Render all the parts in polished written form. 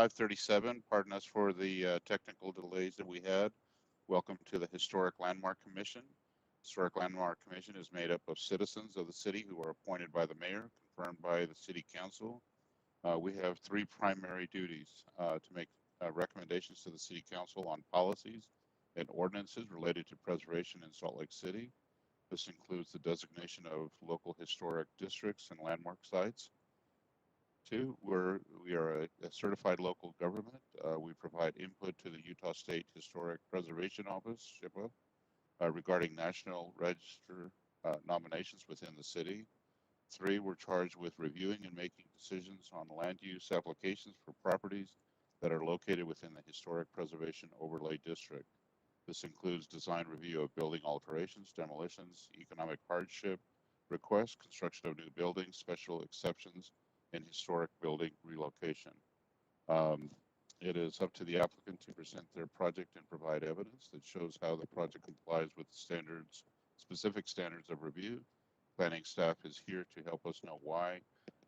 5:37. Pardon us for the technical delays that we had. Welcome to the Historic Landmark Commission. Historic Landmark Commission is made up of citizens of the city who are appointed by the mayor, confirmed by the city council. We have three primary duties to make recommendations to the city council on policies and ordinances related to preservation in Salt Lake City. This includes the designation of local historic districts and landmark sites. Two, we are a certified local government. We provide input to the Utah State Historic Preservation Office, SHPA, regarding National Register nominations within the city. Three, we're charged with reviewing and making decisions on land use applications for properties that are located within the Historic Preservation Overlay District. This includes design review of building alterations, demolitions, economic hardship requests, construction of new buildings, special exceptions, and historic building relocation. It is up to the applicant to present their project and provide evidence that shows how the project complies with the standards, specific standards of review. Planning staff is here to help us know why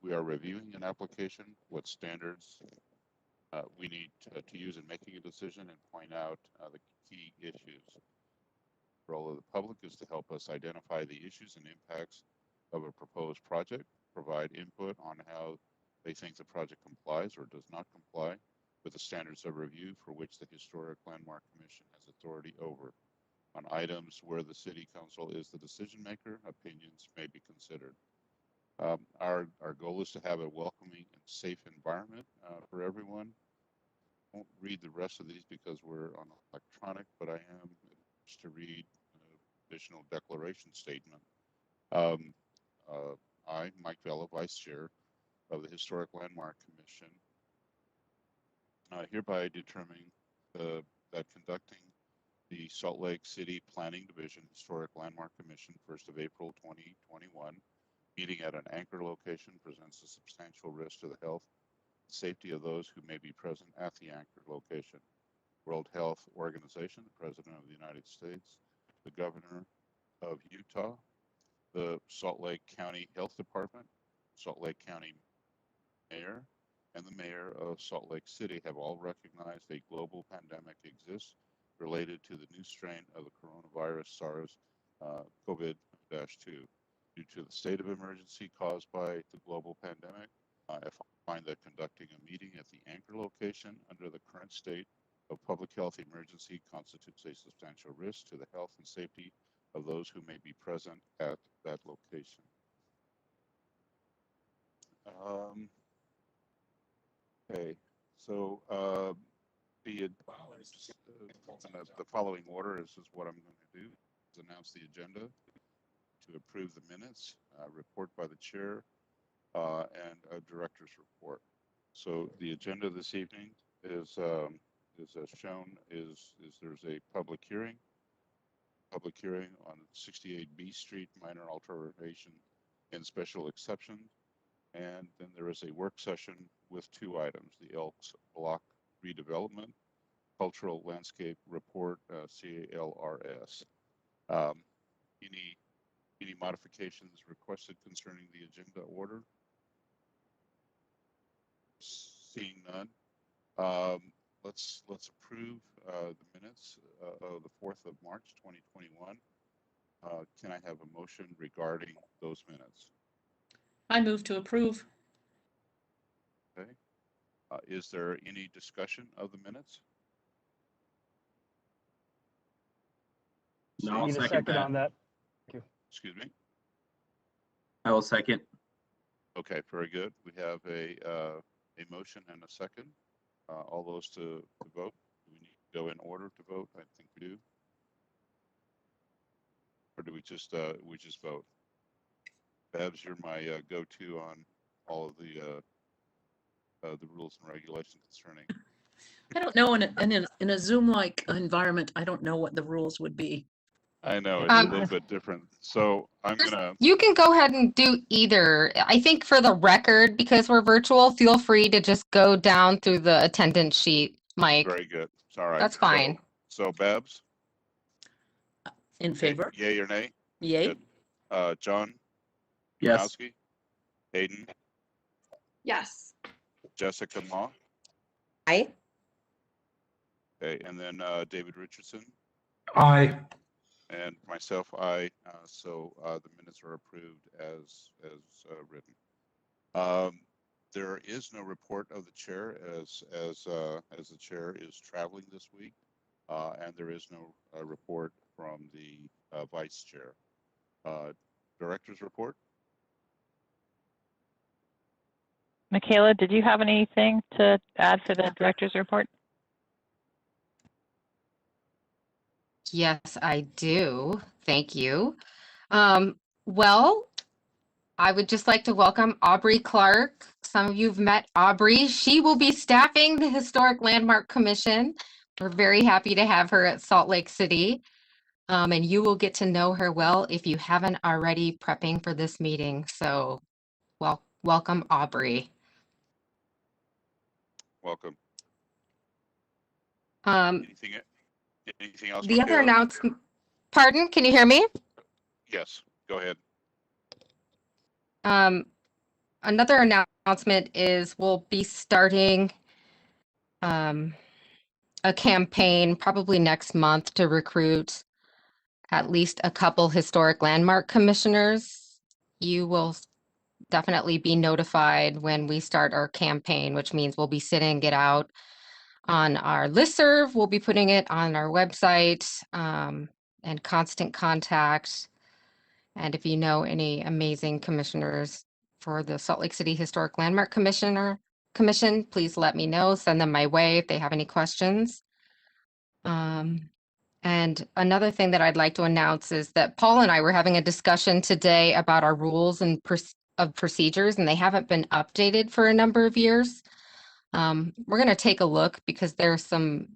we are reviewing an application, what standards we need to use in making a decision, and point out the key issues. The role of the public is to help us identify the issues and impacts of a proposed project, provide input on how they think the project complies or does not comply with the standards of review for which the Historic Landmark Commission has authority over. On items where the City Council is the decision maker, opinions may be considered. Our goal is to have a welcoming and safe environment for everyone. I won't read the rest of these because we're on electronic, but I am to read an additional declaration statement. I, Mike Vela, Vice Chair of the Historic Landmark Commission, hereby determining that conducting the Salt Lake City Planning Division Historic Landmark Commission 1st of April 2021 meeting at an anchor location presents a substantial risk to the health and safety of those who may be present at the anchor location. World Health Organization, the President of the United States, the Governor of Utah, the Salt Lake County Health Department, Salt Lake County Mayor, and the Mayor of Salt Lake City have all recognized a global pandemic exists related to the new strain of the coronavirus SARS-CoV-2. Due to the state of emergency caused by the global pandemic, I find that conducting a meeting at the anchor location under the current state of public health emergency constitutes a substantial risk to the health and safety of those who may be present at that location. Okay, so the following order is what I'm going to do is announce the agenda, to approve the minutes, report by the chair, and a director's report. So the agenda this evening is as shown is there's a public hearing on 68 B Street, minor alteration and special exception. And then there is a work session with two items, the Elks block redevelopment, cultural landscape report, CALRS. Any modifications requested concerning the agenda order? Seeing none, let's approve the minutes of the 4th of March 2021. Can I have a motion regarding those minutes? I move to approve. Okay. Is there any discussion of the minutes? No, I'll second that. On that. Excuse me. I will second. Okay, very good. We have a motion and a second. All those to vote. Do we need to go in order to vote? I think we do. Or do we just vote? Babs, you're my go-to on all of the rules and regulations concerning. I don't know, in a Zoom-like environment, I don't know what the rules would be. I know it's a little bit different. So I'm gonna. You can go ahead and do either. I think for the record, because we're virtual, feel free to just go down through the attendance sheet, Mike. Very good. All right. That's fine. So Babs? In favor? Yay or nay? Yay. Good. John? Yes. Hayden? Yes. Jessica Ma? Aye. Okay, and then David Richardson Aye. and myself, aye. So the minutes are approved as written. There is no report of the chair as the chair is traveling this week, and there is no report from the vice chair. Director's report. Michaela, did you have anything to add for the director's report? Yes, I do. Thank you. Well, I would just like to welcome Aubrey Clark. Some of you have met Aubrey. She will be staffing the Historic Landmark Commission. We're very happy to have her at Salt Lake City. And you will get to know her well if you haven't already prepping for this meeting. So welcome, Aubrey. Welcome. Um, Anything else? the other Michaela? announcement, pardon, can you hear me? Yes, go ahead. Another announcement is we'll be starting a campaign probably next month to recruit at least a couple historic landmark commissioners. You will definitely be notified when we start our campaign, which means we'll be sitting it out on our listserv. We'll be putting it on our website and Constant Contact. And if you know any amazing commissioners for the Salt Lake City Historic Landmark Commission, please let me know. Send them my way if they have any questions. And another thing that I'd like to announce is that Paul and I were having a discussion today about our rules and procedures, and they haven't been updated for a number of years. We're going to take a look because there's some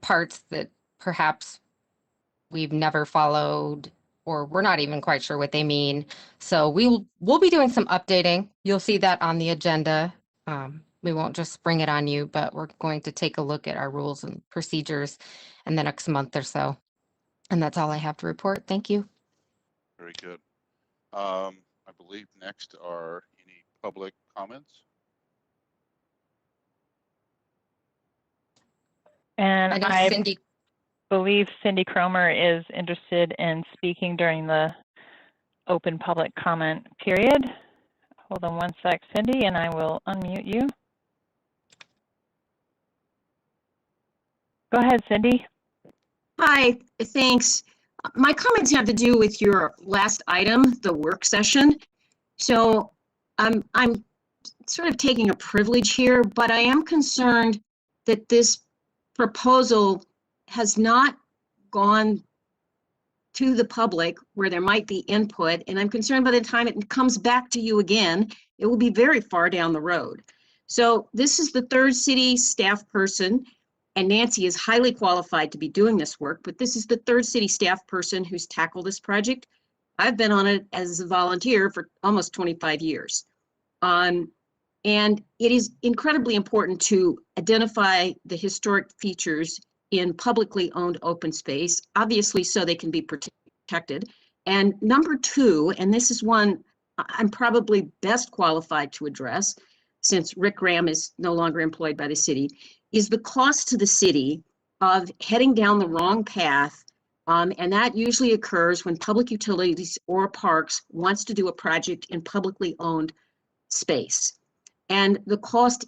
parts that perhaps we've never followed, or we're not even quite sure what they mean. So we'll be doing some updating. You'll see that on the agenda. We won't just spring it on you, but we're going to take a look at our rules and procedures in the next month or so. And that's all I have to report. Thank you. Very good. I believe next are any public comments. And know I Cindy. believe Cindy Cromer is interested in speaking during the open public comment period. Hold on one sec, Cindy, and I will unmute you. Go ahead, Cindy. Hi, thanks. My comments have to do with your last item, the work session. So I'm sort of taking a privilege here, but I am concerned that this proposal has not gone to the public where there might be input, and I'm concerned by the time it comes back to you again, it will be very far down the road. So this is the third city staff person, and Nancy is highly qualified to be doing this work, but this is the third city staff person who's tackled this project. I've been on it as a volunteer for almost 25 years. And it is incredibly important to identify the historic features in publicly owned open space, obviously so they can be protected. And number two, and this is one I'm probably best qualified to address, since Rick Graham is no longer employed by the city, is the cost to the city of heading down the wrong path. And that usually occurs when public utilities or parks wants to do a project in publicly owned space. And the costs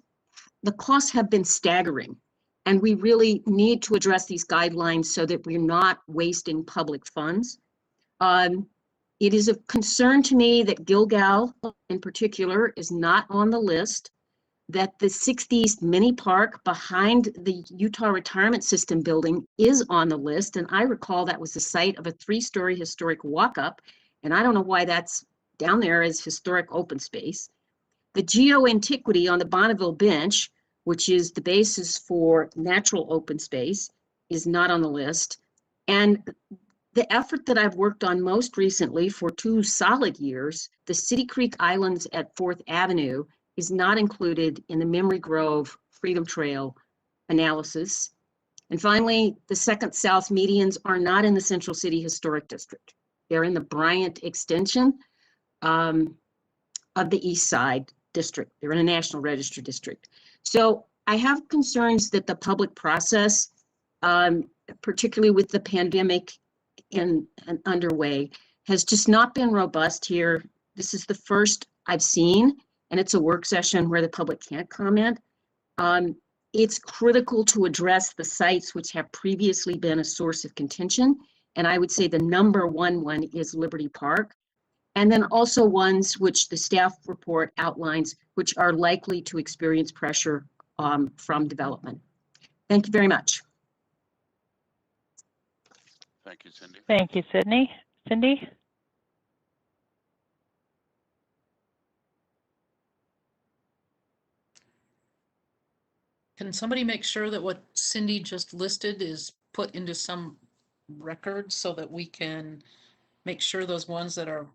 have been staggering. And we really need to address these guidelines so that we're not wasting public funds. It is of concern to me that Gilgal in particular is not on the list, that the 60s mini park behind the Utah Retirement System building is on the list. And I recall that was the site of a 3-story historic walk-up. And I don't know why that's down there as historic open space. The geo-antiquity on the Bonneville Bench, which is the basis for natural open space, is not on the list. And the effort that I've worked on most recently for 2 solid years, the City Creek Islands at 4th Avenue, is not included in the Memory Grove Freedom Trail analysis. And finally, the 2nd South medians are not in the Central City Historic District. They're in the Bryant extension of the East Side District. They're in a National Register district. So I have concerns that the public process, particularly with the pandemic and underway, has just not been robust here. This is the first I've seen, and it's a work session where the public can't comment. It's critical to address the sites which have previously been a source of contention. And I would say the number one is Liberty Park. And then also ones which the staff report outlines, which are likely to experience pressure from development. Thank you very much. Thank you, Cindy. Thank you, Sydney. Cindy? Can somebody make sure that what Cindy just listed is put into some record so that we can make sure those ones that are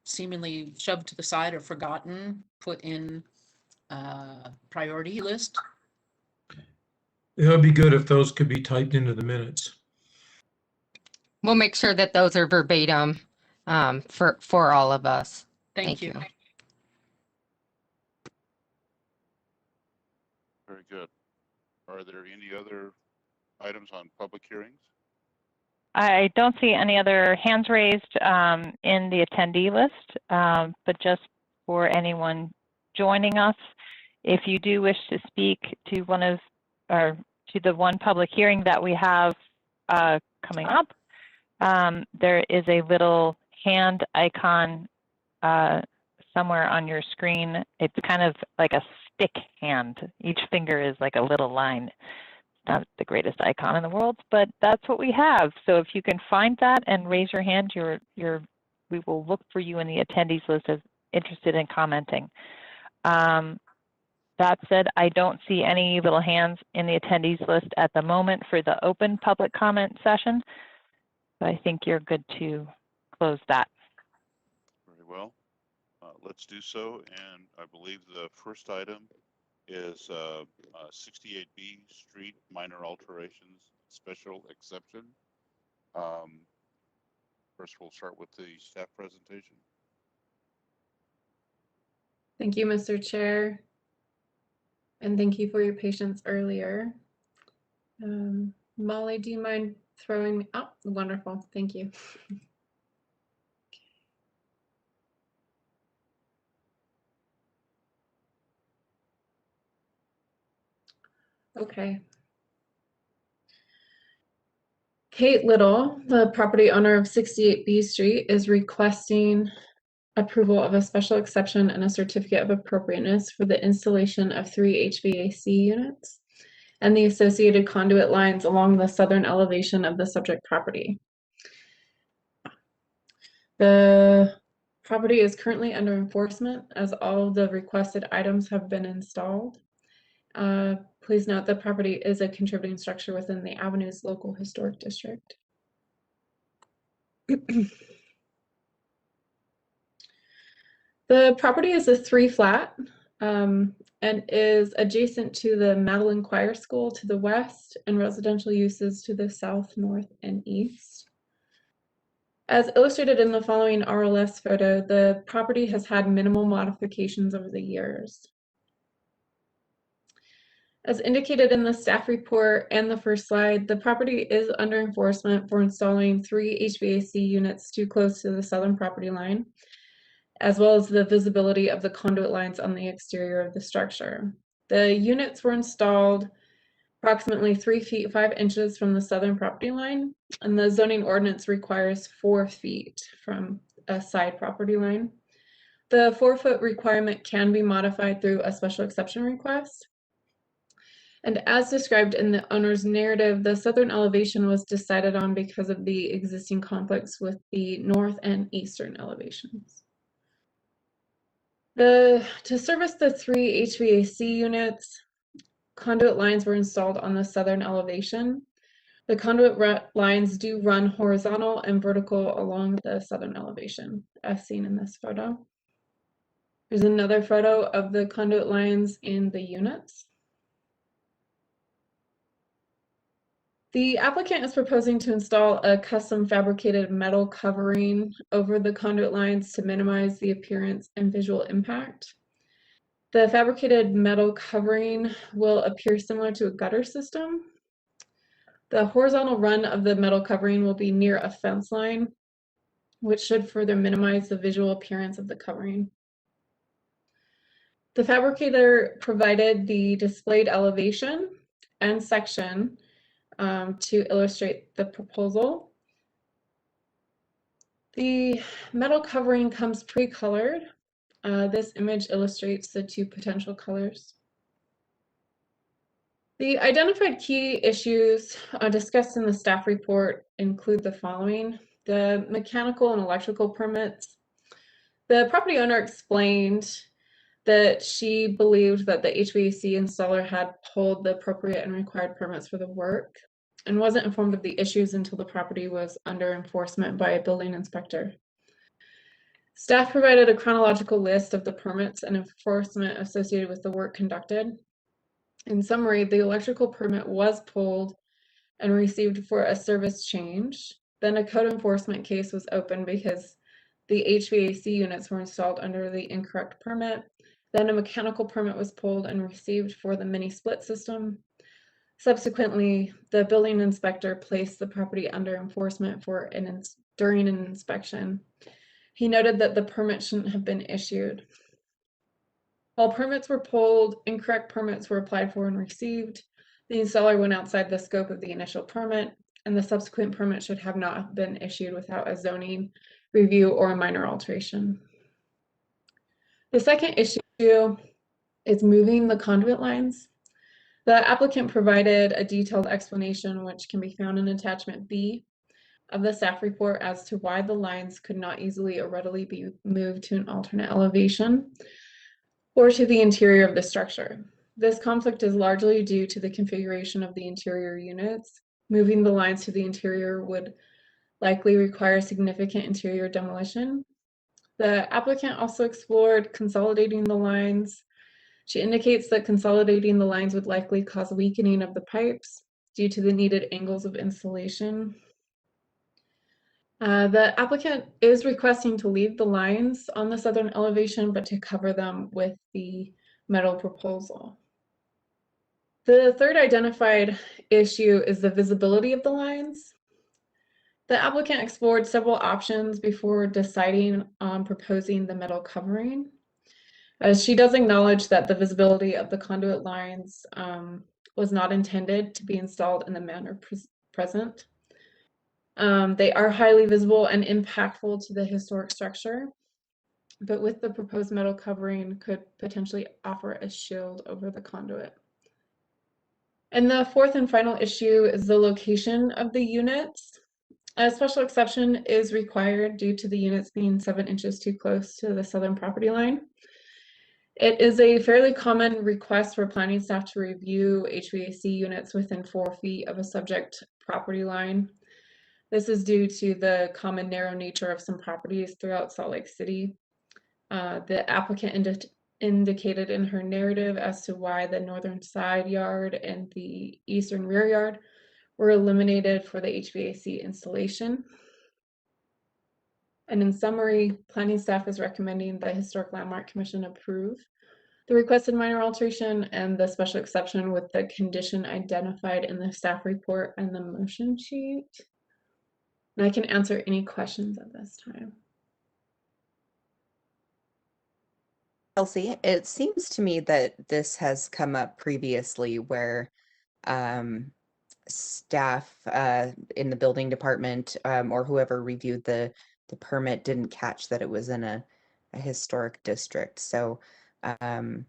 seemingly shoved to the side or forgotten, put in priority list? It would be good if those could be typed into the minutes. We'll make sure that those are verbatim for all of us. Thank you. Very good. Are there any other items on public hearings? I don't see any other hands raised in the attendee list, but just for anyone joining us, if you do wish to speak to the one public hearing that we have coming up, there is a little hand icon somewhere on your screen. It's kind of like a stick hand. Each finger is like a little line. Not the greatest icon in the world, but that's what we have. So if you can find that and raise your hand, we will look for you in the attendees list as interested in commenting. That said, I don't see any little hands in the attendees list at the moment for the open public comment session. So I think you're good to close that. Very well. Let's do so. And I believe the first item is 68B Street Minor Alterations Special Exception. First, we'll start with the staff presentation. Thank you, Mr. Chair. And thank you for your patience earlier. Molly, do you mind throwing me? Oh, wonderful. Thank you. Okay. Kate Little, the property owner of 68B Street, is requesting approval of a special exception and a certificate of appropriateness for the installation of 3 HVAC units and the associated conduit lines along the southern elevation of the subject property. The property is currently under enforcement as all of the requested items have been installed. Please note the property is a contributing structure within the Avenues Local Historic District. The property is a 3-flat and is adjacent to the Madeline Choir School to the west and residential uses to the south, north, and east. As illustrated in the following RLS photo, the property has had minimal modifications over the years. As indicated in the staff report and the first slide, the property is under enforcement for installing 3 HVAC units too close to the southern property line, as well as the visibility of the conduit lines on the exterior of the structure. The units were installed approximately 3 feet 5 inches from the southern property line, and the zoning ordinance requires 4 feet from a side property line. The 4-foot requirement can be modified through a special exception request. And as described in the owner's narrative, the southern elevation was decided on because of the existing conflicts with the north and eastern elevations. To service the 3 HVAC units, conduit lines were installed on the southern elevation. The conduit lines do run horizontal and vertical along the southern elevation, as seen in this photo. There's another photo of the conduit lines in the units. The applicant is proposing to install a custom fabricated metal covering over the conduit lines to minimize the appearance and visual impact. The fabricated metal covering will appear similar to a gutter system. The horizontal run of the metal covering will be near a fence line, which should further minimize the visual appearance of the covering. The fabricator provided the displayed elevation and section to illustrate the proposal. The metal covering comes pre-colored. This image illustrates the two potential colors. The identified key issues discussed in the staff report include the following: the mechanical and electrical permits. The property owner explained that she believed that the HVAC installer had pulled the appropriate and required permits for the work and wasn't informed of the issues until the property was under enforcement by a building inspector. Staff provided a chronological list of the permits and enforcement associated with the work conducted. In summary, the electrical permit was pulled and received for a service change. Then a code enforcement case was opened because the HVAC units were installed under the incorrect permit. Then a mechanical permit was pulled and received for the mini split system. Subsequently, the building inspector placed the property under enforcement for during an inspection. He noted that the permit shouldn't have been issued. While permits were pulled, incorrect permits were applied for and received. The installer went outside the scope of the initial permit, and the subsequent permit should have not been issued without a zoning review or a minor alteration. The second issue is moving the conduit lines. The applicant provided a detailed explanation, which can be found in attachment B of the staff report, as to why the lines could not easily or readily be moved to an alternate elevation or to the interior of the structure. This conflict is largely due to the configuration of the interior units. Moving the lines to the interior would likely require significant interior demolition. The applicant also explored consolidating the lines. She indicates that consolidating the lines would likely cause weakening of the pipes due to the needed angles of installation. The applicant is requesting to leave the lines on the southern elevation, but to cover them with the metal proposal. The third identified issue is the visibility of the lines. The applicant explored several options before deciding on proposing the metal covering. She does acknowledge that the visibility of the conduit lines was not intended to be installed in the manner present. They are highly visible and impactful to the historic structure, but with the proposed metal covering could potentially offer a shield over the conduit. And the fourth and final issue is the location of the units. A special exception is required due to the units being 7 inches too close to the southern property line. It is a fairly common request for planning staff to review HVAC units within 4 feet of a subject property line. This is due to the common narrow nature of some properties throughout Salt Lake City. The applicant indicated in her narrative as to why the northern side yard and the eastern rear yard were eliminated for the HVAC installation. And in summary, planning staff is recommending the Historic Landmark Commission approve the requested minor alteration and the special exception with the condition identified in the staff report and the motion sheet. And I can answer any questions at this time. Chelsea, it seems to me that this has come up previously where staff in the building department or whoever reviewed the permit didn't catch that it was in a historic district. So and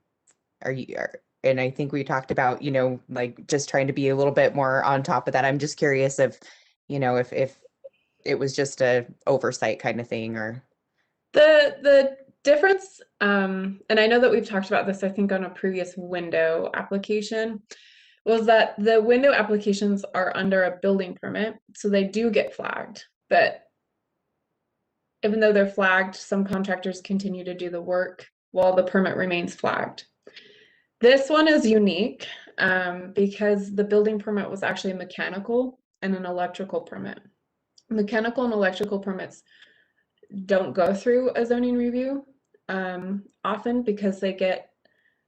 I think we talked about, like just trying to be a little bit more on top of that. I'm just curious if it was just a oversight kind of thing, or the difference, and I know that we've talked about this, I think, on a previous window application, was that the window applications are under a building permit, so they do get flagged. But even though they're flagged, some contractors continue to do the work while the permit remains flagged. This one is unique because the building permit was actually mechanical and an electrical permit. Mechanical and electrical permits don't go through a zoning review often because they get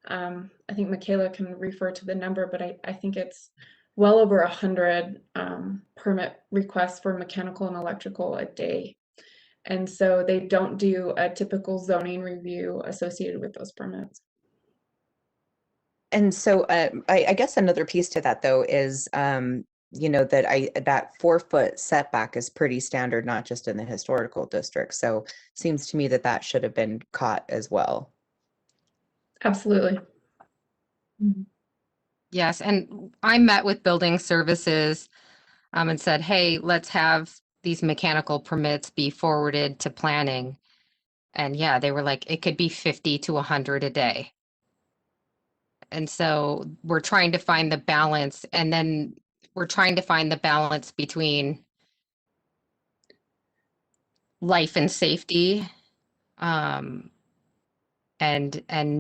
I think Michaela can refer to the number, but I think it's well over 100 permit requests for mechanical and electrical a day. And so they don't do a typical zoning review associated with those permits. And so I guess another piece to that though is you know, that 4-foot setback is pretty standard, not just in the historical district. So it seems to me that that should have been caught as well. Absolutely. Yes, and I met with building services and said, hey, let's have these mechanical permits be forwarded to planning. And yeah, they were like, it could be 50 to 100 a day. And so we're trying to find the balance, and then we're trying to find the balance between life and safety, and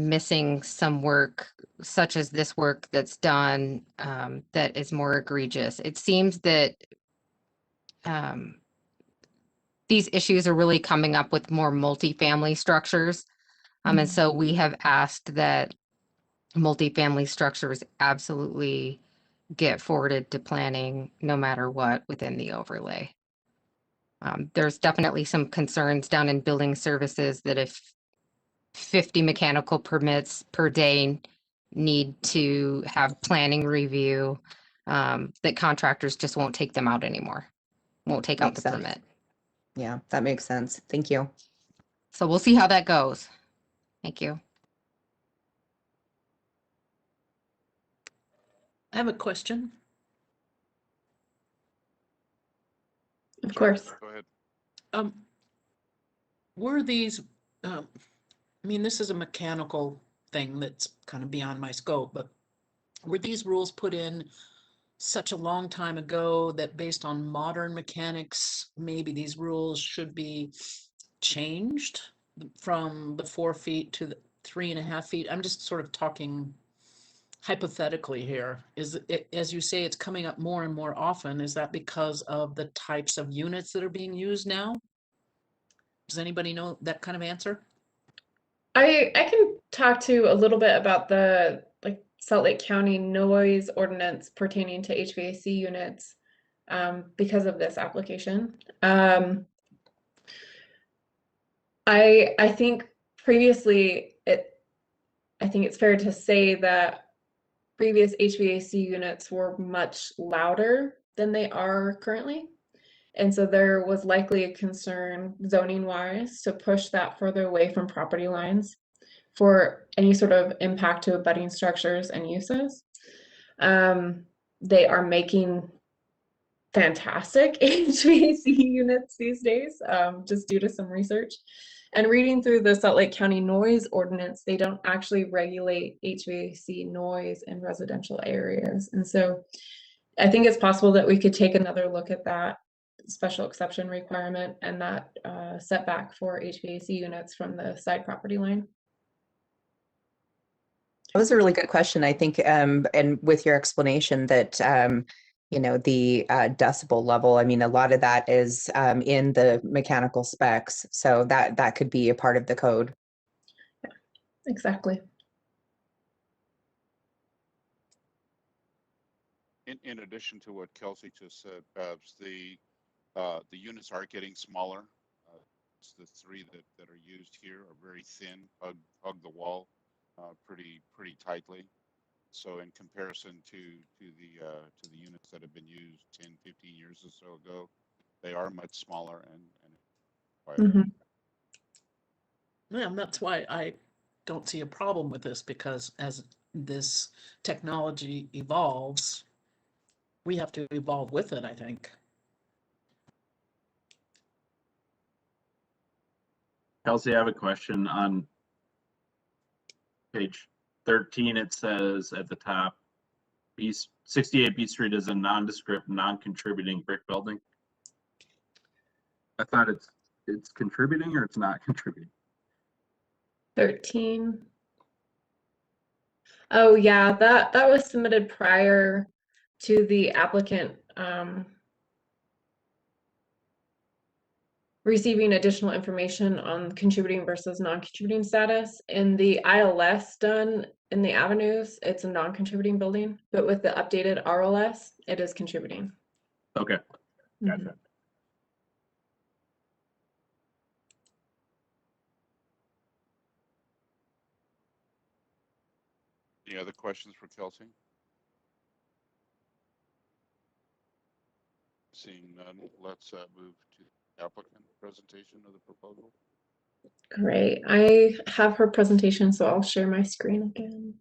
missing some work, such as this work that's done, that is more egregious. It seems that these issues are really coming up with more multifamily structures. And so we have asked that multifamily structures absolutely get forwarded to planning no matter what within the overlay. There's definitely some concerns down in building services that if 50 mechanical permits per day need to have planning review, that contractors just won't take them out anymore, won't take out Makes the sense. permit. Yeah, that makes sense. Thank you. So we'll see how that goes. Thank you. I have a question. Of course. Go ahead. Were these, I mean, this is a mechanical thing that's kind of beyond my scope, but were these rules put in such a long time ago that based on modern mechanics, maybe these rules should be changed from the 4 feet to the 3.5 feet? I'm just sort of talking hypothetically here. Is it, as you say, it's coming up more and more often. Is that because of the types of units that are being used now? Does anybody know that kind of answer? I can talk to a little bit about the Salt Lake County noise ordinance pertaining to HVAC units because of this application. I think previously I think it's fair to say that previous HVAC units were much louder than they are currently. And so there was likely a concern zoning wise to push that further away from property lines for any sort of impact to abutting structures and uses. They are making fantastic HVAC units these days, just due to some research. And reading through the Salt Lake County noise ordinance, they don't actually regulate HVAC noise in residential areas. And so I think it's possible that we could take another look at that special exception requirement and that setback for HVAC units from the side property line. That was a really good question, I think, and with your explanation that, you know, the decibel level, I mean, a lot of that is in the mechanical specs, so that could be a part of the code. Yeah, exactly. In addition to what Kelsey just said, Babs, the units are getting smaller. The 3 that are used here are very thin, hug the wall pretty tightly. So in comparison to the units that have been used 10, 15 years or so ago, they are much smaller and Yeah, and that's why I don't see a problem with this, because as this technology evolves, we have to evolve with it, I think. Kelsey, I have a question on page 13. It says at the top, 68 B Street is a nondescript, non-contributing brick building. I thought it's contributing or it's not contributing. 13. Oh yeah, that was submitted prior to the applicant receiving additional information on contributing versus non-contributing status. In the ILS done in the avenues, it's a non-contributing building, but with the updated RLS, it is contributing. Okay, gotcha. Any other questions for Kelsey? Seeing none, let's move to the applicant presentation of the proposal. Great. I have her presentation, so I'll share my screen again.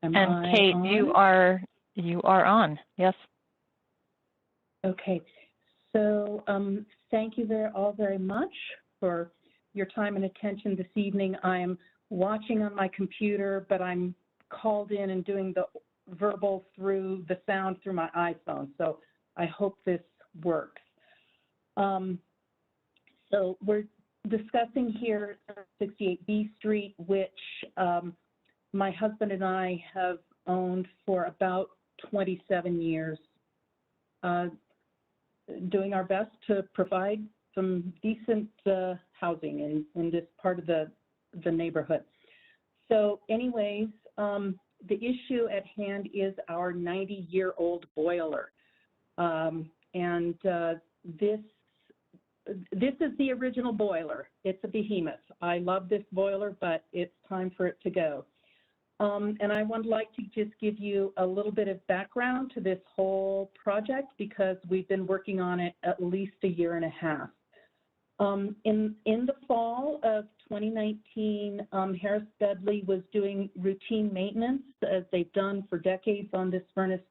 Am And I Kate, on? you are on. Yes. Okay, so thank you all very much for your time and attention this evening. I'm watching on my computer, but I'm called in and doing the verbal through the sound through my iPhone, so I hope this works. So we're discussing here 68B Street, which my husband and I have owned for about 27 years. Doing our best to provide some decent housing in this part of the neighborhood. So anyways, the issue at hand is our 90-year-old boiler. And this is the original boiler. It's a behemoth. I love this boiler, but it's time for it to go. And I would like to just give you a little bit of background to this whole project because we've been working on it at least a year and a half. In the fall of 2019, Harris Bedley was doing routine maintenance as they've done for decades on this furnace.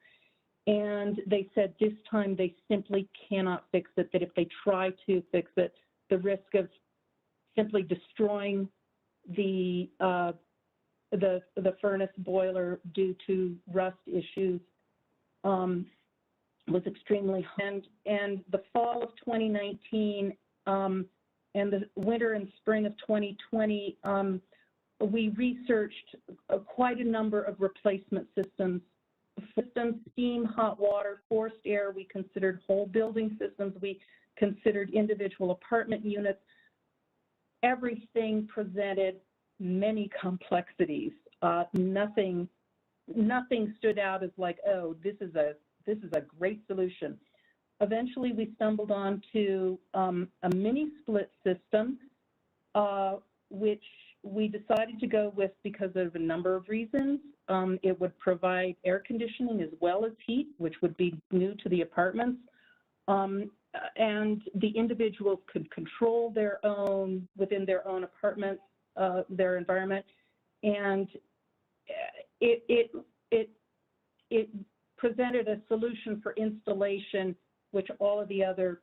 And they said this time they simply cannot fix it, that if they try to fix it, the risk of simply destroying the furnace boiler due to rust issues was extremely high. And the fall of 2019 and the winter and spring of 2020, we researched quite a number of replacement systems. Steam, hot water, forced air. We considered whole building systems. We considered individual apartment units. Everything presented many complexities. Nothing stood out as like, oh, this is a great solution. Eventually, we stumbled onto a mini split system, which we decided to go with because of a number of reasons. It would provide air conditioning as well as heat, which would be new to the apartments. And the individuals could control their own, within their own apartments, their environment. And it presented a solution for installation, which all of the other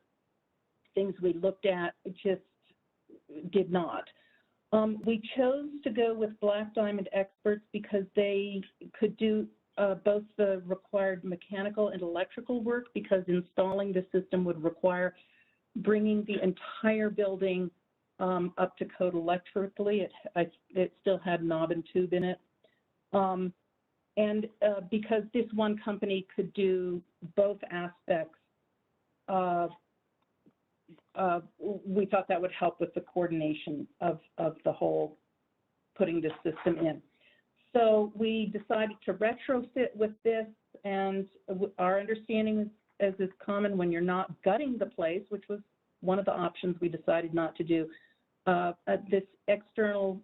things we looked at just did not. We chose to go with Black Diamond Experts because they could do both the required mechanical and electrical work, because installing the system would require bringing the entire building up to code electrically. It still had knob and tube in it. And because this one company could do both aspects, we thought that would help with the coordination of the whole putting this system in. So we decided to retrofit with this, and our understanding, as is common when you're not gutting the place, which was one of the options we decided not to do, this external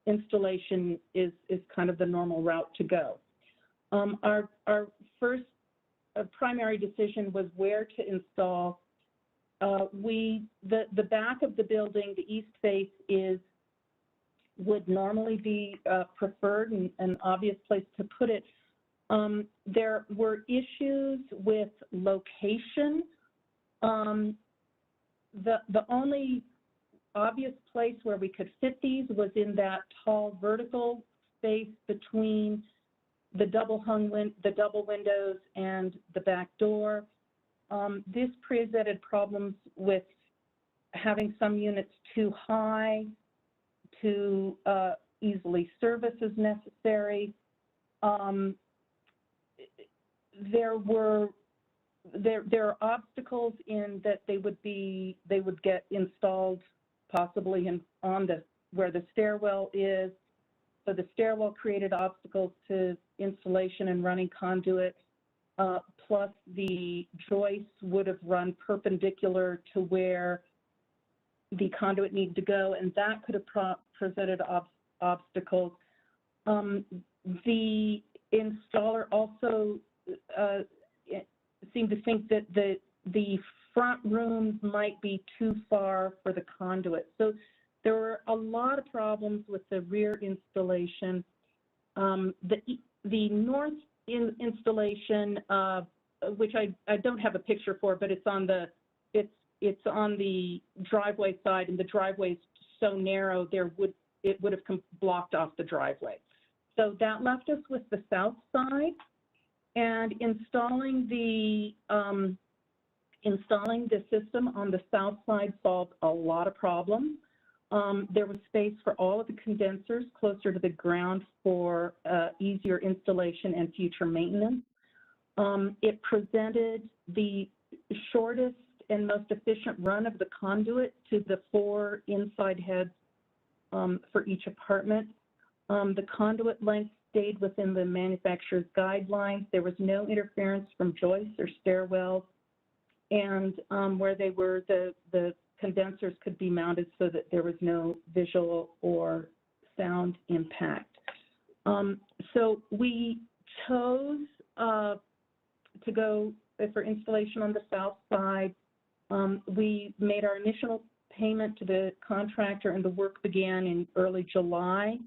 installation is kind of the normal route to go. Our first primary decision was where to install. The back of the building, the east face, would normally be preferred and an obvious place to put it. There were issues with location. The only obvious place where we could fit these was in that tall vertical space between the double windows and the back door. This presented problems with having some units too high to easily service as necessary. There are obstacles in that they would get installed possibly on where the stairwell is. So the stairwell created obstacles to installation and running conduit. Plus the joists would have run perpendicular to where the conduit needed to go, and that could have presented obstacles. The installer also seemed to think that the front rooms might be too far for the conduit. So there were a lot of problems with the rear installation. The north installation, which I don't have a picture for, but it's on the driveway side, and the driveway is so narrow it would have blocked off the driveway. So that left us with the south side, and installing the system on the south side solved a lot of problems. There was space for all of the condensers closer to the ground for easier installation and future maintenance. It presented the shortest and most efficient run of the conduit to the 4 inside heads for each apartment. The conduit length stayed within the manufacturer's guidelines. There was no interference from joists or stairwells, and where they were, the condensers could be mounted so that there was no visual or sound impact. So we chose to go for installation on the south side. We made our initial payment to the contractor, and the work began in early July.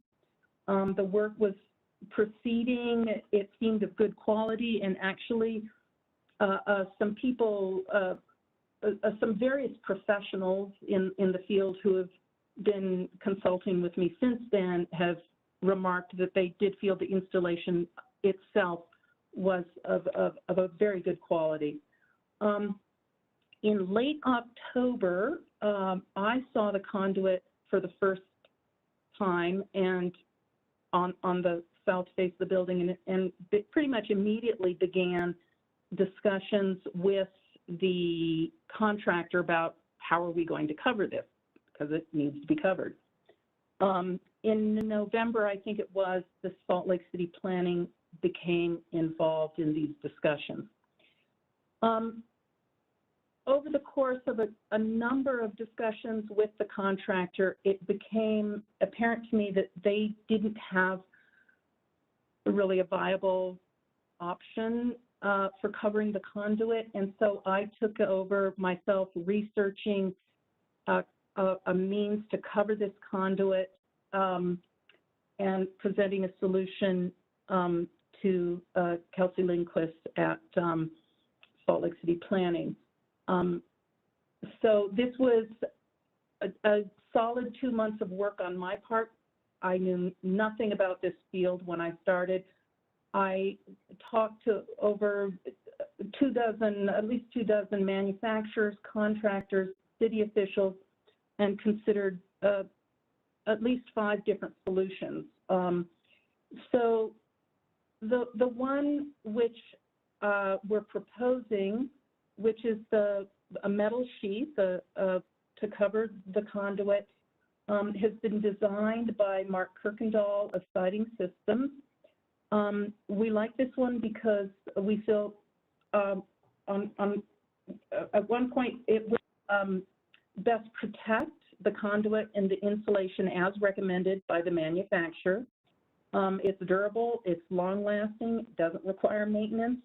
The work was proceeding. It seemed of good quality, and actually some people, some various professionals in the field who have been consulting with me since then have remarked that they did feel the installation itself was of a very good quality. In late October, I saw the conduit for the first time and on the south face of the building, and pretty much immediately began discussions with the contractor about how are we going to cover this, because it needs to be covered. In November, I think it was, the Salt Lake City Planning became involved in these discussions. Over the course of a number of discussions with the contractor, it became apparent to me that they didn't have really a viable option for covering the conduit, and so I took over myself researching a means to cover this conduit and presenting a solution to Kelsey Lindquist at Salt Lake City Planning. So this was a solid 2 months of work on my part. I knew nothing about this field when I started. I talked to over at least 2 dozen manufacturers, contractors, city officials, and considered at least 5 different solutions. So the one which we're proposing, which is a metal sheath to cover the conduit, has been designed by Mark Kirkendall of Siding Systems. We like this one because we feel at one point it will best protect the conduit and the insulation as recommended by the manufacturer. It's durable, it's long-lasting, it doesn't require maintenance.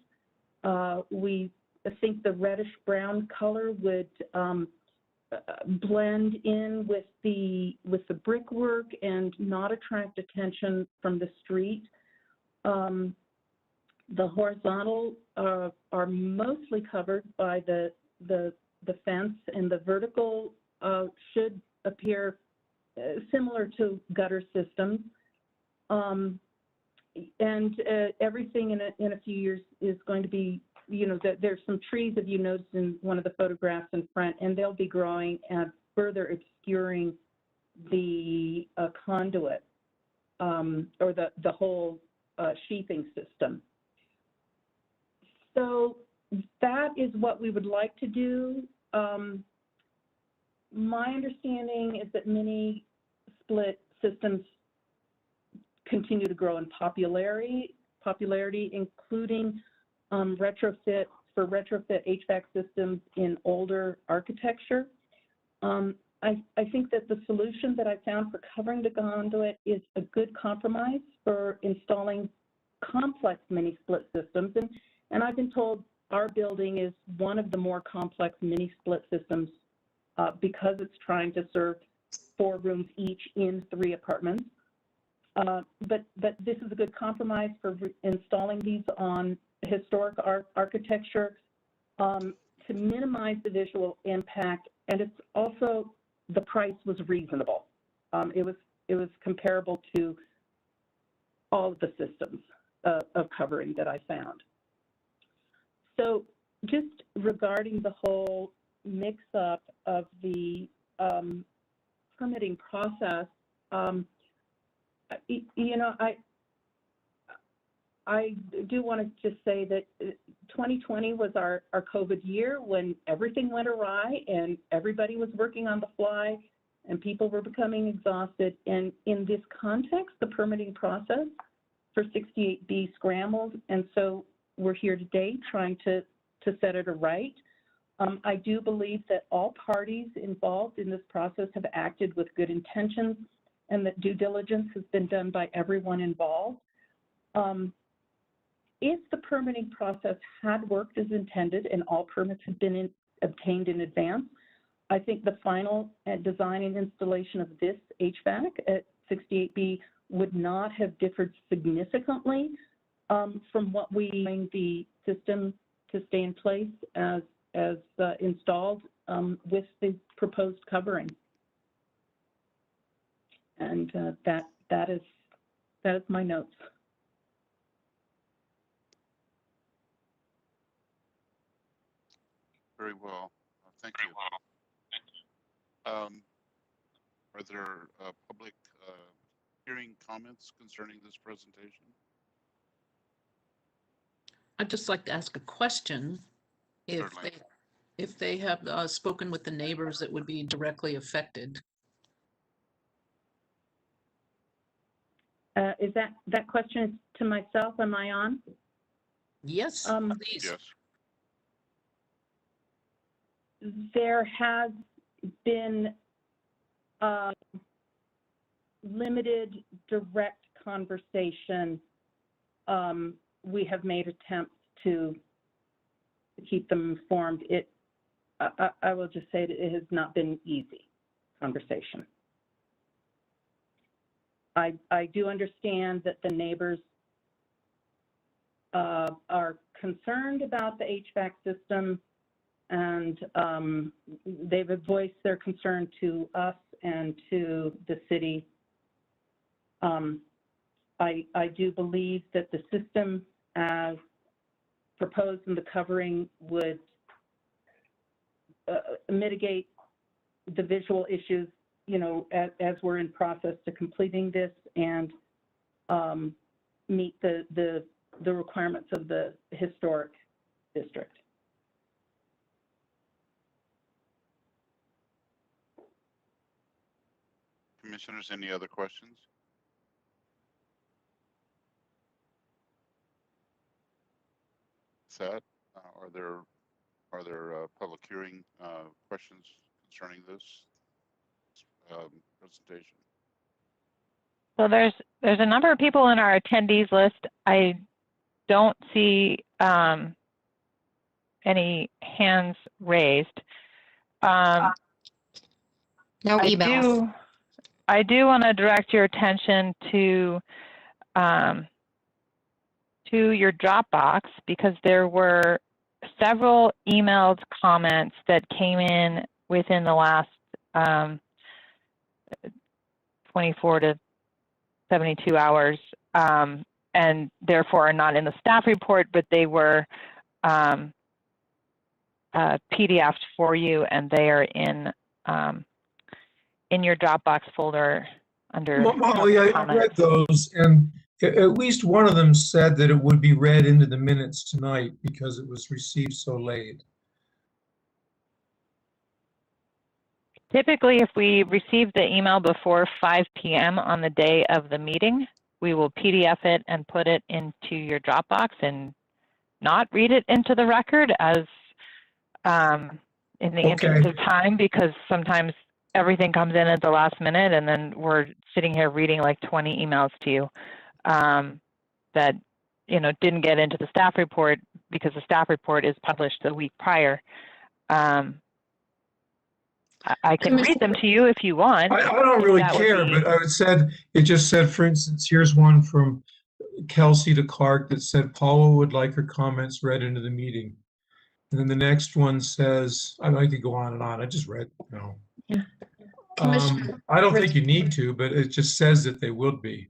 We think the reddish-brown color would blend in with the brickwork and not attract attention from the street. The horizontal are mostly covered by the fence, and the vertical should appear similar to gutter systems. And everything in a few years is going to be, there's some trees, if you noticed in one of the photographs in front, and they'll be growing and further obscuring the conduit or the whole sheathing system. So that is what we would like to do. My understanding is that mini split systems continue to grow in popularity, including retrofit HVAC systems in older architecture. I think that the solution that I found for covering the conduit is a good compromise for installing complex mini split systems. And I've been told our building is one of the more complex mini split systems because it's trying to serve 4 rooms each in 3 apartments. But this is a good compromise for installing these on historic architecture to minimize the visual impact, and it's also, the price was reasonable. It was comparable to all of the systems of covering that I found. So just regarding the whole mix-up of the permitting process, you know, I do want to just say that 2020 was our COVID year when everything went awry and everybody was working on the fly and people were becoming exhausted. And in this context, the permitting process for 68B scrambled. And so we're here today trying to set it right. I do believe that all parties involved in this process have acted with good intentions and that due diligence has been done by everyone involved. If the permitting process had worked as intended and all permits had been obtained in advance, I think the final design and installation of this HVAC at 68B would not have differed significantly from what the system to stay in place as installed with the proposed covering. And that is my notes. Very well. Thank you. Are there public hearing comments concerning this presentation? I'd just like to ask a question. Certainly. If they have spoken with the neighbors that would be directly affected. Is that question to myself? Am I on? Yes, please. Yes. There has been limited direct conversation. We have made attempts to keep them informed. I will just say that it has not been easy conversation. I do understand that the neighbors are concerned about the HVAC system, and they've voiced their concern to us and to the city. I do believe that the system as proposed in the covering would mitigate the visual issues, you know, as we're in process to completing this and meet the requirements of the historic district. Commissioners, any other questions? That are there public hearing questions concerning this presentation? So there's a number of people in our attendees list. I don't see any hands raised. No emails. I do want to direct your attention to your Dropbox, because there were several emailed comments that came in within the last 24 to 72 hours, and therefore are not in the staff report, but they were PDF'd for you, and they are in in your Dropbox folder under Molly, I read comments. those, and at least one of them said that it would be read into the minutes tonight because it was received so late. Typically, if we receive the email before 5 p.m. on the day of the meeting, we will PDF it and put it into your Dropbox and not read it into the record as in the interest of time, because sometimes everything comes in at the last minute and then we're sitting here reading like 20 emails to you that, you know, didn't get into the staff report because the staff report is published the week prior. I can read them to you if you want. I don't really care, but it just said, for instance, here's one from Kelsey to Clark that said Paula would like her comments read into the meeting. And then the next one says, I could go on and on. I just read, you know. Yeah. I don't think you need to, but it just says that they would be.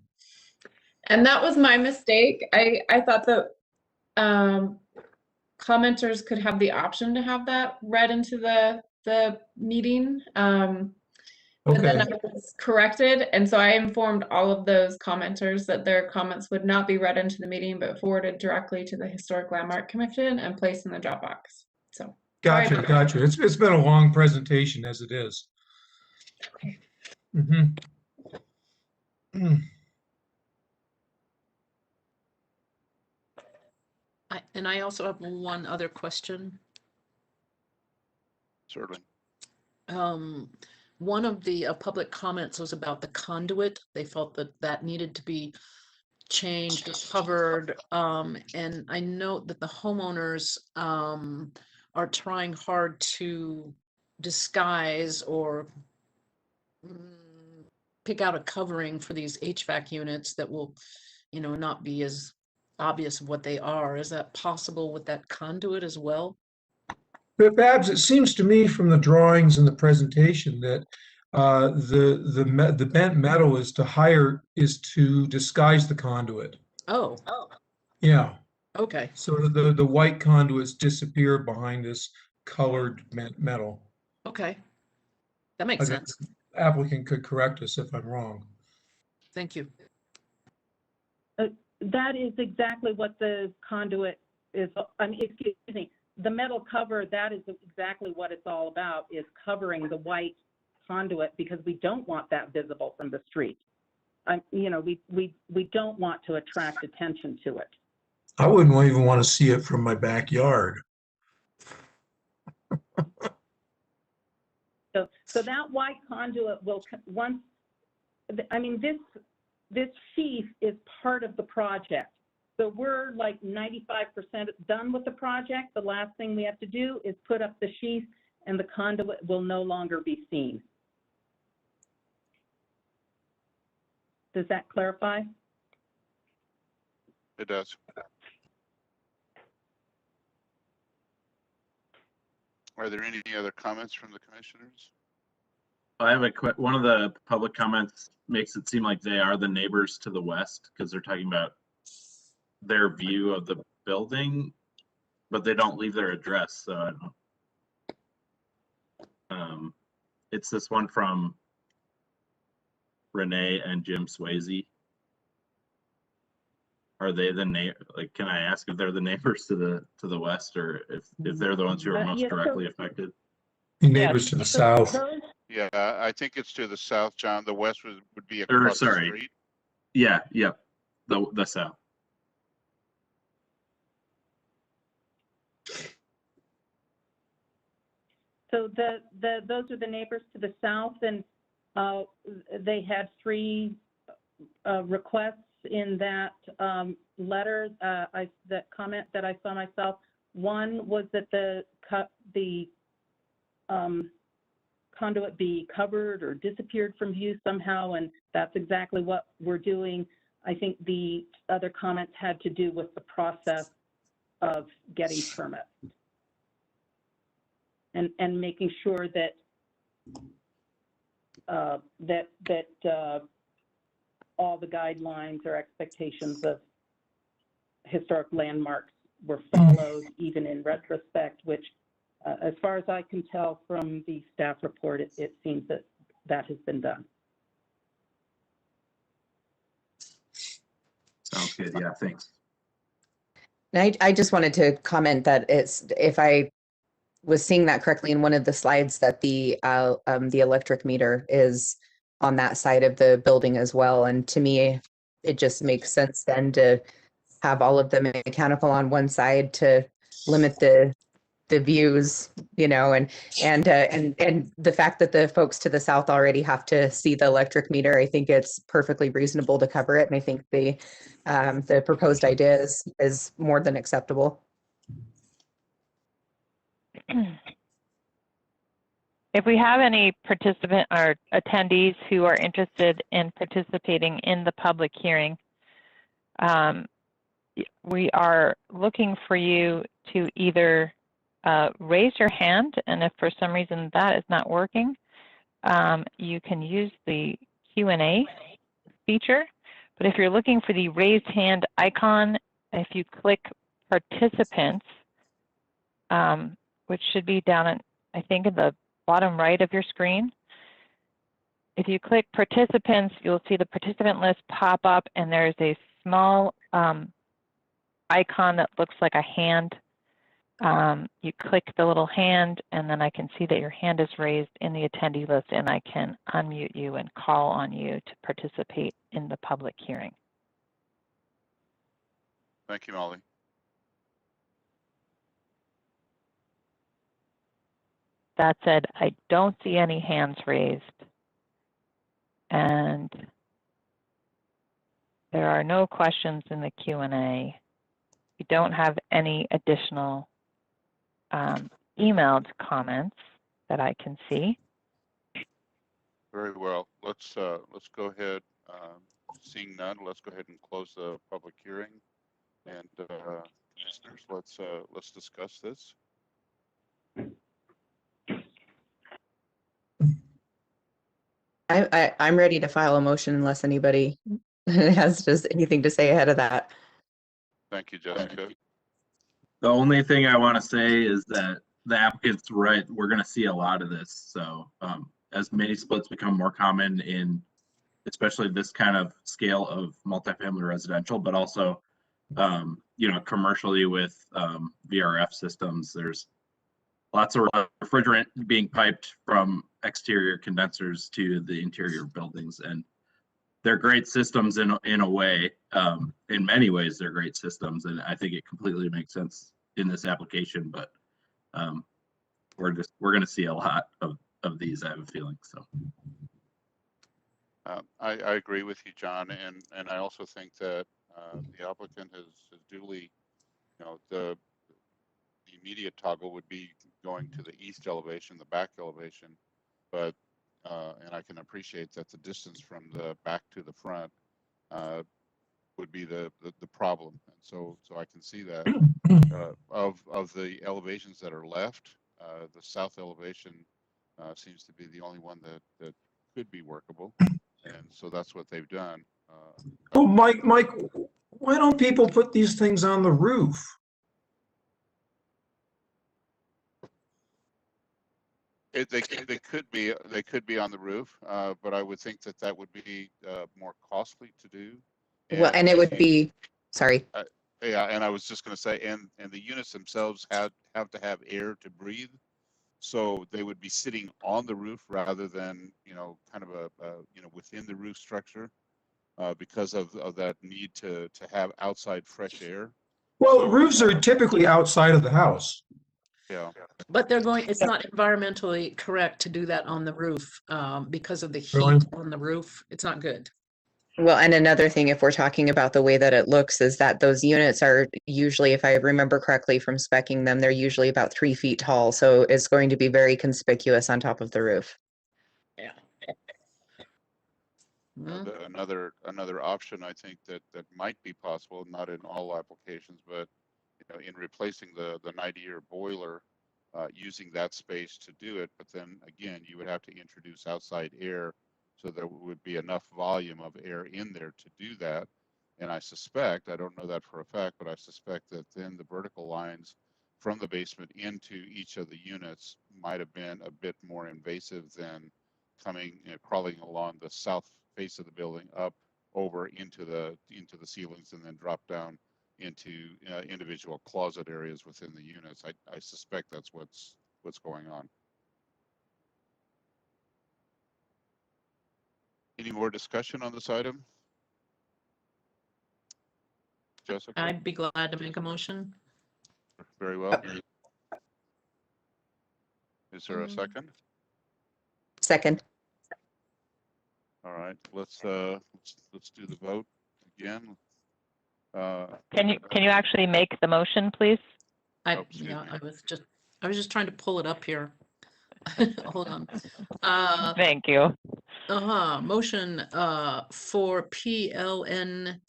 And that was my mistake. I thought that commenters could have the option to have that read into the meeting. But then I was corrected, and so I informed all of those commenters that their comments would not be read into the meeting, but forwarded directly to the Historic Landmark Commission and placed in the Dropbox. So gotcha. It's been a long presentation as it is. Okay. And I also have one other question. Certainly. One of the public comments was about the conduit. They felt that that needed to be changed or covered. And I note that the homeowners are trying hard to disguise or pick out a covering for these HVAC units that will, you know, not be as obvious of what they are. Is that possible with that conduit as well? But Babs, it seems to me from the drawings and the presentation that the bent metal is to disguise the conduit. Oh. Yeah. Okay. So the white conduits disappear behind this colored metal. Okay. That makes sense. The applicant could correct us if I'm wrong. Thank you. That is exactly what the conduit is. I mean, excuse me. The metal cover, that is exactly what it's all about, is covering the white conduit, because we don't want that visible from the street. You know, we don't want to attract attention to it. I wouldn't even want to see it from my backyard. So that white conduit will, once, I mean, this sheath is part of the project. So we're like 95% done with the project. The last thing we have to do is put up the sheath, and the conduit will no longer be seen. Does that clarify? It does. Are there any other comments from the commissioners? I have one of the public comments makes it seem like they are the neighbors to the west, because they're talking about their view of the building, but they don't leave their address. So I don't. It's this one from Renee and Jim Swayze. Are they the like? Can I ask if they're the neighbors to the west, or if they're the ones who are most directly affected? The neighbors to the south. Yeah, I think it's to the south, John. The west would be across the street. Yeah, the south. So those are the neighbors to the south, and they had 3 requests in that letter, that comment that I saw myself. One was that the conduit be covered or disappeared from view somehow, and that's exactly what we're doing. I think the other comments had to do with the process of getting permits and making sure that all the guidelines or expectations of historic landmarks were followed, even in retrospect, which as far as I can tell from the staff report, it seems that that has been done. Sounds good. Yeah, thanks. And I just wanted to comment that if I was seeing that correctly in one of the slides, that the electric meter is on that side of the building as well. And to me, it just makes sense then to have all of the mechanical on one side to limit the views, and the fact that the folks to the south already have to see the electric meter, I think it's perfectly reasonable to cover it. And I think the proposed idea is more than acceptable. If we have any participant or attendees who are interested in participating in the public hearing, we are looking for you to either raise your hand, and if for some reason that is not working, you can use the Q&A feature. But if you're looking for the raised hand icon, if you click participants, which should be down at, I think, in the bottom right of your screen. If you click participants, you'll see the participant list pop up, and there's a small icon that looks like a hand. You click the little hand, and then I can see that your hand is raised in the attendee list, and I can unmute you and call on you to participate in the public hearing. Thank you, Molly. That said, I don't see any hands raised, and there are no questions in the Q&A. We don't have any additional emailed comments that I can see. Very well. Let's go ahead. Seeing none, let's go ahead and close the public hearing. And commissioners, let's discuss this. I'm ready to file a motion unless anybody has just anything to say ahead of that. Thank you, Jessica. The only thing I want to say is that the applicant's right. We're going to see a lot of this. So as mini splits become more common in especially this kind of scale of multifamily residential, but also, commercially with VRF systems, there's lots of refrigerant being piped from exterior condensers to the interior buildings, and they're great systems in a way. In many ways, they're great systems, and I think it completely makes sense in this application. But we're going to see a lot of these, I have a feeling. So I agree with you, John, and I also think that the applicant has duly, the immediate toggle would be going to the east elevation, the back elevation, but and I can appreciate that the distance from the back to the front would be the problem, and so I can see that of the elevations that are left, the south elevation seems to be the only one that could be workable, and so that's what they've done. Oh, Mike, why don't people put these things on the roof? They could be on the roof, but I would think that would be more costly to do. Well, and it would be, sorry. Yeah, and I was just going to say, and the units themselves have to have air to breathe, so they would be sitting on the roof rather than kind of a within the roof structure, because of that need to have outside fresh air. Well, roofs are typically outside of the house. Yeah. But it's not environmentally correct to do that on the roof because of the heat Really? on the roof. It's not good. Well, and another thing, if we're talking about the way that it looks, is that those units are usually, if I remember correctly from speccing them, they're usually about 3 feet tall. So it's going to be very conspicuous on top of the roof. Yeah. Another option I think that might be possible, not in all applications, but in replacing the 90-year boiler, using that space to do it. But then again, you would have to introduce outside air, so there would be enough volume of air in there to do that. And I suspect, I don't know that for a fact, but I suspect that then the vertical lines from the basement into each of the units might have been a bit more invasive than coming, crawling along the south face of the building, up over into the ceilings, and then drop down into individual closet areas within the units. I suspect that's what's going on. Any more discussion on this item? Jessica? I'd be glad to make a motion. Very well. Is there a Mm. second? Second. All right, let's do the vote again. Can you actually make the motion, please? Oh, excuse Yeah, me. I was just trying to pull it up here. Hold on. Thank you. Motion for PLNHLC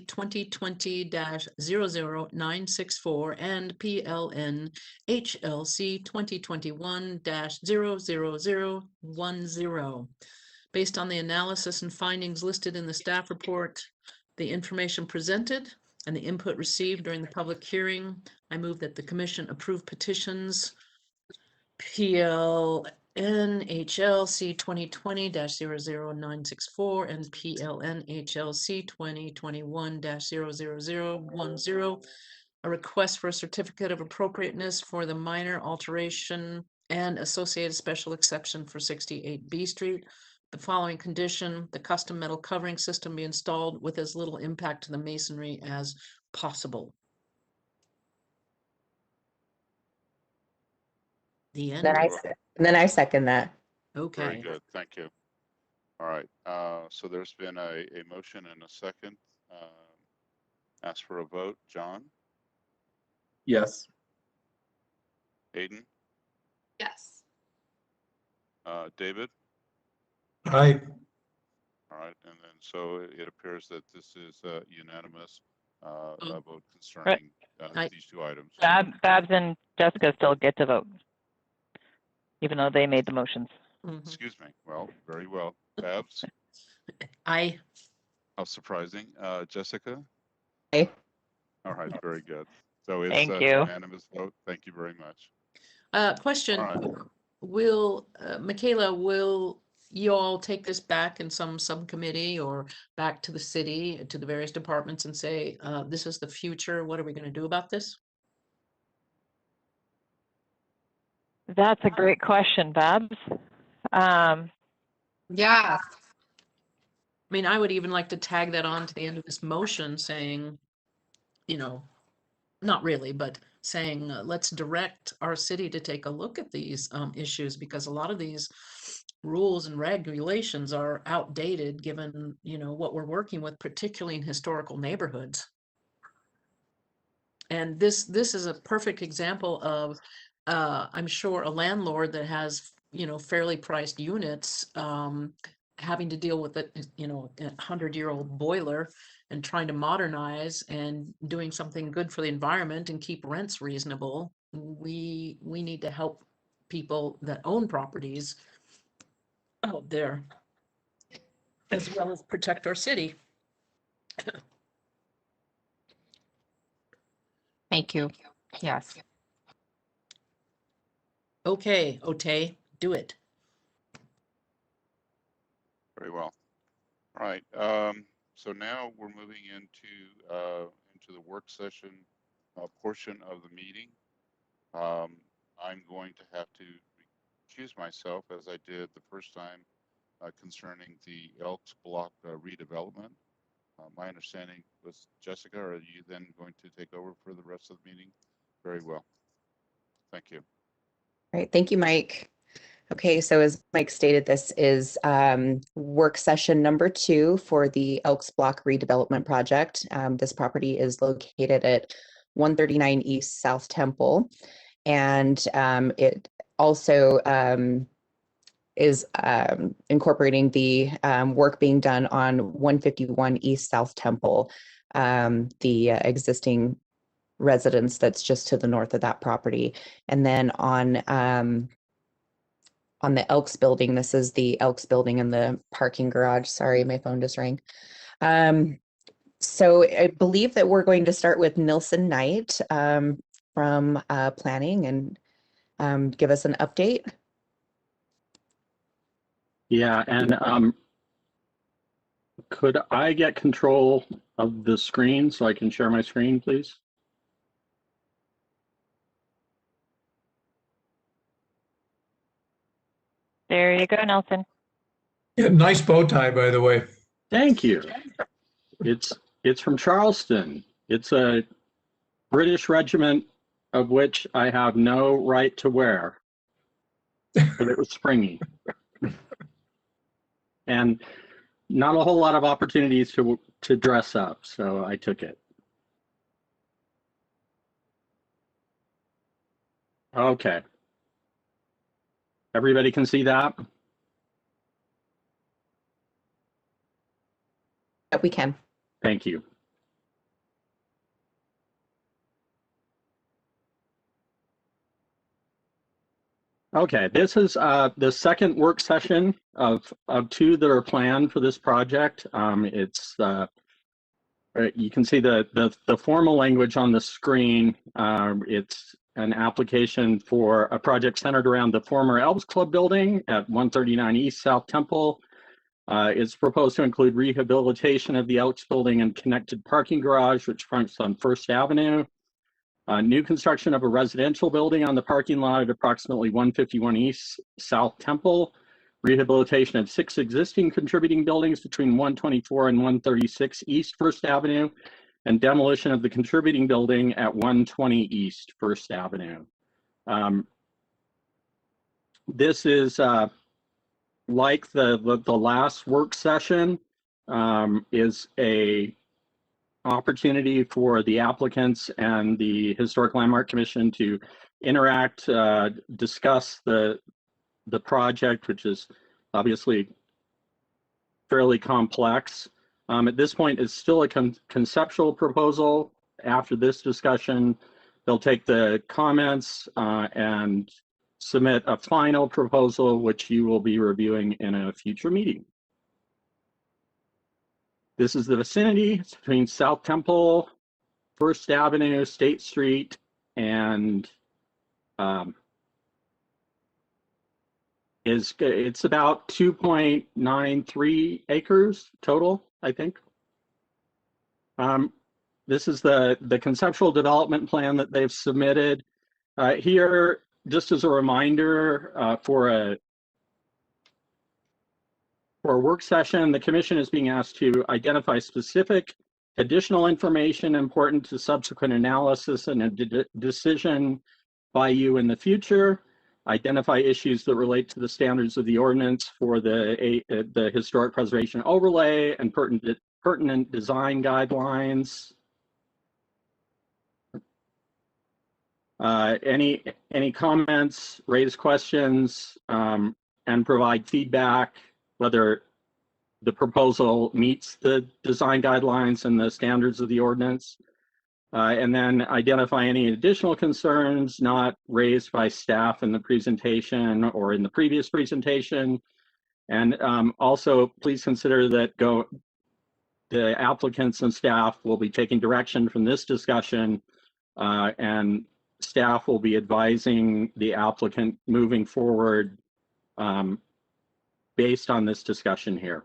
2020-00964 and PLNHLC 2021-00010. Based on the analysis and findings listed in the staff report, the information presented, and the input received during the public hearing, I move that the commission approve petitions PLNHLC 2020-00964 and PLNHLC 2021-00010, a request for a certificate of appropriateness for the minor alteration and associated special exception for 68 B Street. The following condition: the custom metal covering system be installed with as little impact to the masonry as possible. The end. Then I second that. Okay. Very good, thank you. All right, so there's been a motion and a second. Ask for a vote. John? Yes. Hayden? Yes. David? Aye. All right, and then so it appears that this is unanimous vote concerning these two items. Babs and Jessica still get to vote, even though they made the motions. Excuse me. Well, very well. Babs? Aye. How surprising. Jessica? Aye. All right, very good. So it's Thank a you. unanimous vote. Thank you very much. Question, All right. will, Michaela, will you all take this back in some subcommittee or back to the city, to the various departments and say, this is the future, what are we gonna do about this? That's a great question, Babs. Yeah. I mean, I would even like to tag that on to the end of this motion saying, you know, not really, but saying, let's direct our city to take a look at these issues, because a lot of these rules and regulations are outdated given, you know, what we're working with, particularly in historical neighborhoods. And this is a perfect example of, I'm sure, a landlord that has, you know, fairly priced units, having to deal with it, you know, a 100-year-old boiler and trying to modernize and doing something good for the environment and keep rents reasonable. We need to help people that own properties out there, as well as protect our city. Thank you. Yes. Okay, Otay, do it. Very well. All right. So now we're moving into the work session portion of the meeting. I'm going to have to recuse myself, as I did the first time, concerning the Elks block redevelopment. My understanding was, Jessica, are you then going to take over for the rest of the meeting? Very well. Thank you. All right, thank you, Mike. Okay, so as Mike stated, this is work session number 2 for the Elks Block redevelopment project. This property is located at 139 East South Temple, and it also is incorporating the work being done on 151 East South Temple, the existing residence that's just to the north of that property. And then on the Elks building, this is the Elks building in the parking garage. Sorry, my phone just rang. So I believe that we're going to start with Nilsen Knight from planning and give us an update. Yeah, and could I get control of the screen so I can share my screen, please? There you go, Nelson. Yeah, nice bow tie, by the way. Thank you. It's from Charleston. It's a British regiment of which I have no right to wear, but it was springy. And not a whole lot of opportunities to dress up, so I took it. Okay. Everybody can see that? We can. Thank you. Okay, this is the second work session of two that are planned for this project. You can see the formal language on the screen. It's an application for a project centered around the former Elks Club building at 139 East South Temple. It's proposed to include rehabilitation of the Elks building and connected parking garage, which fronts on First Avenue. New construction of a residential building on the parking lot at approximately 151 East South Temple. Rehabilitation of 6 existing contributing buildings between 124 and 136 East First Avenue, and demolition of the contributing building at 120 East First Avenue. This is like the last work session, is a opportunity for the applicants and the Historic Landmark Commission to interact, discuss the project, which is obviously fairly complex. At this point, it's still a conceptual proposal. After this discussion, they'll take the comments and submit a final proposal, which you will be reviewing in a future meeting. This is the vicinity. It's between South Temple, First Avenue, State Street, and it's about 2.93 acres total, I think. This is the conceptual development plan that they've submitted. Here, just as a reminder, for a work session, the commission is being asked to identify specific additional information important to subsequent analysis and a decision by you in the future. Identify issues that relate to the standards of the ordinance for the historic preservation overlay and pertinent design guidelines. Any comments, raise questions, and provide feedback, whether the proposal meets the design guidelines and the standards of the ordinance. And then identify any additional concerns not raised by staff in the presentation or in the previous presentation. And also please consider that the applicants and staff will be taking direction from this discussion, and staff will be advising the applicant moving forward based on this discussion here.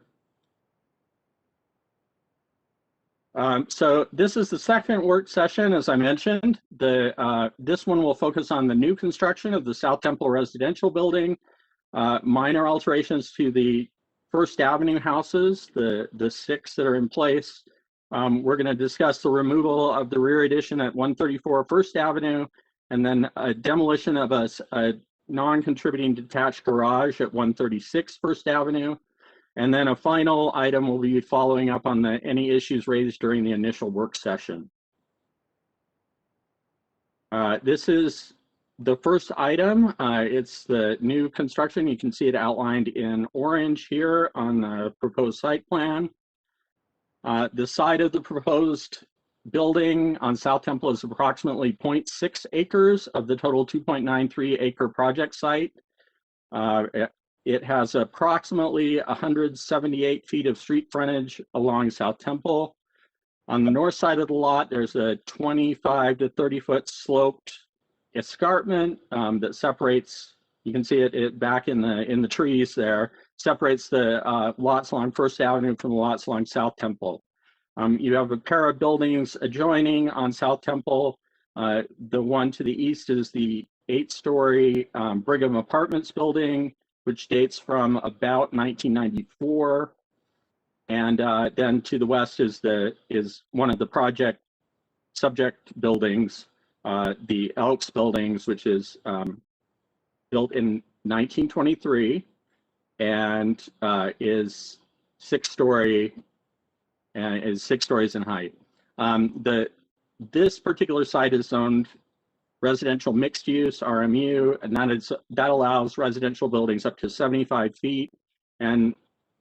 So this is the second work session, as I mentioned. This one will focus on the new construction of the South Temple residential building, minor alterations to the First Avenue houses, the 6 that are in place. We're going to discuss the removal of the rear addition at 134 First Avenue, and then a demolition of a non-contributing detached garage at 136 First Avenue. And then a final item will be following up on any issues raised during the initial work session. This is the first item. It's the new construction. You can see it outlined in orange here on the proposed site plan. The side of the proposed building on South Temple is approximately 0.6 acres of the total 2.93 acre project site. It has approximately 178 feet of street frontage along South Temple. On the north side of the lot, there's a 25 to 30 foot sloped escarpment that separates. You can see it back in the trees there. separates the lots along First Avenue from the lots along South Temple. You have a pair of buildings adjoining on South Temple. The one to the east is the 8-story Brigham Apartments building, which dates from about 1994. And then to the west is one of the project subject buildings, the Elks buildings, which is built in 1923 and is 6-story and is 6 stories in height. This particular site is zoned residential mixed use RMU, and that allows residential buildings up to 75 feet, and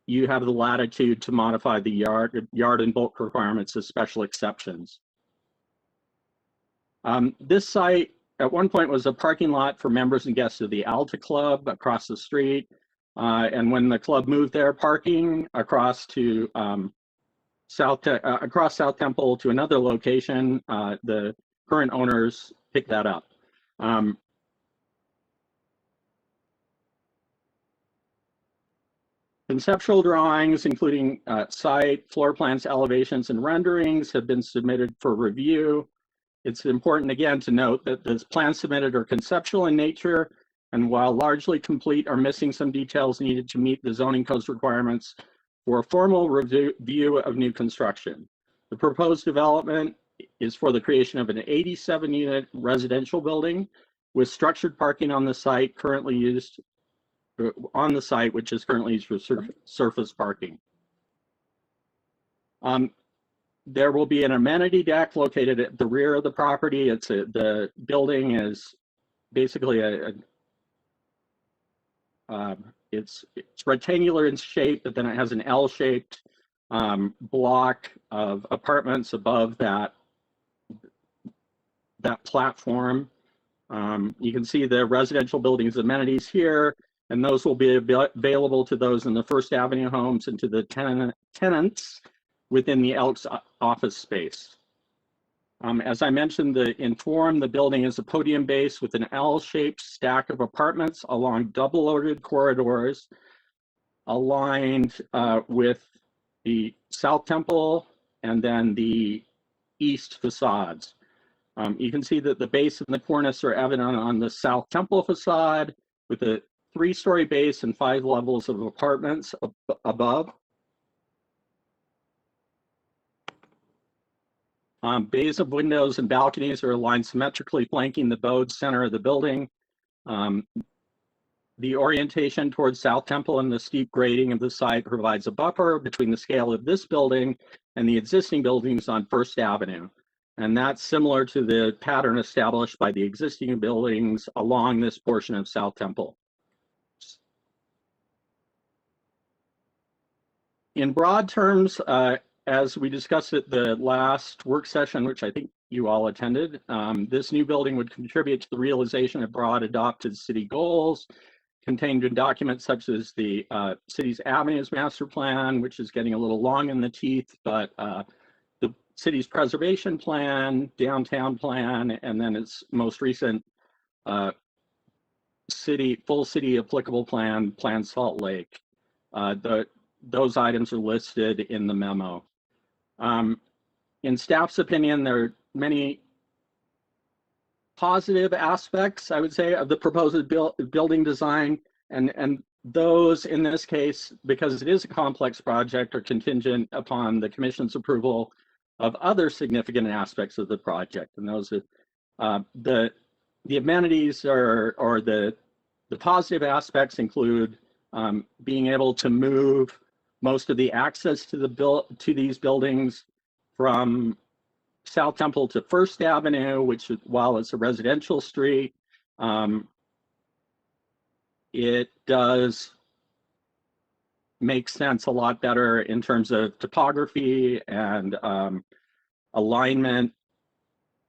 you have the latitude to modify the yard and bulk requirements as special exceptions. This site at one point was a parking lot for members and guests of the Alta Club across the street. And when the club moved their parking across to South Temple to another location, the current owners picked that up. Conceptual drawings, including site, floor plans, elevations, and renderings, have been submitted for review. It's important, again, to note that the plans submitted are conceptual in nature, and while largely complete, are missing some details needed to meet the zoning code's requirements for a formal review of new construction. The proposed development is for the creation of an 87-unit residential building with structured parking on the site, currently used which is currently used for surface parking. There will be an amenity deck located at the rear of the property. The building is basically it's rectangular in shape, but then it has an L-shaped block of apartments above that platform. You can see the residential buildings amenities here, and those will be available to those in the First Avenue homes and to the tenants within the Elks office space. As I mentioned, the building is a podium base with an L-shaped stack of apartments along double-loaded corridors aligned with the South Temple and then the east facades. You can see that the base and the cornice are evident on the South Temple facade with a 3-story base and 5 levels of apartments above. Bays of windows and balconies are aligned symmetrically flanking the bowed center of the building. The orientation towards South Temple and the steep grading of the site provides a buffer between the scale of this building and the existing buildings on First Avenue. And that's similar to the pattern established by the existing buildings along this portion of South Temple. In broad terms, as we discussed at the last work session, which I think you all attended, this new building would contribute to the realization of broad adopted city goals contained in documents such as the city's Avenues Master Plan, which is getting a little long in the teeth, but the city's preservation plan, downtown plan, and then its most recent full city applicable plan, Plan Salt Lake. Those items are listed in the memo. In staff's opinion, there are many positive aspects, I would say, of the proposed building design, and those in this case, because it is a complex project, are contingent upon the commission's approval of other significant aspects of the project. And those are the amenities or the positive aspects include being able to move most of the access to these buildings from South Temple to First Avenue, which, while it's a residential street, it does make sense a lot better in terms of topography and alignment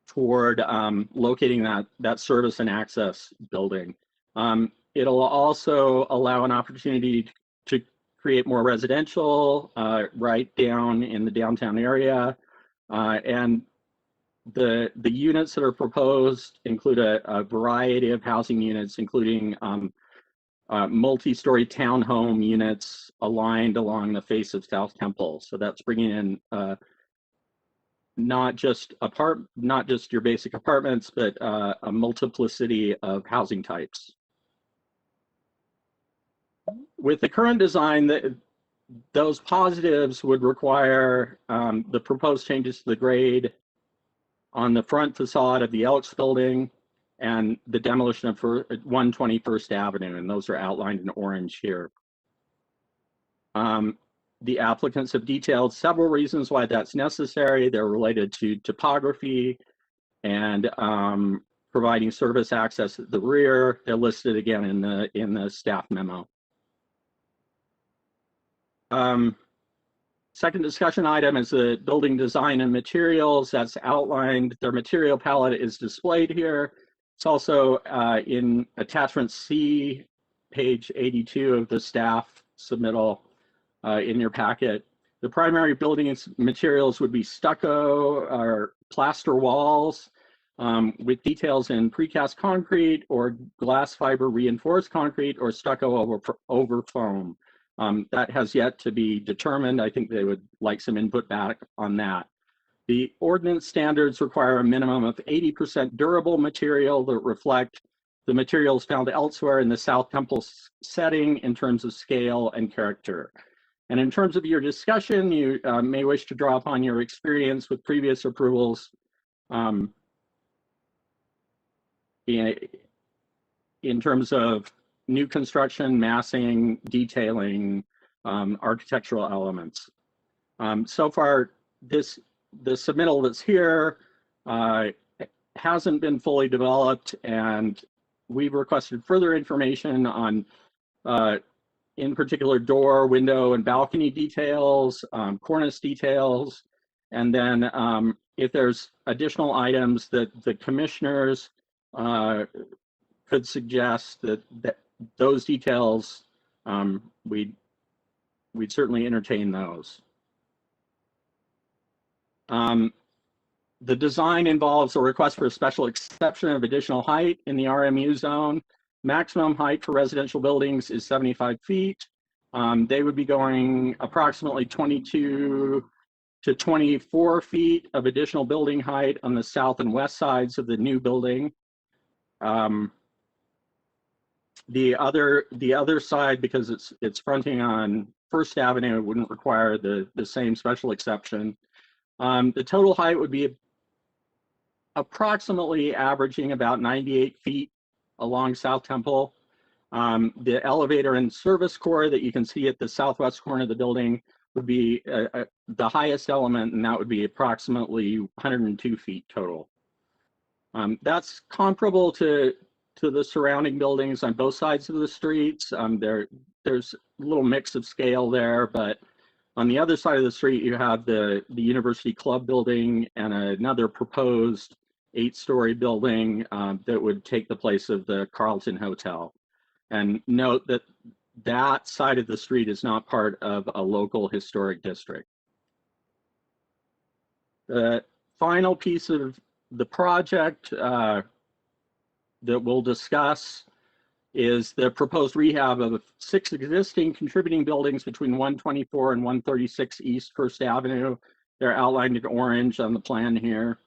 toward locating that service and access building. It'll also allow an opportunity to create more residential right down in the downtown area. And the units that are proposed include a variety of housing units, including multi-story townhome units aligned along the face of South Temple. So that's bringing in not just your basic apartments, but a multiplicity of housing types. With the current design, those positives would require the proposed changes to the grade on the front facade of the Elks building and the demolition of 120 First Avenue, and those are outlined in orange here. The applicants have detailed several reasons why that's necessary. They're related to topography and providing service access at the rear. They're listed again in the staff memo. Second discussion item is the building design and materials. That's outlined. Their material palette is displayed here. It's also in attachment C, page 82 of the staff submittal in your packet. The primary building materials would be stucco or plaster walls with details in precast concrete or glass fiber reinforced concrete or stucco over foam. That has yet to be determined. I think they would like some input back on that. The ordinance standards require a minimum of 80% durable material that reflect the materials found elsewhere in the South Temple setting in terms of scale and character. And in terms of your discussion, you may wish to draw upon your experience with previous approvals in terms of new construction, massing, detailing, architectural elements. So far, the submittal that's here hasn't been fully developed, and we've requested further information on, in particular, door, window, and balcony details, cornice details, and then if there's additional items that the commissioners could suggest that those details, we'd certainly entertain those. The design involves a request for a special exception of additional height in the RMU zone. Maximum height for residential buildings is 75 feet. They would be going approximately 22 to 24 feet of additional building height on the south and west sides of the new building. The other side, because it's fronting on First Avenue, wouldn't require the same special exception. The total height would be approximately averaging about 98 feet along South Temple. The elevator and service core that you can see at the southwest corner of the building would be the highest element, and that would be approximately 102 feet total. That's comparable to the surrounding buildings on both sides of the streets. There's a little mix of scale there, but on the other side of the street, you have the University Club building and another proposed 8-story building that would take the place of the Carlton Hotel. And note that that side of the street is not part of a local historic district. The final piece of the project that we'll discuss is the proposed rehab of 6 existing contributing buildings between 124 and 136 East First Avenue. They're outlined in orange on the plan here.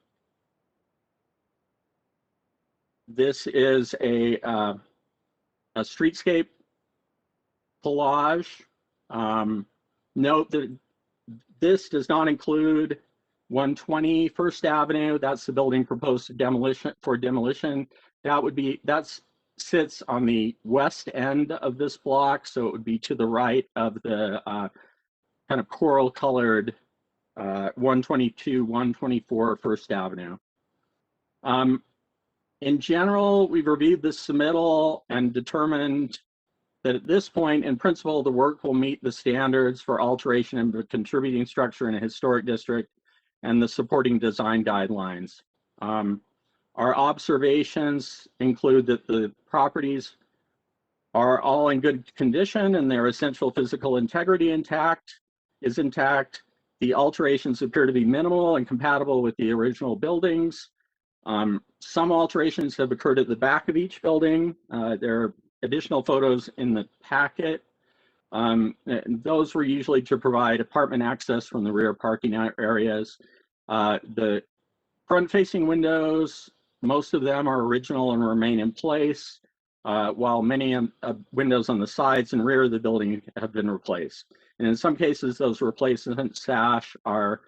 This is a streetscape collage. Note that this does not include 120 First Avenue. That's the building proposed to demolition. That sits on the west end of this block, so it would be to the right of the kind of coral colored 122, 124 First Avenue. In general, we've reviewed the submittal and determined that at this point, in principle, the work will meet the standards for alteration of a contributing structure in a historic district and the supporting design guidelines. Our observations include that the properties are all in good condition and their essential physical integrity is intact. The alterations appear to be minimal and compatible with the original buildings. Some alterations have occurred at the back of each building. They're additional photos in the packet. And those were usually to provide apartment access from the rear parking areas. The front-facing windows, most of them are original and remain in place, while many windows on the sides and rear of the building have been replaced. And in some cases, those replacement sash are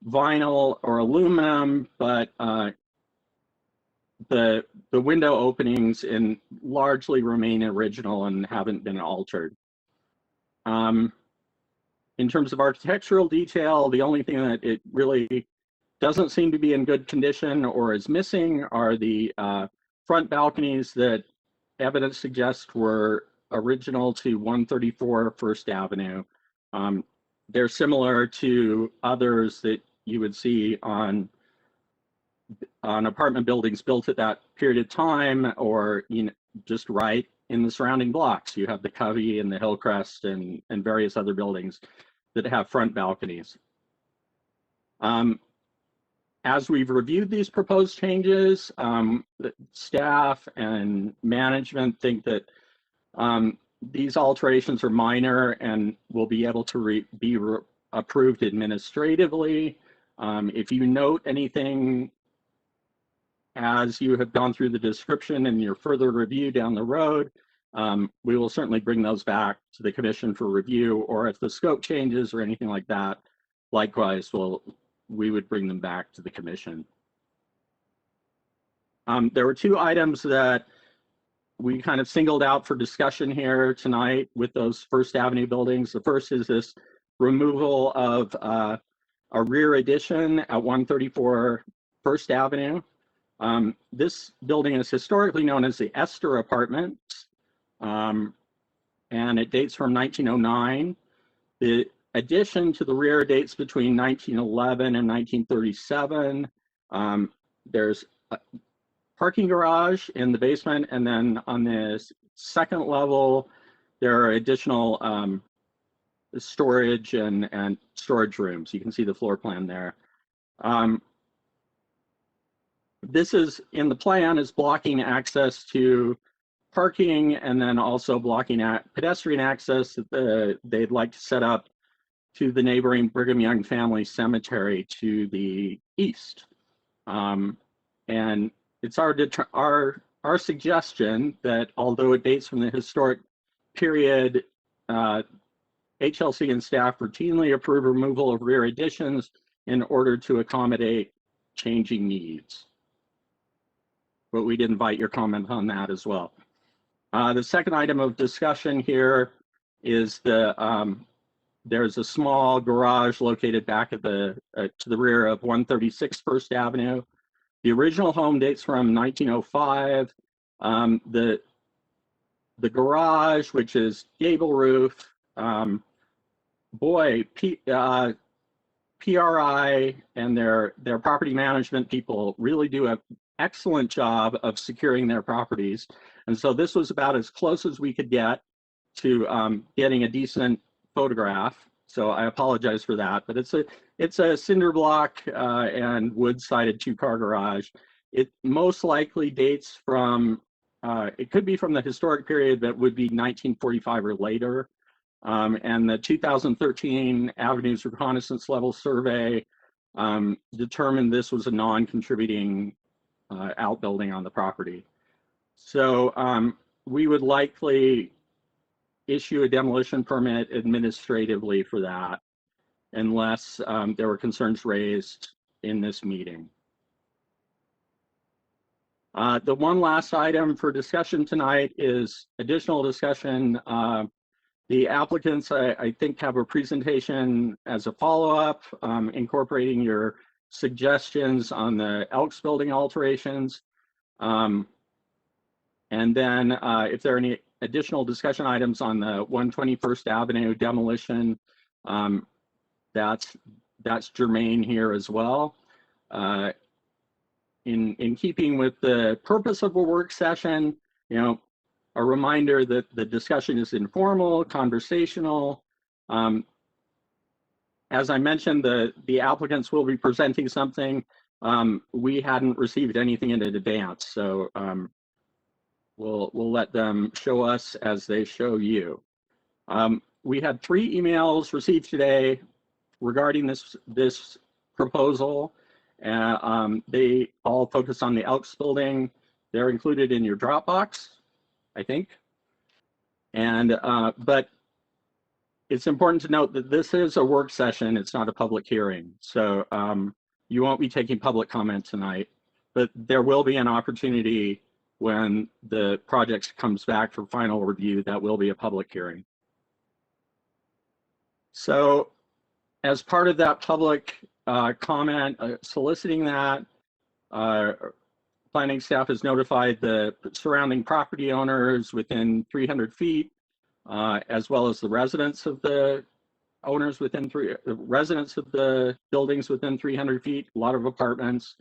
vinyl or aluminum, but the window openings largely remain original and haven't been altered. In terms of architectural detail, the only thing that it really doesn't seem to be in good condition or is missing are the front balconies that evidence suggests were original to 134 First Avenue. They're similar to others that you would see on apartment buildings built at that period of time, or just right in the surrounding blocks. You have the Covey and the Hillcrest and various other buildings that have front balconies. As we've reviewed these proposed changes, staff and management think that these alterations are minor and will be able to be approved administratively. If you note anything as you have gone through the description and your further review down the road, we will certainly bring those back to the commission for review, or if the scope changes or anything like that, likewise, we would bring them back to the commission. There were two items that we kind of singled out for discussion here tonight with those First Avenue buildings. The first is this removal of a rear addition at 134 First Avenue. This building is historically known as the Esther Apartment, and it dates from 1909. The addition to the rear dates between 1911 and 1937. There's a parking garage in the basement, and then on the second level, there are additional storage and storage rooms. You can see the floor plan there. This is in the plan is blocking access to parking, and then also blocking pedestrian access that they'd like to set up to the neighboring Brigham Young Family Cemetery to the east. And it's our suggestion that although it dates from the historic period, HLC and staff routinely approve removal of rear additions in order to accommodate changing needs. But we'd invite your comment on that as well. The second item of discussion here is there's a small garage located back at to the rear of 136 First Avenue. The original home dates from 1905. The garage, which is gable roof, PRI and their property management people really do an excellent job of securing their properties. And so this was about as close as we could get to getting a decent photograph. So I apologize for that, but it's a cinder block and wood-sided two-car garage. It most likely dates from, it could be from the historic period, but would be 1945 or later. And the 2013 Avenues Reconnaissance Level Survey determined this was a non-contributing outbuilding on the property. So we would likely issue a demolition permit administratively for that, unless there were concerns raised in this meeting. The one last item for discussion tonight is additional discussion. The applicants, I think, have a presentation as a follow-up, incorporating your suggestions on the Elks building alterations. And then if there are any additional discussion items on the 121st Avenue demolition, that's germane here as well. In keeping with the purpose of a work session, a reminder that the discussion is informal, conversational. As I mentioned, the applicants will be presenting something. We hadn't received anything in advance, so We'll let them show us as they show you. We had 3 emails received today regarding this proposal. They all focus on the Elks building. They're included in your Dropbox, I think. And but it's important to note that this is a work session. It's not a public hearing. So you won't be taking public comment tonight, but there will be an opportunity when the project comes back for final review. That will be a public hearing. So as part of that public comment, soliciting that, planning staff has notified the surrounding property owners within 300 feet, as well as the residents of the owners within residents of the buildings within 300 feet, a lot of apartments.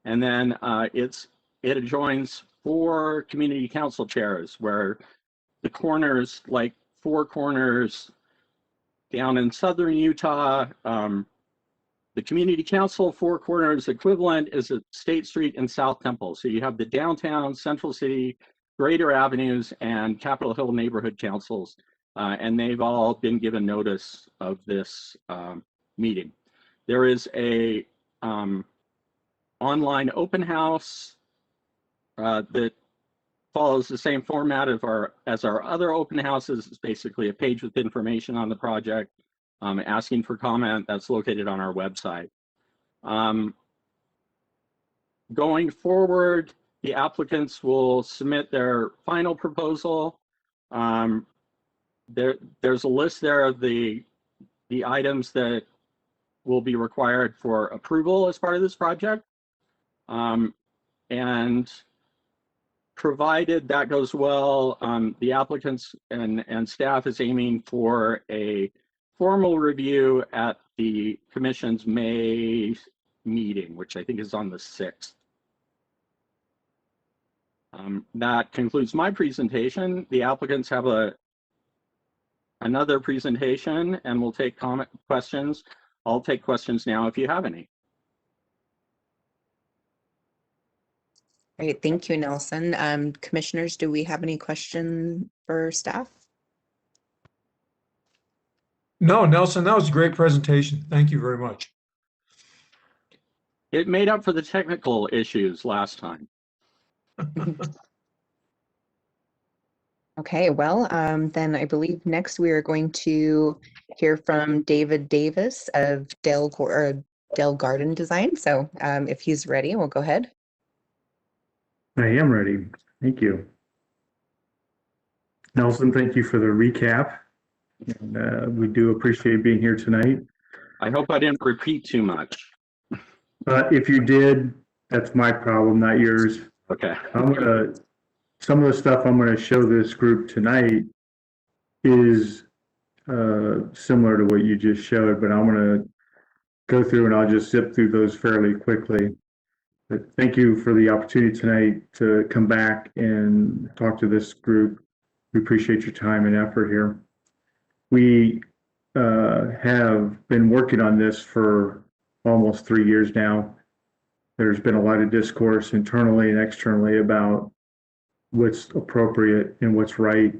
And then it adjoins 4 community council chairs where the corners, like 4 corners down in southern Utah, the community council 4 corners equivalent is at State Street and South Temple. So you have the downtown, Central City, Greater Avenues, and Capitol Hill neighborhood councils. And they've all been given notice of this meeting. There is a online open house that follows the same format as our other open houses. It's basically a page with information on the project, asking for comment. That's located on our website. Going forward, the applicants will submit their final proposal. There's a list there of the items that will be required for approval as part of this project. And provided that goes well, the applicants and staff is aiming for a formal review at the commission's May meeting, which I think is on the 6th. That concludes my presentation. The applicants have another presentation and we'll take questions. I'll take questions now if you have any. Great, thank you, Nelson. Commissioners, do we have any questions for staff? No, Nelson, that was a great presentation. Thank you very much. It made up for the technical issues last time. Okay, well, then I believe next we are going to hear from David Davis of Dell Garden Design. So if he's ready, we'll go ahead. I am ready. Thank you. Nelson, thank you for the recap. And, we do appreciate being here tonight. I hope I didn't repeat too much. If you did, that's my problem, not yours. Okay. Some of the stuff I'm going to show this group tonight is similar to what you just showed, but I'm going to go through and I'll just zip through those fairly quickly. But thank you for the opportunity tonight to come back and talk to this group. We appreciate your time and effort here. We have been working on this for almost 3 years now. There's been a lot of discourse internally and externally about what's appropriate and what's right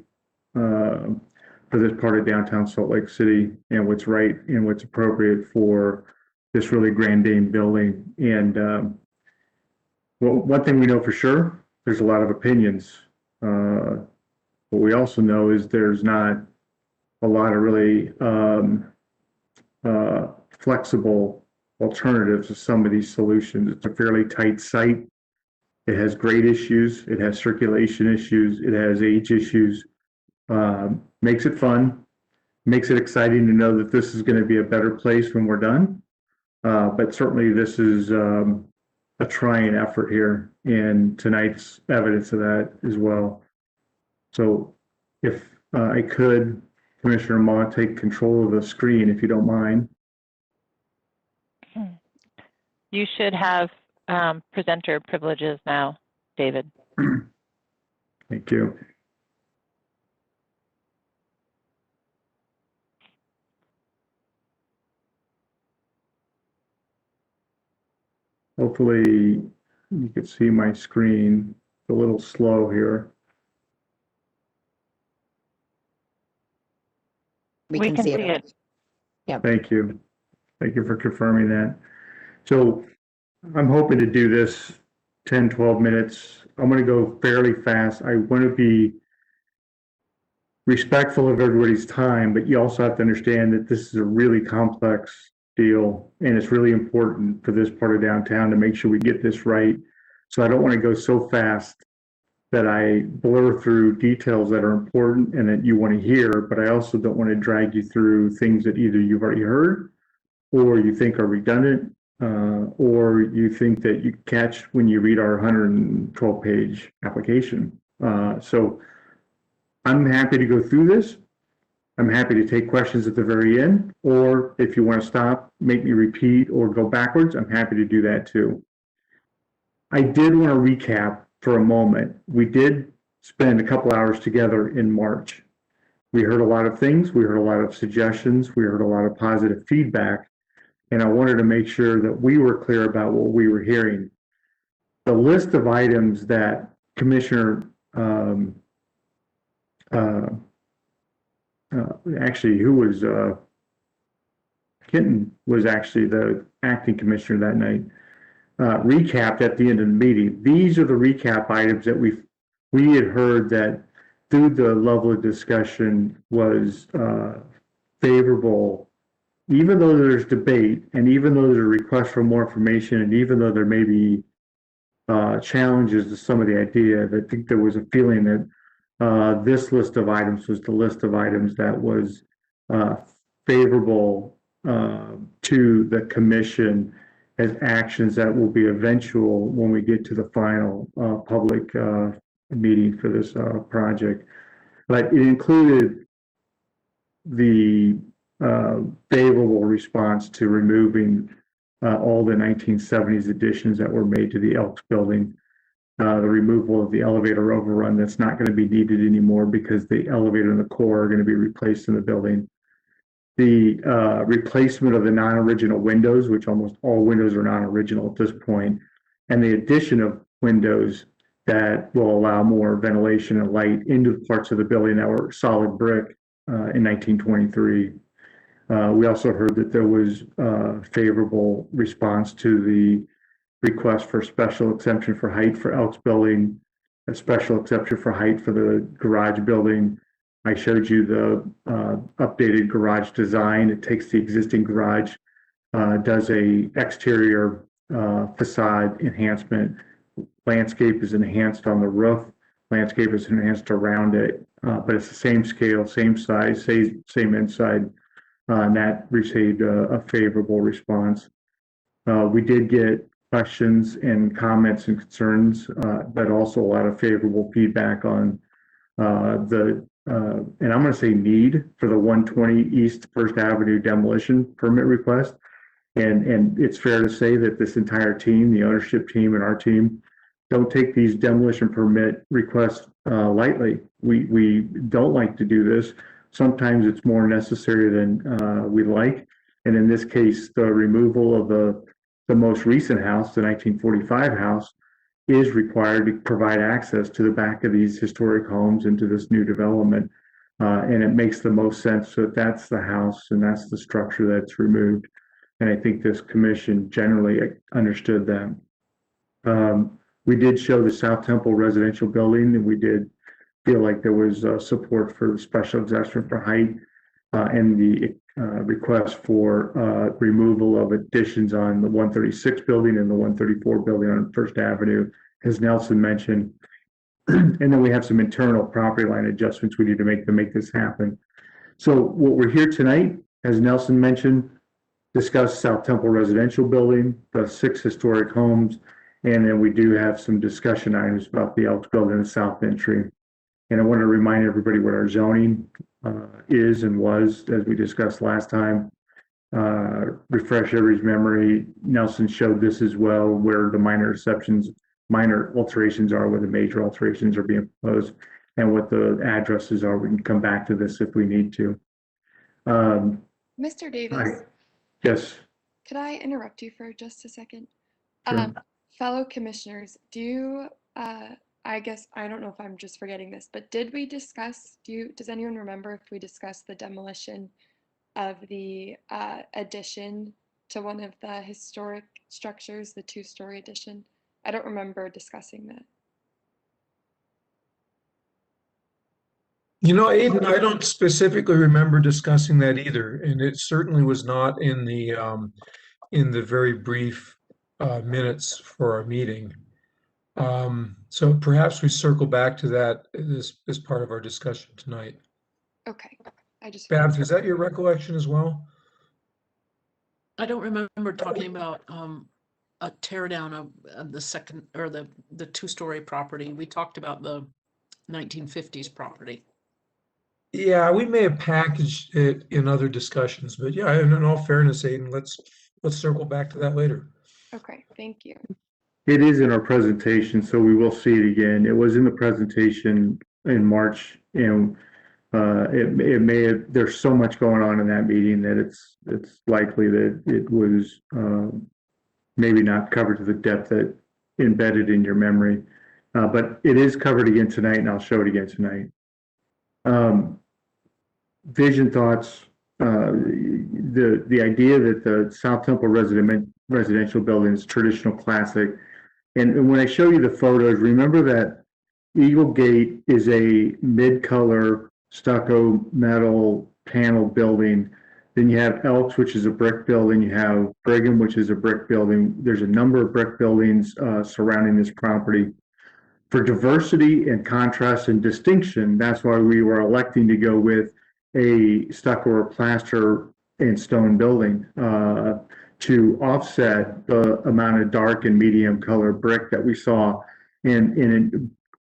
for this part of downtown Salt Lake City, and what's right and what's appropriate for this really grand dame building. And well, one thing we know for sure, there's a lot of opinions. What we also know is there's not a lot of really flexible alternatives to some of these solutions. It's a fairly tight site. It has grade issues. It has circulation issues. It has age issues. Makes it fun. Makes it exciting to know that this is going to be a better place when we're done. But certainly this is a trying effort here, and tonight's evidence of that as well. So if I could, Commissioner Ma, take control of the screen if you don't mind. You should have presenter privileges now, David. Thank you. Hopefully you can see my screen. It's a little slow here. We can see it. Thank you. Thank you for confirming that. So I'm hoping to do this 10, 12 minutes. I'm going to go fairly fast. I want to be respectful of everybody's time, but you also have to understand that this is a really complex deal, and it's really important for this part of downtown to make sure we get this right. So I don't want to go so fast that I blur through details that are important and that you want to hear, but I also don't want to drag you through things that either you've already heard or you think are redundant, or you think that you catch when you read our 112-page application. So I'm happy to go through this. I'm happy to take questions at the very end, or if you want to stop, make me repeat or go backwards, I'm happy to do that too. I did want to recap for a moment. We did spend a couple hours together in March. We heard a lot of things. We heard a lot of suggestions. We heard a lot of positive feedback. And I wanted to make sure that we were clear about what we were hearing. The list of items that Commissioner, actually, who was, Kenton was actually the acting commissioner that night, recapped at the end of the meeting. These are the recap items that we had heard that through the level of discussion was favorable, even though there's debate and even though there's a request for more information and even though there may be challenges to some of the idea, I think there was a feeling that this list of items was the list of items that was favorable to the commission as actions that will be eventual when we get to the final public meeting for this project. But it included the favorable response to removing all the 1970s additions that were made to the Elks building, the removal of the elevator overrun that's not going to be needed anymore because the elevator and the core are going to be replaced in the building. The replacement of the non-original windows, which almost all windows are non-original at this point, and the addition of windows that will allow more ventilation and light into the parts of the building that were solid brick in 1923. We also heard that there was favorable response to the request for special exemption for height for Elks building, a special exception for height for the garage building. I showed you the updated garage design. It takes the existing garage, does a exterior facade enhancement. Landscape is enhanced on the roof. Landscape is enhanced around it, but it's the same scale, same size, same inside. And that received a favorable response. We did get questions and comments and concerns, but also a lot of favorable feedback on and I'm going to say need for the 120 East First Avenue demolition permit request. And it's fair to say that this entire team, the ownership team and our team, don't take these demolition permit requests lightly. We don't like to do this. Sometimes it's more necessary than we like. And in this case, the removal of the most recent house, the 1945 house, is required to provide access to the back of these historic homes into this new development. And it makes the most sense that that's the house and that's the structure that's removed. And I think this commission generally understood that. We did show the South Temple residential building, and we did feel like there was support for the special exemption for height and the request for removal of additions on the 136 building and the 134 building on First Avenue, as Nelson mentioned. And then we have some internal property line adjustments we need to make this happen. So what we're here tonight, as Nelson mentioned, discuss South Temple residential building, the 6 historic homes, and then we do have some discussion items about the Elks building and the south entry. And I want to remind everybody what our zoning is and was, as we discussed last time. Refresh everybody's memory. Nelson showed this as well, where the minor alterations are, where the major alterations are being proposed, and what the addresses are. We can come back to this if we need to. Mr. Davis, Yes. could I interrupt you for just a second? Sure. Fellow commissioners, do you I guess I don't know if I'm just forgetting this, but did we discuss, does anyone remember if we discussed the demolition of the addition to one of the historic structures, the 2-story addition? I don't remember discussing that. You know, Aiden, I don't specifically remember discussing that either, and it certainly was not in the very brief minutes for our meeting. So perhaps we circle back to that as part of our discussion tonight. Okay, I just. Babs, is that your recollection as well? I don't remember talking about a tear down of the second or the 2-story property. We talked about the 1950s property. Yeah, we may have packaged it in other discussions, but yeah, in all fairness, Aiden, let's circle back to that later. Okay, thank you. It is in our presentation, so we will see it again. It was in the presentation in March, and it may have, there's so much going on in that meeting that it's likely that it was maybe not covered to the depth that embedded in your memory. But it is covered again tonight, and I'll show it again tonight. Vision thoughts, the idea that the South Temple residential building is traditional classic. And when I show you the photos, remember that Eagle Gate is a mid-color stucco metal panel building. Then you have Elks, which is a brick building. You have Brigham, which is a brick building. There's a number of brick buildings surrounding this property. For diversity and contrast and distinction, that's why we were electing to go with a stucco or plaster and stone building to offset the amount of dark and medium color brick that we saw and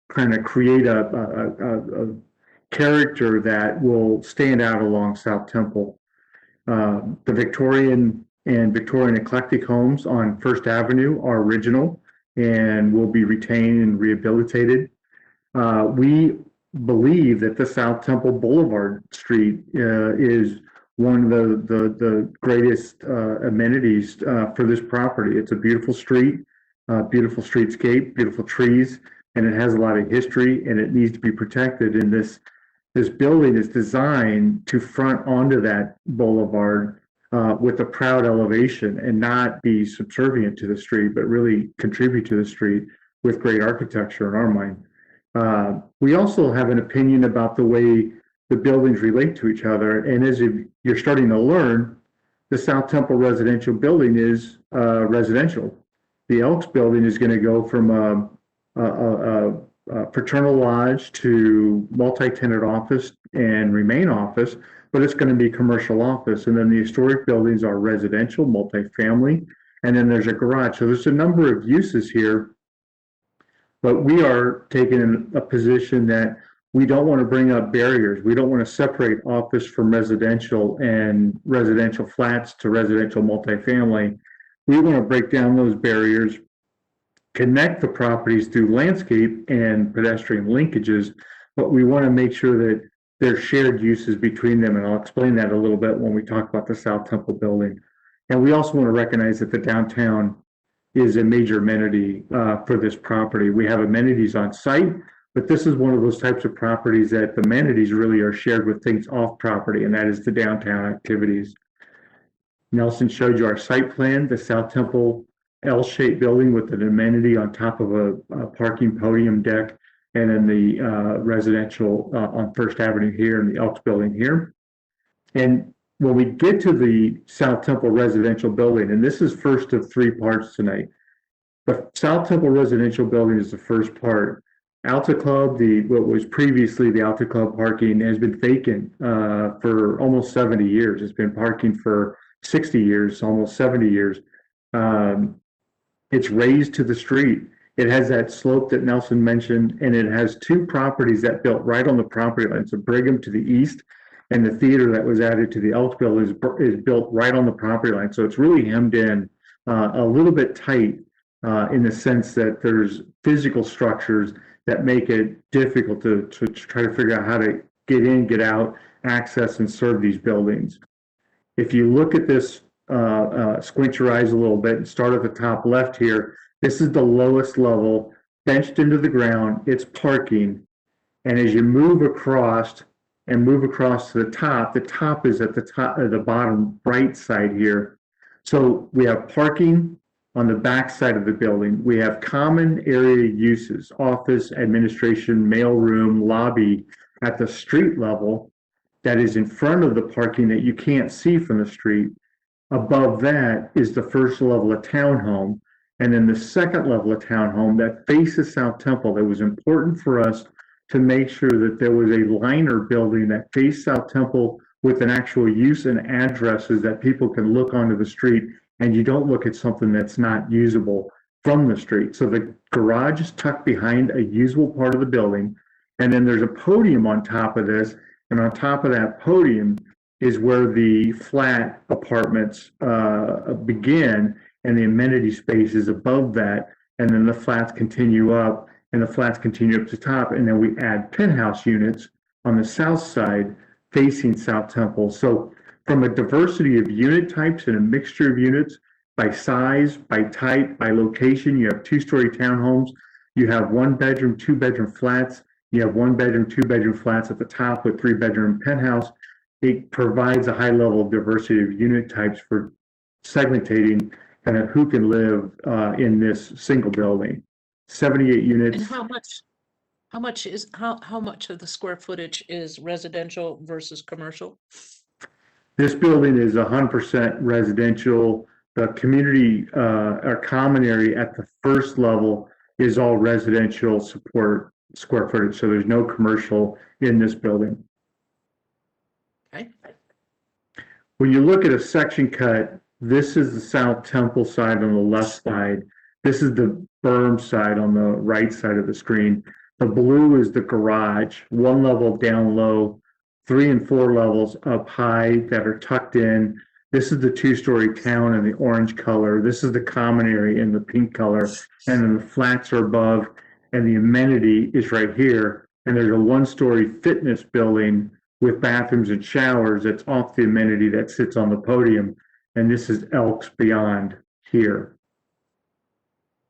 kind of create a character that will stand out along South Temple. The Victorian and Victorian eclectic homes on First Avenue are original and will be retained and rehabilitated. We believe that the South Temple Boulevard Street is one of the greatest amenities for this property. It's a beautiful street, beautiful streetscape, beautiful trees, and it has a lot of history, and it needs to be protected. And this building is designed to front onto that boulevard with a proud elevation and not be subservient to the street, but really contribute to the street with great architecture in our mind. We also have an opinion about the way the buildings relate to each other. And as you're starting to learn, the South Temple residential building is residential. The Elks building is going to go from a fraternal lodge to multi-tenant office and remain office, but it's going to be commercial office. And then the historic buildings are residential, multifamily, and then there's a garage. So there's a number of uses here, but we are taking a position that we don't want to bring up barriers. We don't want to separate office from residential and residential flats to residential multifamily. We want to break down those barriers, connect the properties through landscape and pedestrian linkages, but we want to make sure that there's shared uses between them, and I'll explain that a little bit when we talk about the South Temple building. And we also want to recognize that the downtown is a major amenity for this property. We have amenities on site, but this is one of those types of properties that the amenities really are shared with things off property, and that is the downtown activities. Nelson showed you our site plan, the South Temple L-shaped building with an amenity on top of a parking podium deck, and then the residential on First Avenue here and the Elks building here. And when we get to the South Temple residential building, and this is first of 3 parts tonight, the South Temple residential building is the first part. Alta Club, what was previously the Alta Club parking, has been vacant for almost 70 years. It's been parking for 60 years, almost 70 years. It's raised to the street. It has that slope that Nelson mentioned, and it has 2 properties that built right on the property line. So Brigham to the east, and the theater that was added to the Elks building is built right on the property line. So it's really hemmed in a little bit tight in the sense that there's physical structures that make it difficult to try to figure out how to get in, get out, access, and serve these buildings. If you look at this, squint your eyes a little bit and start at the top left here, this is the lowest level benched into the ground, it's parking. And as you move across to the top is at the top of the bottom right side here. So we have parking on the back side of the building. We have common area uses, office, administration, mailroom, lobby at the street level that is in front of the parking that you can't see from the street. Above that is the first level of townhome. And then the second level of townhome that faces South Temple. That was important for us to make sure that there was a liner building that faced South Temple with an actual use and addresses that people can look onto the street, and you don't look at something that's not usable from the street. So the garage is tucked behind a usable part of the building, and then there's a podium on top of this, and on top of that podium is where the flat apartments begin, and the amenity space is above that, and then the flats continue up, and the flats continue up to top, and then we add penthouse units on the south side facing South Temple. So from a diversity of unit types and a mixture of units by size, by type, by location, you have two-story townhomes, you have one-bedroom, two-bedroom flats, you have one-bedroom, two-bedroom flats at the top with three-bedroom penthouse. It provides a high level of diversity of unit types for segmentating kind of who can live in this single building. 78 units. And how much of the square footage is residential versus commercial? This building is 100% residential. The community or common area at the first level is all residential support square footage. So there's no commercial in this building. Okay. When you look at a section cut, this is the South Temple side on the left side. This is the berm side on the right side of the screen. The blue is the garage, one level down low, 3 and 4 levels up high that are tucked in. This is the two-story town in the orange color. This is the common area in the pink color. And then the flats are above, and the amenity is right here. And there's a one-story fitness building with bathrooms and showers that's off the amenity that sits on the podium. And this is Elks beyond here.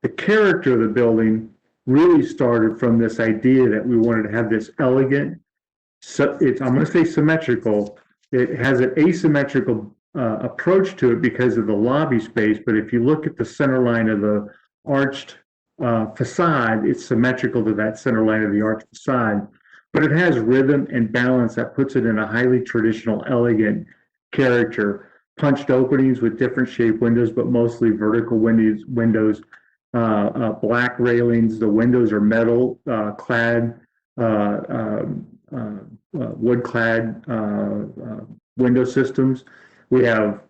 The character of the building really started from this idea that we wanted to have this elegant, so I'm going to say symmetrical. It has an asymmetrical approach to it because of the lobby space, but if you look at the center line of the arched facade, it's symmetrical to that center line of the arched facade, but it has rhythm and balance that puts it in a highly traditional, elegant character. Punched openings with different shaped windows, but mostly vertical windows. Black railings. The windows are metal clad, wood clad window systems. We have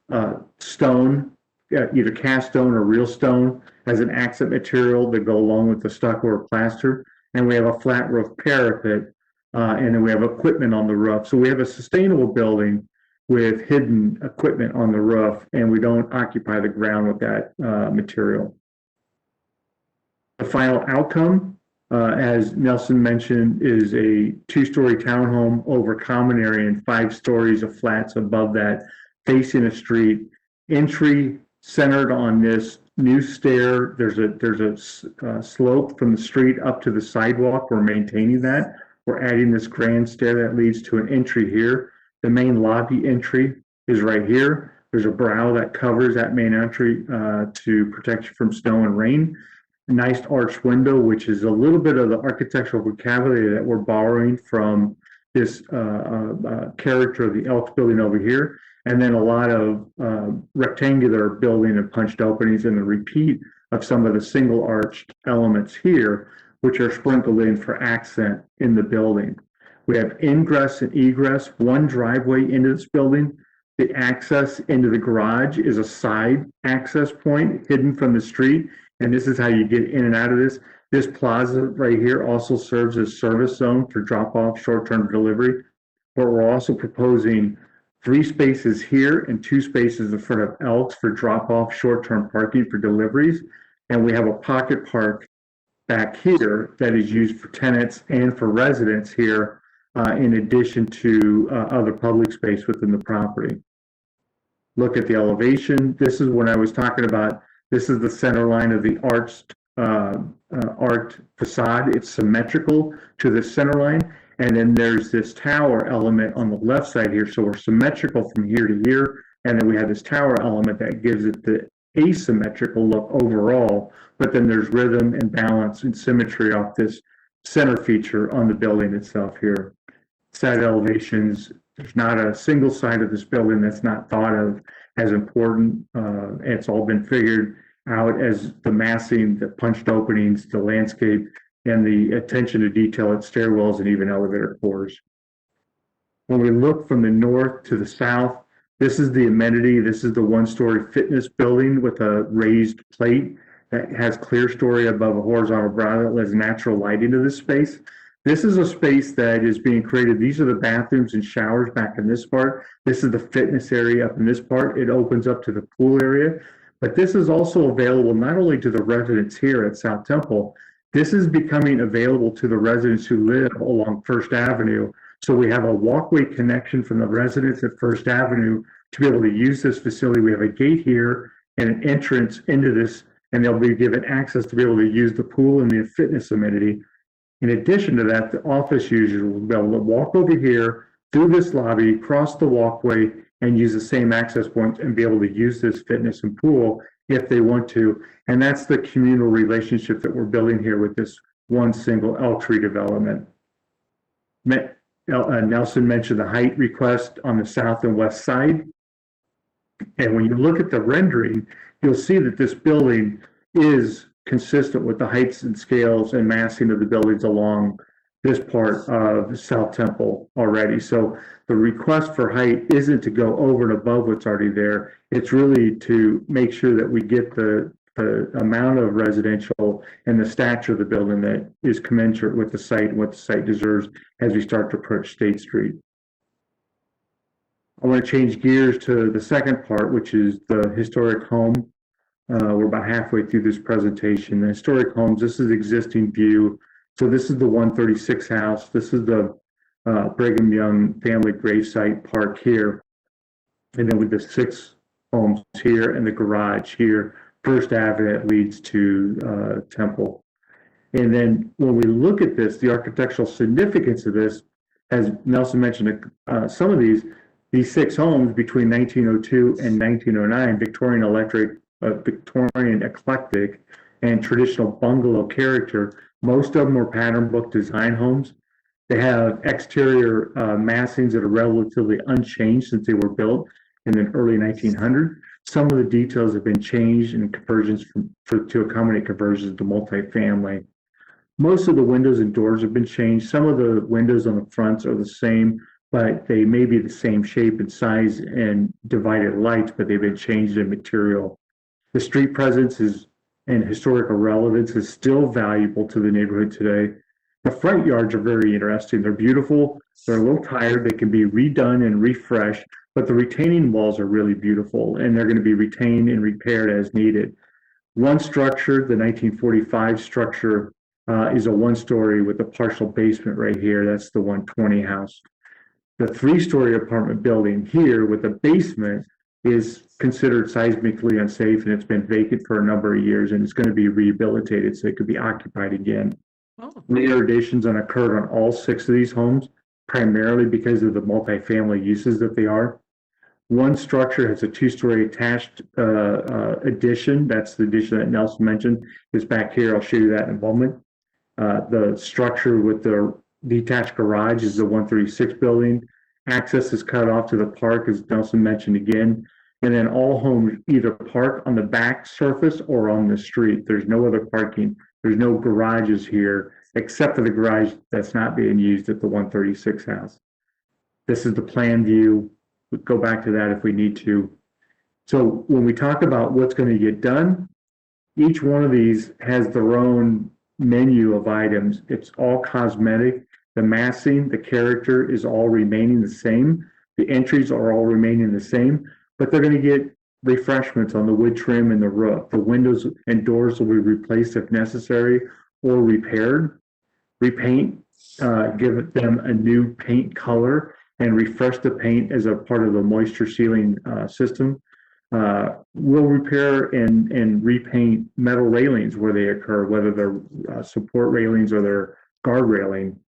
stone, either cast stone or real stone as an accent material that go along with the stucco or plaster. And we have a flat roof parapet, and then we have equipment on the roof. So we have a sustainable building with hidden equipment on the roof, and we don't occupy the ground with that material. The final outcome, as Nelson mentioned, is a 2-story townhome over common area and 5 stories of flats above that, facing a street. Entry centered on this new stair. There's a slope from the street up to the sidewalk. We're maintaining that. We're adding this grand stair that leads to an entry here. The main lobby entry is right here. There's a brow that covers that main entry to protect you from snow and rain. A nice arched window, which is a little bit of the architectural vocabulary that we're borrowing from this character of the Elks building over here. And then a lot of rectangular building and punched openings, and the repeat of some of the single arched elements here, which are sprinkled in for accent in the building. We have ingress and egress, one driveway into this building. The access into the garage is a side access point hidden from the street. And this is how you get in and out of this. This plaza right here also serves as service zone for drop-off short-term delivery. But we're also proposing 3 spaces here and 2 spaces in front of Elks for drop-off short-term parking for deliveries. And we have a pocket park back here that is used for tenants and for residents here, in addition to other public space within the property. Look at the elevation. This is when I was talking about, this is the center line of the arched art facade. It's symmetrical to the center line. And then there's this tower element on the left side here. So we're symmetrical from here to here. And then we have this tower element that gives it the asymmetrical look overall. But then there's rhythm and balance and symmetry off this center feature on the building itself here. Side elevations, there's not a single side of this building that's not thought of as important. It's all been figured out as the massing, the punched openings, the landscape, and the attention to detail at stairwells and even elevator cores. When we look from the north to the south, this is the amenity. This is the one-story fitness building with a raised plate that has clear story above a horizontal brow that lets natural light into this space. This is a space that is being created. These are the bathrooms and showers back in this part. This is the fitness area up in this part. It opens up to the pool area. But this is also available not only to the residents here at South Temple, this is becoming available to the residents who live along First Avenue. So we have a walkway connection from the residents at First Avenue to be able to use this facility. We have a gate here and an entrance into this, and they'll be given access to be able to use the pool and the fitness amenity. In addition to that, the office users will be able to walk over here through this lobby, cross the walkway, and use the same access points and be able to use this fitness and pool if they want to. And that's the communal relationship that we're building here with this one single Elks redevelopment. Nelson mentioned the height request on the south and west side. And when you look at the rendering, you'll see that this building is consistent with the heights and scales and massing of the buildings along this part of South Temple already. So the request for height isn't to go over and above what's already there. It's really to make sure that we get the amount of residential and the stature of the building that is commensurate with the site and what the site deserves as we start to approach State Street. I want to change gears to the second part, which is the historic home. We're about halfway through this presentation. The historic homes, this is the existing view. So this is the 136 house. This is the Brigham Young family gravesite park here. And then with the 6 homes here and the garage here, First Avenue leads to Temple. And then when we look at this, the architectural significance of this, as Nelson mentioned, some of these 6 homes between 1902 and 1909, Victorian eclectic and traditional bungalow character. Most of them were pattern book design homes. They have exterior massings that are relatively unchanged since they were built in the early 1900s. Some of the details have been changed in conversions to accommodate conversions to multifamily. Most of the windows and doors have been changed. Some of the windows on the fronts are the same, but they may be the same shape and size and divided lights, but they've been changed in material. The street presence and historical relevance is still valuable to the neighborhood today. The front yards are very interesting. They're beautiful. They're a little tired. They can be redone and refreshed, but the retaining walls are really beautiful, and they're going to be retained and repaired as needed. One structure, the 1945 structure, is a 1-story with a partial basement right here. That's the 120 house. The 3-story apartment building here with a basement is considered seismically unsafe, and it's been vacant for a number of years, and it's going to be rehabilitated so it could be occupied again. Later additions occurred on all 6 of these homes, primarily because of the multifamily uses that they are. One structure has a 2-story attached addition. That's the addition that Nelson mentioned. Is back here. I'll show you that in a moment. The structure with the detached garage is the 136 building. Access is cut off to the park, as Nelson mentioned again. And then all homes either park on the back surface or on the street. There's no other parking. There's no garages here, except for the garage that's not being used at the 136 house. This is the plan view. We'll go back to that if we need to. So when we talk about what's going to get done, each one of these has their own menu of items. It's all cosmetic. The massing, the character is all remaining the same. The entries are all remaining the same, but they're going to get refreshments on the wood trim and the roof. The windows and doors will be replaced if necessary or repaired. Repaint, give them a new paint color and refresh the paint as a part of the moisture sealing system. We'll repair and repaint metal railings where they occur, whether they're support railings or they're guard railing.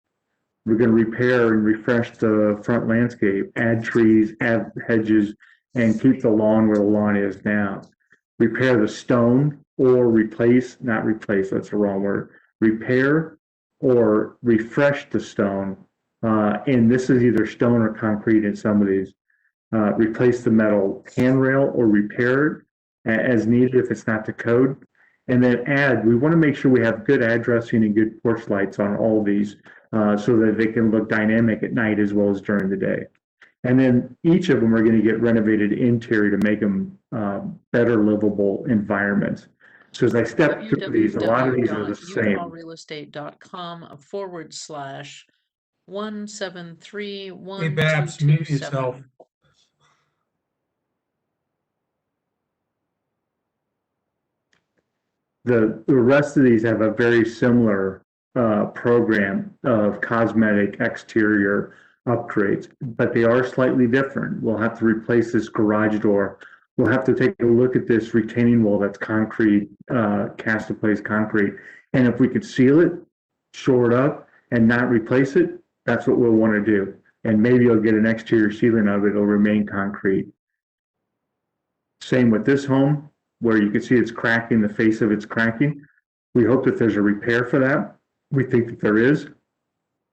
We're going to repair and refresh the front landscape, add trees, add hedges, and keep the lawn where the lawn is now. Repair the stone or replace, not replace, that's the wrong word, repair or refresh the stone. And this is either stone or concrete in some of these. Replace the metal handrail or repair it as needed if it's not the code. And then add, we want to make sure we have good addressing and good porch lights on all these so that they can look dynamic at night as well as during the day. And then each of them are going to get renovated interior to make them better livable environments. So as I step through these, a lot of these are the same. www.utahrealestate.com/1731227. Hey, Babs, mute yourself. The rest of these have a very similar program of cosmetic exterior upgrades, but they are slightly different. We'll have to replace this garage door. We'll have to take a look at this retaining wall that's concrete, cast in place concrete. And if we could seal it, shore it up, and not replace it, that's what we'll want to do. And maybe you'll get an exterior sealing of it, it'll remain concrete. Same with this home, where you can see it's cracking, the face of it's cracking. We hope that there's a repair for that. We think that there is.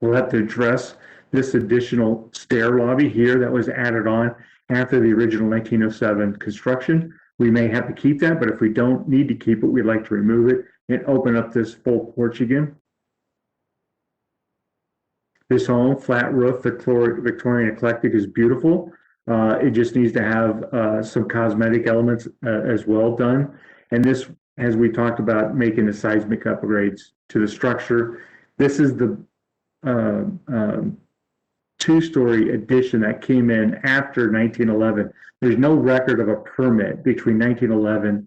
We'll have to address this additional stair lobby here that was added on after the original 1907 construction. We may have to keep that, but if we don't need to keep it, we'd like to remove it and open up this full porch again. This home, flat roof, Victorian eclectic, is beautiful. It just needs to have some cosmetic elements as well done. And this, as we talked about, making the seismic upgrades to the structure. This is the two-story addition that came in after 1911. There's no record of a permit between 1911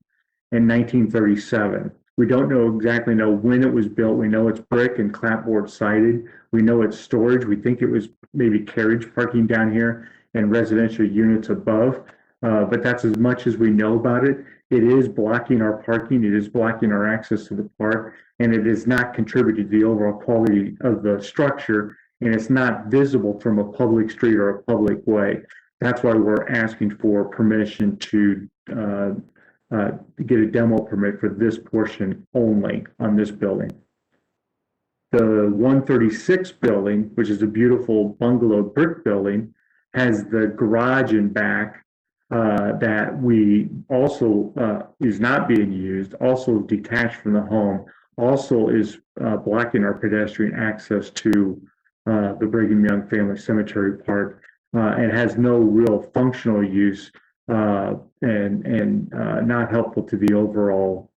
and 1937. We don't exactly know when it was built. We know it's brick and clapboard sided. We know it's storage. We think it was maybe carriage parking down here and residential units above, but that's as much as we know about it. It is blocking our parking. It is blocking our access to the park, and it has not contributed to the overall quality of the structure, and it's not visible from a public street or a public way. That's why we're asking for permission to get a demo permit for this portion only on this building. The 136 building, which is a beautiful bungalow brick building, has the garage in back that we also is not being used, also detached from the home, also is blocking our pedestrian access to the Brigham Young Family Cemetery Park, and has no real functional use and not helpful to the overall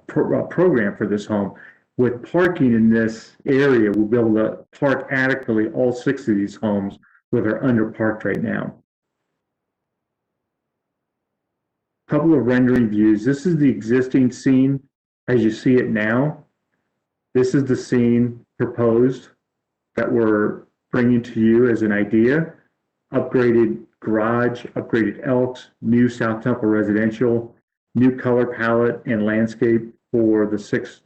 program for this home. With parking in this area, we'll be able to park adequately all 6 of these homes where they're underparked right now. Couple of rendering views. This is the existing scene as you see it now. This is the scene proposed that we're bringing to you as an idea. Upgraded garage, upgraded Elks, new South Temple residential, new color palette and landscape for the 6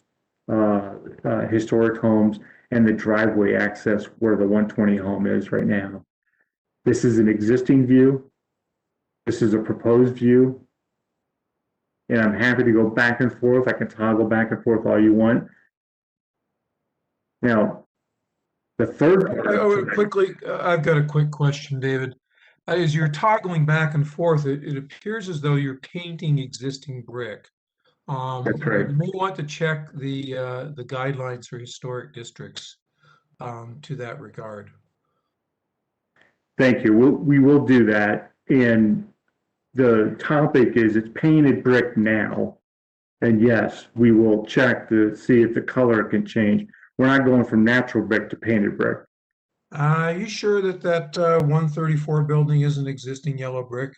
historic homes, and the driveway access where the 120 home is right now. This is an existing view. This is a proposed view. And I'm happy to go back and forth. I can toggle back and forth all you want. Now, the third part. Quickly, I've got a quick question, David. As you're toggling back and forth, it appears as though you're painting existing brick. That's right. You may want to check the guidelines for historic districts to that regard. Thank you. We will do that. And the topic is it's painted brick now. And yes, we will check to see if the color can change. We're not going from natural brick to painted brick. Are you sure that 134 building isn't existing yellow brick?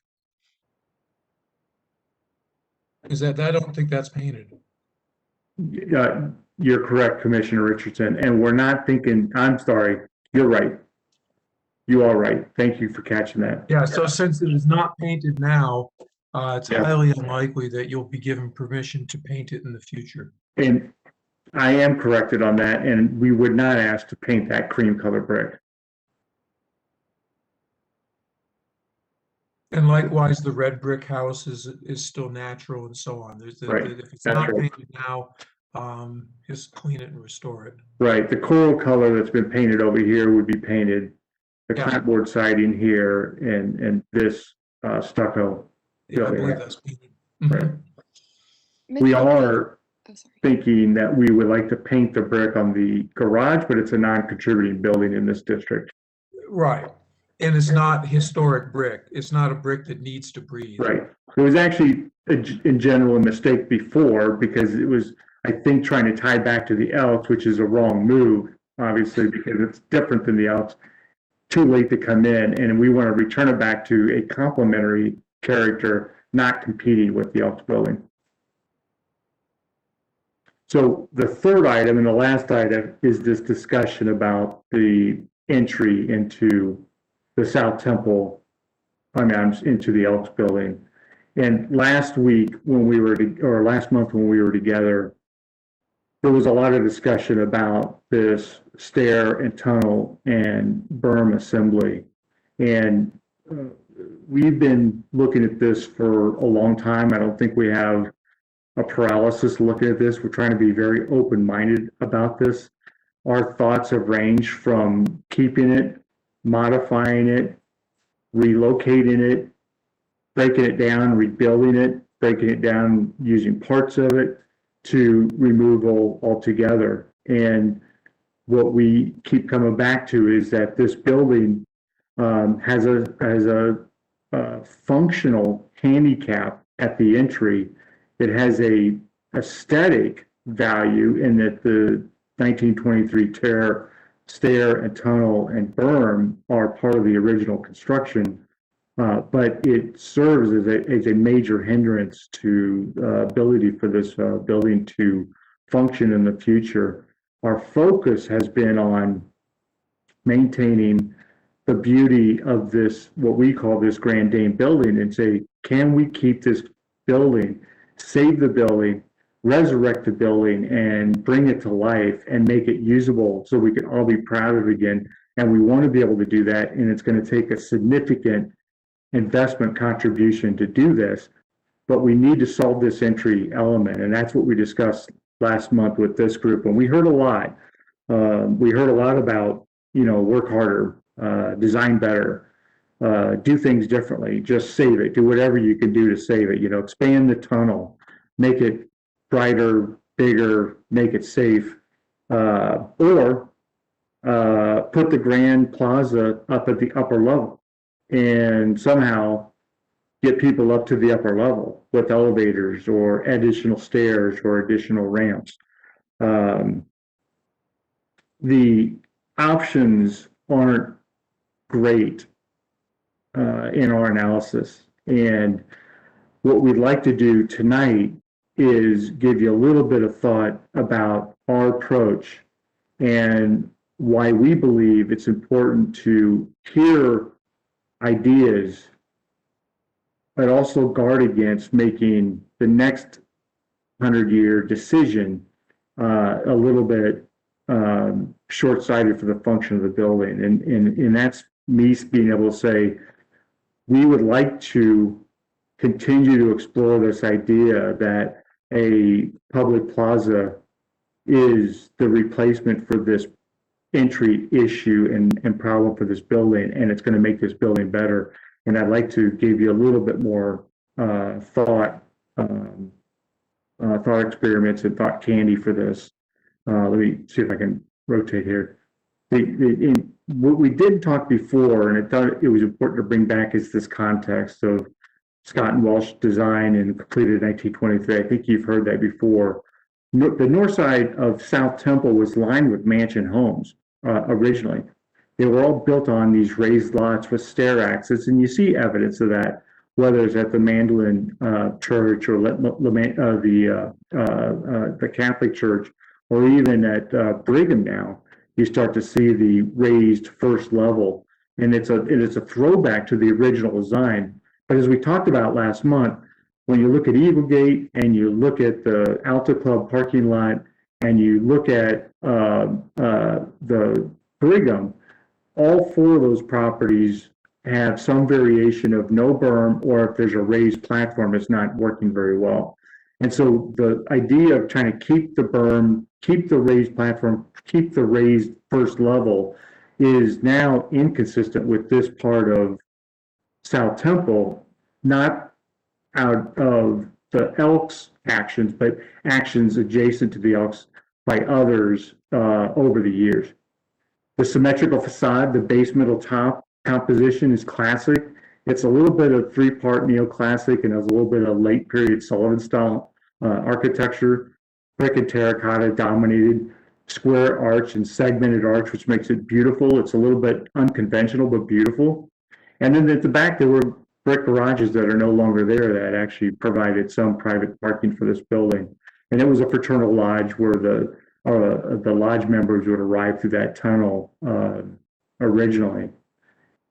Is that, I don't think that's painted. You're correct, Commissioner Richardson. And we're not thinking, I'm sorry, you're right. You are right. Thank you for catching that. Yeah, so since it is not painted now, it's Yeah. highly unlikely that you'll be given permission to paint it in the future. And I am corrected on that, and we would not ask to paint that cream color brick. And likewise, the red brick house is still natural and so on. There's Right, if it's that's not right. painted now, just clean it and restore it. Right, the coral color that's been painted over here would be painted, the Yeah. clapboard siding here, and this stucco. Yeah, I building. believe that's painted. Right. Mhm. We Maybe- are Oh, sorry. thinking that we would like to paint the brick on the garage, but it's a non-contributing building in this district. Right. And it's not historic brick. It's not a brick that needs to breathe. Right. It was actually, in general, a mistake before because it was, I think, trying to tie back to the Elks, which is a wrong move, obviously, because it's different than the Elks. Too late to come in, and we want to return it back to a complementary character, not competing with the Elks building. So the third item and the last item is this discussion about the entry into the South Temple, into the Elks building. And last week when we were, or last month when we were together, there was a lot of discussion about this stair and tunnel and berm assembly. And we've been looking at this for a long time. I don't think we have a paralysis looking at this. We're trying to be very open-minded about this. Our thoughts have ranged from keeping it, modifying it, relocating it, breaking it down, rebuilding it, breaking it down, using parts of it, to removal altogether. And what we keep coming back to is that this building has a functional handicap at the entry. It has a aesthetic value in that the 1923 stair and tunnel and berm are part of the original construction, but it serves as a major hindrance to ability for this building to function in the future. Our focus has been on maintaining the beauty of this, what we call this Grand Dame building, and say, can we keep this building, save the building, resurrect the building, and bring it to life and make it usable so we can all be proud of it again. And we want to be able to do that, and it's going to take a significant investment contribution to do this, but we need to solve this entry element, and that's what we discussed last month with this group. And we heard a lot. We heard a lot about, work harder, design better, do things differently, just save it, do whatever you can do to save it, expand the tunnel, make it brighter, bigger, make it safe, or put the Grand Plaza up at the upper level and somehow get people up to the upper level with elevators or additional stairs or additional ramps. The options aren't great in our analysis. And what we'd like to do tonight is give you a little bit of thought about our approach and why we believe it's important to hear ideas, but also guard against making the next 100-year decision a little bit short-sighted for the function of the building. And that's me being able to say, we would like to continue to explore this idea that a public plaza is the replacement for this entry issue and problem for this building, and it's going to make this building better. And I'd like to give you a little bit more thought experiments and thought candy for this. Let me see if I can rotate here. What we did talk before, and I thought it was important to bring back, is this context of Scott and Welsh design and completed in 1923. I think you've heard that before. The north side of South Temple was lined with mansion homes originally. They were all built on these raised lots with stair access, and you see evidence of that, whether it's at the Mandolin Church or the Catholic Church, or even at Brigham now. You start to see the raised first level. And it's a throwback to the original design. But as we talked about last month, when you look at Eaglegate and you look at the Alta Club parking lot and you look at the Brigham, all four of those properties have some variation of no berm, or if there's a raised platform, it's not working very well. And so the idea of trying to keep the berm, keep the raised platform, keep the raised first level is now inconsistent with this part of South Temple, not out of the Elks actions, but actions adjacent to the Elks by others over the years. The symmetrical facade, the base, middle, top composition is classic. It's a little bit of three-part neoclassic and has a little bit of late period Sullivan style architecture, brick and terracotta dominated, square arch and segmented arch, which makes it beautiful. It's a little bit unconventional, but beautiful. And then at the back, there were brick garages that are no longer there that actually provided some private parking for this building. And it was a fraternal lodge where the lodge members would arrive through that tunnel originally.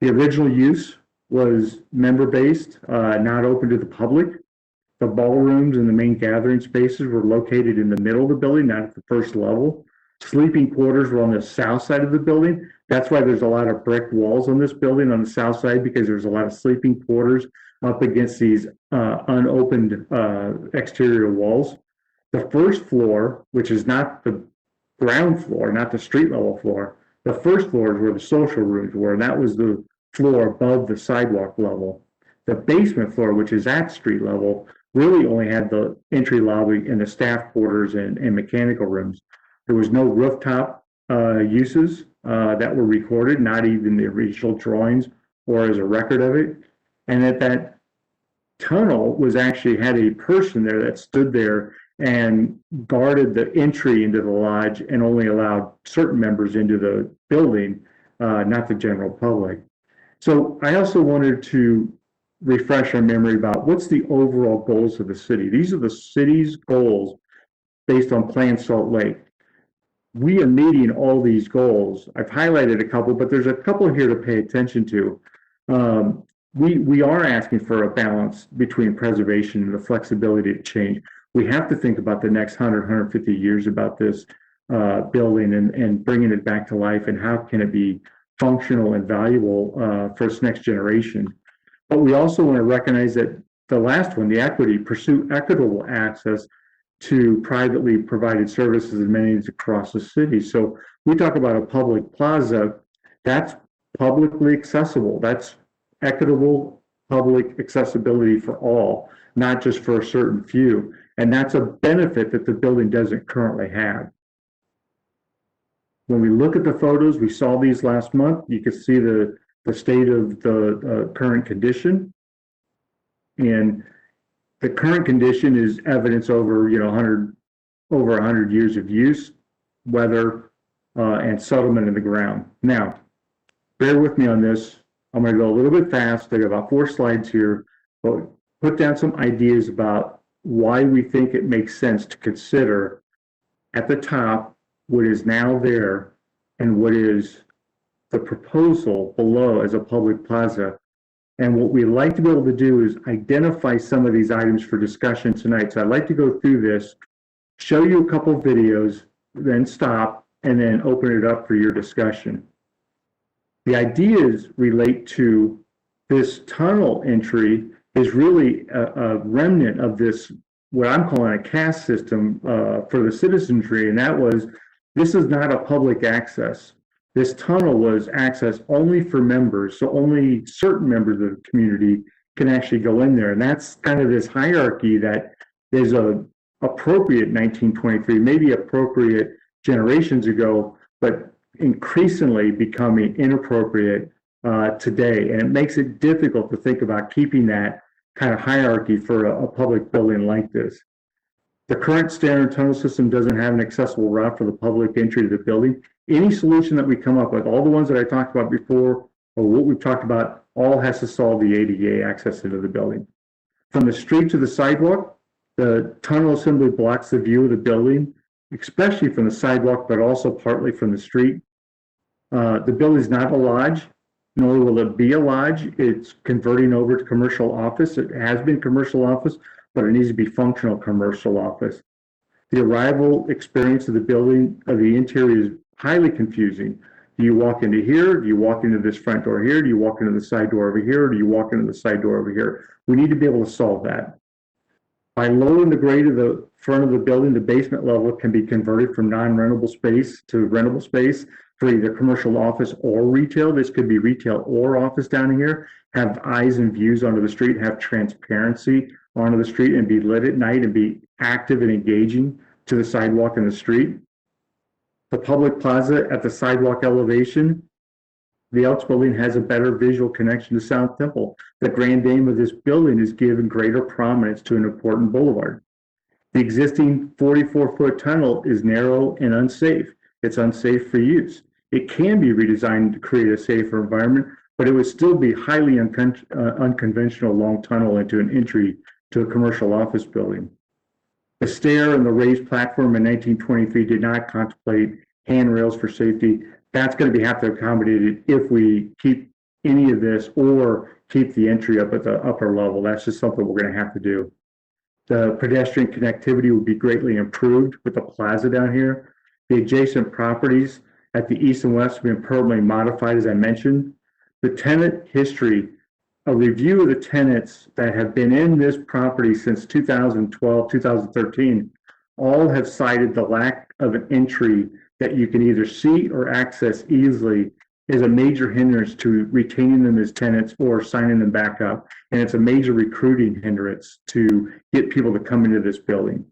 The original use was member-based, not open to the public. The ballrooms and the main gathering spaces were located in the middle of the building, not at the first level. Sleeping quarters were on the south side of the building. That's why there's a lot of brick walls on this building on the south side, because there's a lot of sleeping quarters up against these unopened exterior walls. The first floor, which is not the ground floor, not the street level floor, the first floor is where the social rooms were, and that was the floor above the sidewalk level. The basement floor, which is at street level, really only had the entry lobby and the staff quarters and mechanical rooms. There was no rooftop uses that were recorded, not even the original drawings or as a record of it. And that tunnel was actually had a person there that stood there and guarded the entry into the lodge and only allowed certain members into the building, not the general public. So I also wanted to refresh our memory about what's the overall goals of the city. These are the city's goals based on Plan Salt Lake. We are meeting all these goals. I've highlighted a couple, but there's a couple here to pay attention to. We are asking for a balance between preservation and the flexibility to change. We have to think about the next 100, 150 years about this building and bringing it back to life, and how can it be functional and valuable for its next generation. But we also want to recognize that the last one, the equity, pursue equitable access to privately provided services and amenities across the city. So we talk about a public plaza, that's publicly accessible. That's equitable public accessibility for all, not just for a certain few. And that's a benefit that the building doesn't currently have. When we look at the photos, we saw these last month, you can see the state of the current condition. And the current condition is evidence over, over 100 years of use, weather, and settlement in the ground. Now, bear with me on this. I'm going to go a little bit fast. I got about 4 slides here, but put down some ideas about why we think it makes sense to consider at the top what is now there and what is the proposal below as a public plaza. And what we like to be able to do is identify some of these items for discussion tonight. So I'd like to go through this, show you a couple of videos, then stop, and then open it up for your discussion. The ideas relate to this tunnel entry is really a remnant of this, what I'm calling a caste system for the citizenry, and that was, this is not a public access. This tunnel was access only for members, so only certain members of the community can actually go in there. And that's kind of this hierarchy that is appropriate in 1923, maybe appropriate generations ago, but increasingly becoming inappropriate today. And it makes it difficult to think about keeping that kind of hierarchy for a public building like this. The current standard tunnel system doesn't have an accessible route for the public entry to the building. Any solution that we come up with, all the ones that I talked about before, or what we've talked about, all has to solve the ADA access into the building. From the street to the sidewalk, the tunnel simply blocks the view of the building, especially from the sidewalk, but also partly from the street. The building is not a lodge. nor will it be a lodge. It's converting over to commercial office. It has been commercial office, but it needs to be functional commercial office. The arrival experience of the building, of the interior, is highly confusing. Do you walk into here? Do you walk into this front door here? Do you walk into the side door over here? Or do you walk into the side door over here? We need to be able to solve that. By lowering the grade of the front of the building, the basement level can be converted from non-rentable space to rentable space for either commercial office or retail. This could be retail or office down here. Have eyes and views onto the street, have transparency onto the street, and be lit at night and be active and engaging to the sidewalk and the street. The public plaza at the sidewalk elevation, the Elks building has a better visual connection to South Temple. The grand aim of this building is given greater prominence to an important boulevard. The existing 44-foot tunnel is narrow and unsafe. It's unsafe for use. It can be redesigned to create a safer environment, but it would still be highly unconventional long tunnel into an entry to a commercial office building. The stair and the raised platform in 1923 did not contemplate handrails for safety. That's going to have to accommodate it if we keep any of this or keep the entry up at the upper level. That's just something we're going to have to do. The pedestrian connectivity would be greatly improved with the plaza down here. The adjacent properties at the east and west have been permanently modified, as I mentioned. The tenant history, a review of the tenants that have been in this property since 2012, 2013, all have cited the lack of an entry that you can either see or access easily is a major hindrance to retaining them as tenants or signing them back up. And it's a major recruiting hindrance to get people to come into this building.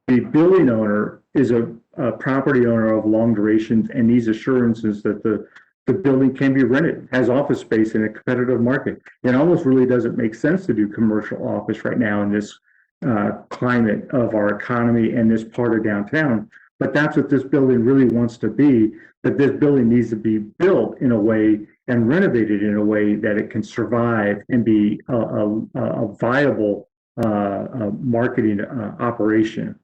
The building owner is a property owner of long durations and needs assurances that the building can be rented, has office space in a competitive market. It almost really doesn't make sense to do commercial office right now in this climate of our economy and this part of downtown. But that's what this building really wants to be, that this building needs to be built in a way and renovated in a way that it can survive and be a viable marketing operation.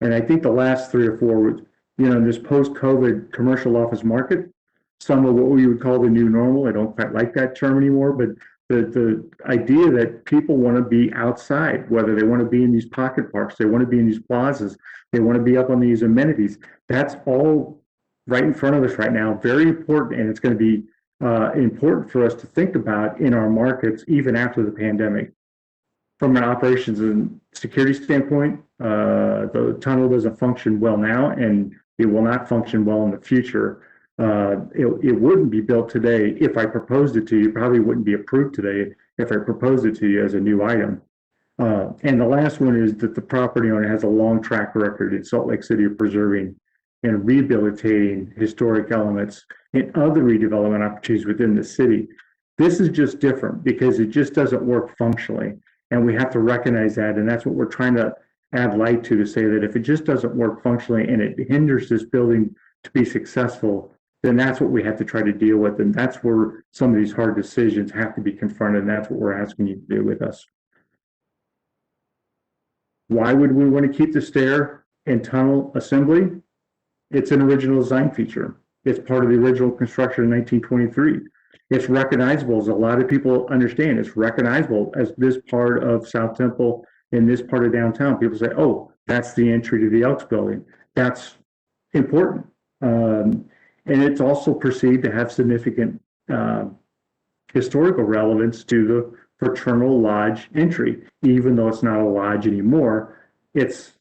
And I think the last 3 or 4, in this post-COVID commercial office market, some of what we would call the new normal, I don't quite like that term anymore, but the idea that people want to be outside, whether they want to be in these pocket parks, they want to be in these plazas, they want to be up on these amenities, that's all right in front of us right now, very important, and it's going to be important for us to think about in our markets even after the pandemic. From an operations and security standpoint, the tunnel doesn't function well now, and it will not function well in the future. It wouldn't be built today if I proposed it to you. It probably wouldn't be approved today if I proposed it to you as a new item. And the last one is that the property owner has a long track record in Salt Lake City of preserving and rehabilitating historic elements and other redevelopment opportunities within the city. This is just different because it just doesn't work functionally. And we have to recognize that. And that's what we're trying to add light to say that if it just doesn't work functionally and it hinders this building to be successful, then that's what we have to try to deal with. And that's where some of these hard decisions have to be confronted. And that's what we're asking you to do with us. Why would we want to keep the stair and tunnel assembly? It's an original design feature. It's part of the original construction in 1923. It's recognizable, as a lot of people understand, it's recognizable as this part of South Temple in this part of downtown. People say, oh, that's the entry to the Elks building. That's important. And it's also perceived to have significant historical relevance to the fraternal lodge entry. Even though it's not a lodge anymore, it's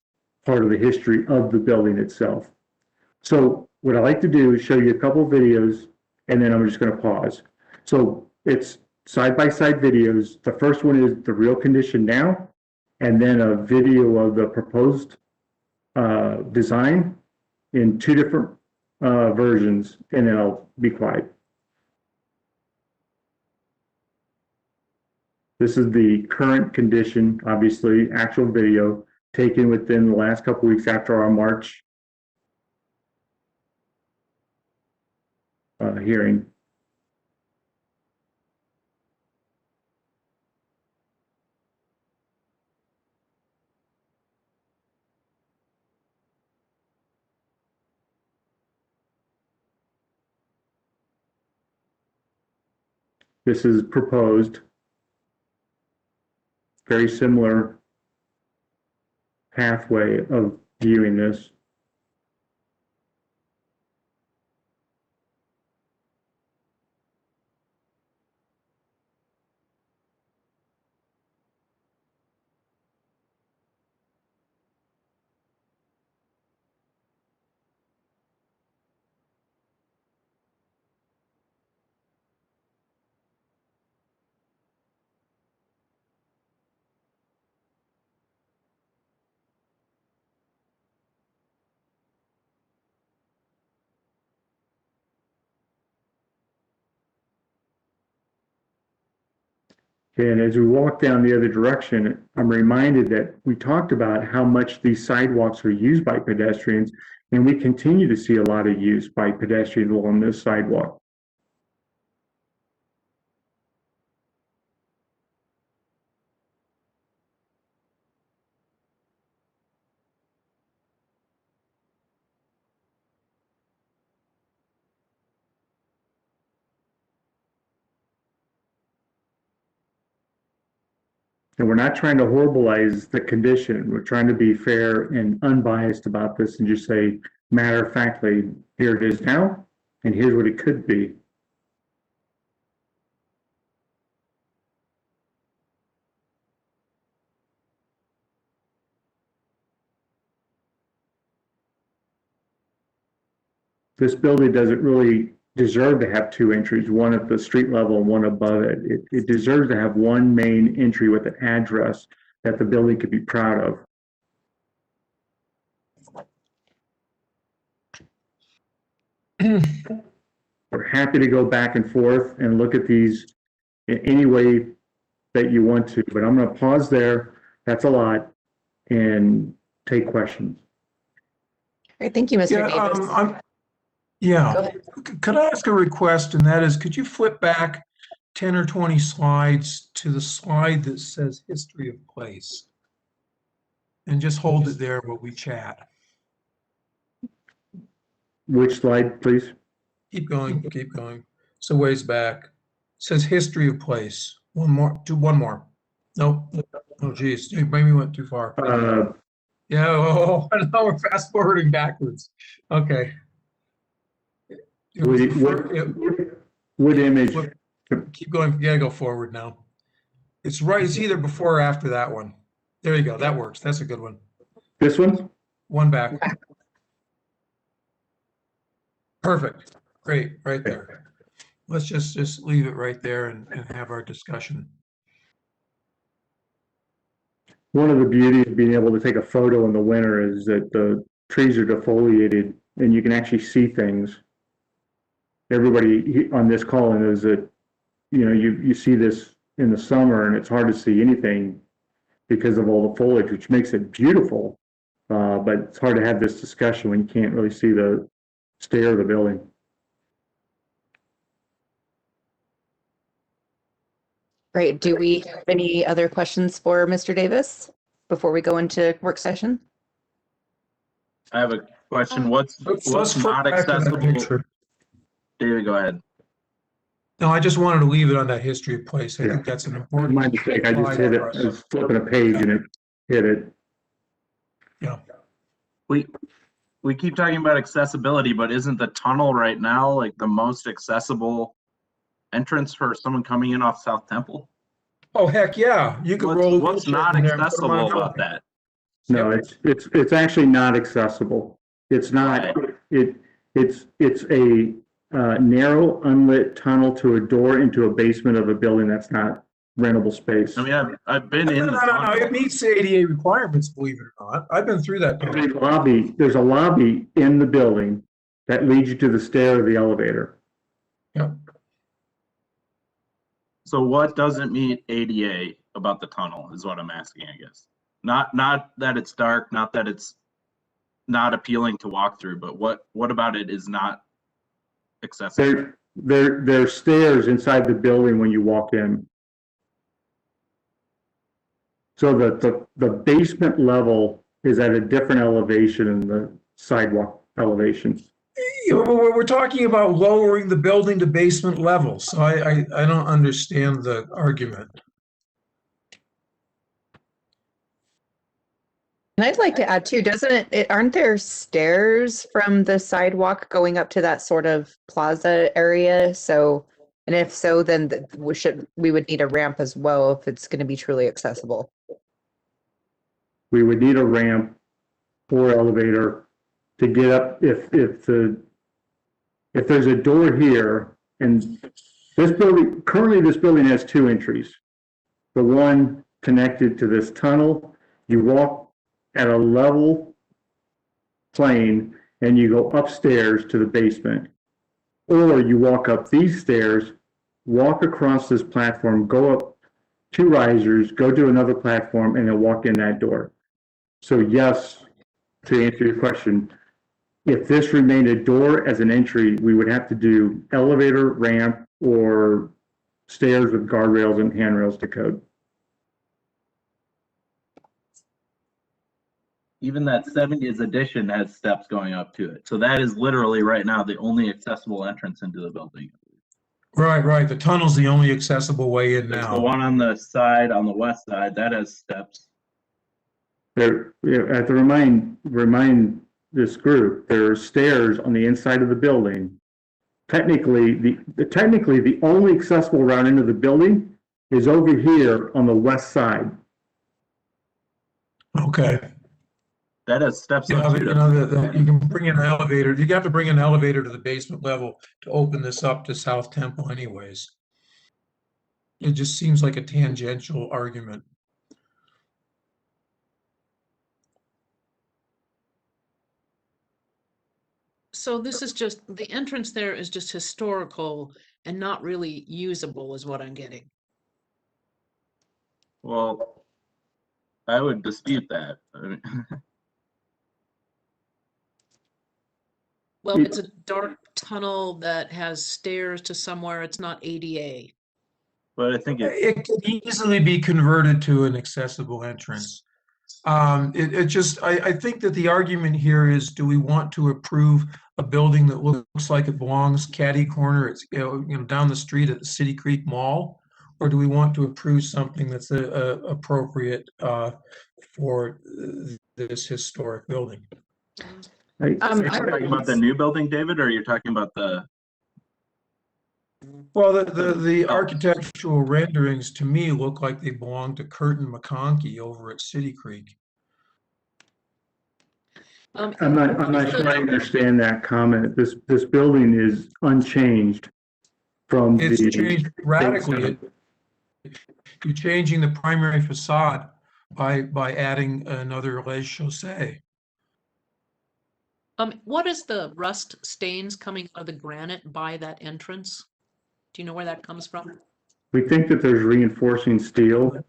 part of the history of the building itself. So what I like to do is show you a couple of videos, and then I'm just going to pause. So it's side-by-side videos. The first one is the real condition now, and then a video of the proposed design in 2 different versions, and then I'll be quiet. This is the current condition, obviously, actual video taken within the last couple weeks after our March hearing. This is proposed. Very similar pathway of viewing this. And as we walk down the other direction, I'm reminded that we talked about how much these sidewalks are used by pedestrians, and we continue to see a lot of use by pedestrians along this sidewalk. And we're not trying to horribilize the condition. We're trying to be fair and unbiased about this and just say, matter of factly, here it is now, and here's what it could be. This building doesn't really deserve to have two entries, one at the street level and one above it. It deserves to have one main entry with an address that the building could be proud of. We're happy to go back and forth and look at these in any way that you want to, but I'm going to pause there. That's a lot, and take questions. All right, thank you, Mr. Davis. Yeah, could I ask a request, and that is, could you flip back 10 or 20 slides to the slide that says history of place? And just hold it there while we chat. Which slide, please? Keep going, keep going. So ways back. It says history of place. One more, do one more. Nope. Oh, geez, maybe we went too far. Yeah, oh, now we're fast forwarding backwards. Okay. What image? Keep going, you gotta go forward now. It's right, it's either before or after that one. There you go, that works, that's a good one. This one? One back. Perfect, great, right there. Let's just leave it right there and have our discussion. One of the beauties of being able to take a photo in the winter is that the trees are defoliated and you can actually see things. Everybody on this call knows that, you know, you see this in the summer and it's hard to see anything because of all the foliage, which makes it beautiful. But it's hard to have this discussion when you can't really see the stair of the building. Great. Do we have any other questions for Mr. Davis before we go into work session? I have a question. What's not accessible? David, go ahead. No, I just wanted to leave it on that history of place. I think that's an important. My mistake. I just hit it. I was flipping a page and it hit it. Yeah. We keep talking about accessibility, but isn't the tunnel right now like the most accessible entrance for someone coming in off South Temple? Oh, heck yeah. You could roll. What's not accessible about that? No, it's actually not accessible. It's not. It's a narrow, unlit tunnel to a door into a basement of a building that's not rentable space. I mean, I've been in. No, it meets the ADA requirements, believe it or not. I've been through that. There's a lobby in the building that leads you to the stair or the elevator. Yep. So what doesn't meet ADA about the tunnel is what I'm asking, I guess. Not that it's dark, not that it's not appealing to walk through, but what about it is not accessible? There's stairs inside the building when you walk in. So the basement level is at a different elevation than the sidewalk elevation. We're talking about lowering the building to basement level, so I don't understand the argument. And I'd like to add too, aren't there stairs from the sidewalk going up to that sort of plaza area? So, and if so, then we would need a ramp as well if it's going to be truly accessible. We would need a ramp or elevator to get up if there's a door here, and currently this building has two entries. The one connected to this tunnel, you walk at a level plane and you go upstairs to the basement. Or you walk up these stairs, walk across this platform, go up two risers, go to another platform, and then walk in that door. So yes, to answer your question, if this remained a door as an entry, we would have to do elevator, ramp, or stairs with guardrails and handrails to code. Even that 70s addition has steps going up to it. So that is literally right now the only accessible entrance into the building. Right. The tunnel's the only accessible way in There's now. the one on the side, on the west side, that has steps. There, I have to remind this group, there are stairs on the inside of the building. Technically, the only accessible route into the building is over here on the west side. Okay. That has steps Yeah, up but to you it. know, you can bring an elevator. You have to bring an elevator to the basement level to open this up to South Temple anyways. It just seems like a tangential argument. So this is just, the entrance there is just historical and not really usable is what I'm getting. Well, I would dispute that. I mean, Well, it's a dark tunnel that has stairs to somewhere. It's not ADA. but I think It could easily be converted to an accessible entrance. I think that the argument here is, do we want to approve a building that looks like it belongs catty corner, it's down the street at the City Creek Mall? Or do we want to approve something that's appropriate for this historic building? Are you talking about the new building, David, or you're talking about the? Well, the architectural renderings to me look like they belong to Curtin McConkey over at City Creek. I'm not sure I understand that comment. This building is unchanged from It's the. changed radically. You're changing the primary facade by adding another rez-de-chaussée. What is the rust stains coming out of the granite by that entrance? Do you know where that comes from? We think that there's reinforcing steel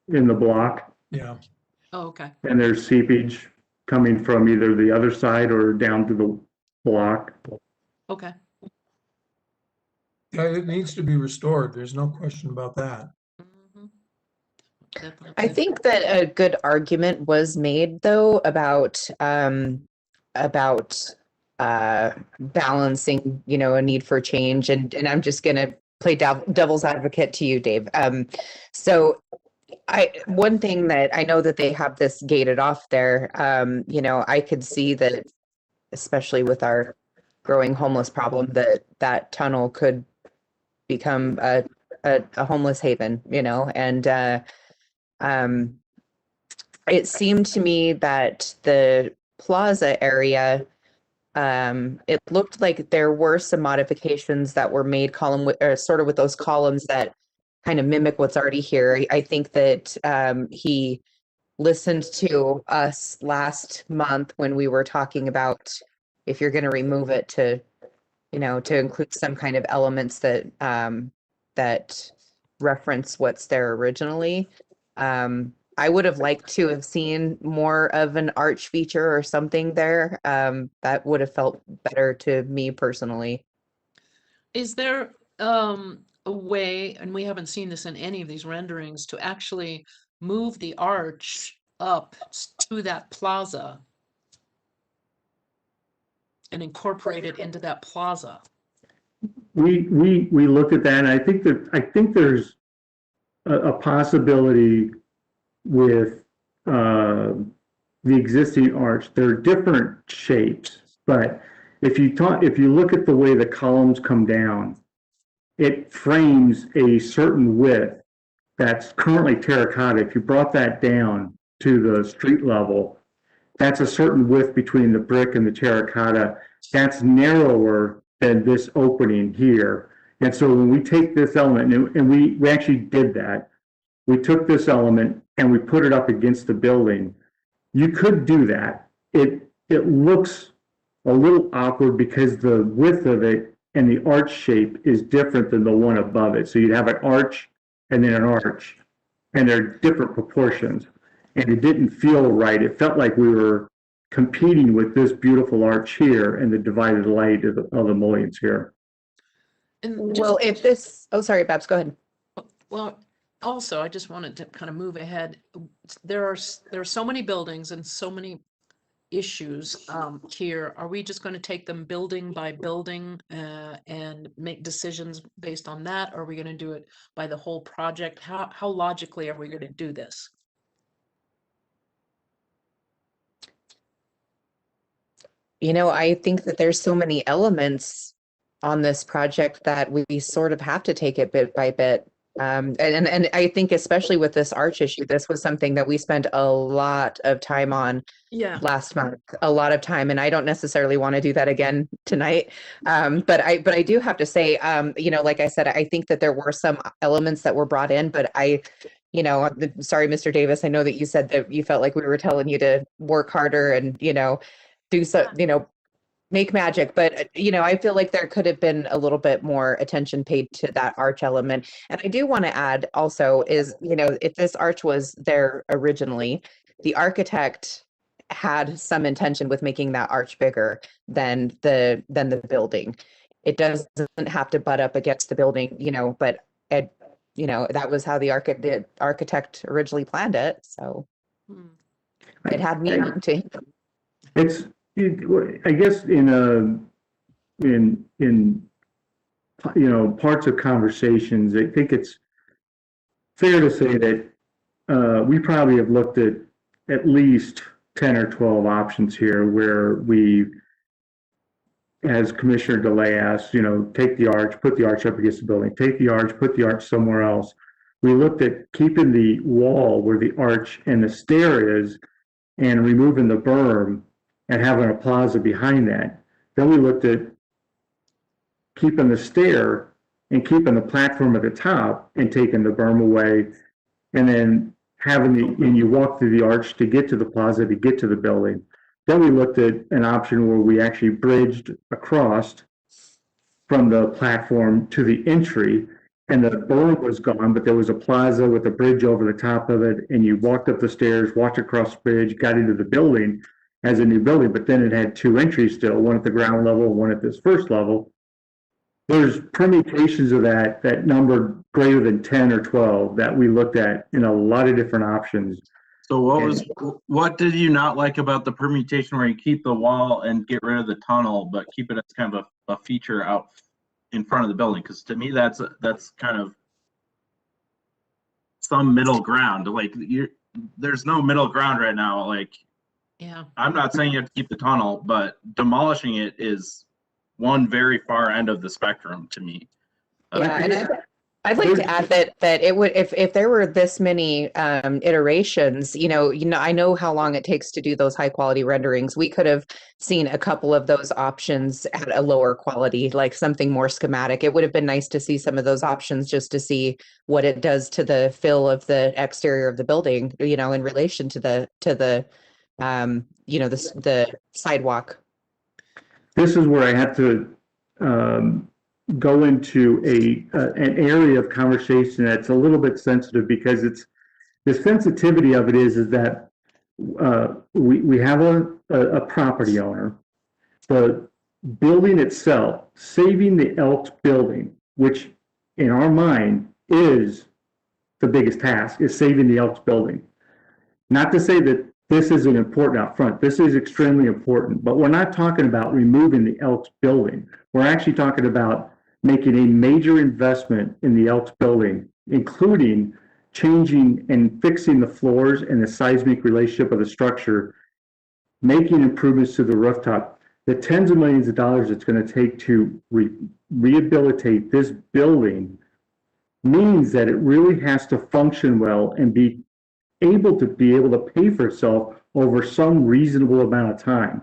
in the block, Yeah. Oh, okay. and there's seepage coming from either the other side or down to the block. Okay. Yeah, it needs to be restored. There's no question about that. Mhm. I Definitely. think that a good argument was made though about balancing, a need for change, and I'm just gonna play devil's advocate to you, Dave. So one thing that I know that they have this gated off there, I could see that, especially with our growing homeless problem, that tunnel could become a homeless haven, and it seemed to me that the plaza area, it looked like there were some modifications that were made sort of with those columns that kind of mimic what's already here. I think that he listened to us last month when we were talking about if you're going to remove it to include some kind of elements that that reference what's there originally. I would have liked to have seen more of an arch feature or something there. That would have felt better to me personally. Is there a way, and we haven't seen this in any of these renderings, to actually move the arch up to that plaza and incorporate it into that plaza. We looked at that, and I think there's a possibility with the existing arch. They're different shapes, but if you look at the way the columns come down, it frames a certain width that's currently terracotta. If you brought that down to the street level, that's a certain width between the brick and the terracotta. That's narrower than this opening here. And so when we take this element, and we actually did that, we took this element and we put it up against the building. You could do that. It looks a little awkward because the width of it and the arch shape is different than the one above it. So you'd have an arch and then an arch, and they're different proportions. And it didn't feel right. It felt like we were competing with this beautiful arch here and the divided light of the mullions here. And Well, if this, oh, sorry, Babs, go ahead. well, also, I just wanted to kind of move ahead. There are so many buildings and so many issues here. Are we just going to take them building by building and make decisions based on that? Or are we going to do it by the whole project? How logically are we going to do this? You know, I think that there's so many elements on this project that we sort of have to take it bit by bit. And I think especially with this arch issue, this was something that we spent a lot of time on last month, a lot of time. And I don't necessarily want to do that again tonight. But I do have to say, you know, like I said, I think that there were some elements that were brought in, but you know, sorry, Mr. Davis, I know that you said that you felt like we were telling you to work harder and, you know, do so, you know, make magic, but you know, I feel like there could have been a little bit more attention paid to that arch element. And I do want to add also is, you know, if this arch was there originally, the architect had some intention with making that arch bigger than the building. It doesn't have to butt up against the building, you know, but you know, that was how the architect originally planned it. So it had meaning to him. It's, I guess in you know, parts of conversations, I think it's fair to say that we probably have looked at least 10 or 12 options here where we, as Commissioner DeLay asked, you know, take the arch, put the arch up against the building, take the arch, put the arch somewhere else. We looked at keeping the wall where the arch and the stair is and removing the berm and having a plaza behind that. Then we looked at keeping the stair and keeping the platform at the top and taking the berm away, and then and you walk through the arch to get to the plaza, to get to the building. Then we looked at an option where we actually bridged across from the platform to the entry, and the berm was gone, but there was a plaza with a bridge over the top of it, and you walked up the stairs, walked across the bridge, got into the building as a new building, but then it had two entries still, one at the ground level and one at this first level. There's permutations of that number greater than 10 or 12 that we looked at in a lot of different options. So what did you not like about the permutation where you keep the wall and get rid of the tunnel, but keep it as kind of a feature out in front of the building? Because to me, that's kind of some middle ground. Like there's no middle ground right now. Like, yeah, I'm not saying you have to keep the tunnel, but demolishing it is one very far end of the spectrum to me. Yeah, and I'd like to add that it would, if there were this many iterations, you know, I know how long it takes to do those high quality renderings. We could have seen a couple of those options at a lower quality, like something more schematic. It would have been nice to see some of those options just to see what it does to the fill of the exterior of the building, you know, in relation to the you know, the sidewalk. This is where I have to go into an area of conversation that's a little bit sensitive, because it's the sensitivity of it is that we have a property owner. The building itself, saving the Elks building, which in our mind is the biggest task, is saving the Elks building. Not to say that this is an important out front. This is extremely important, but we're not talking about removing the Elks building. We're actually talking about making a major investment in the Elks building, including changing and fixing the floors and the seismic relationship of the structure, making improvements to the rooftop. The tens of millions of dollars it's going to take to rehabilitate this building means that it really has to function well and be able to pay for itself over some reasonable amount of time.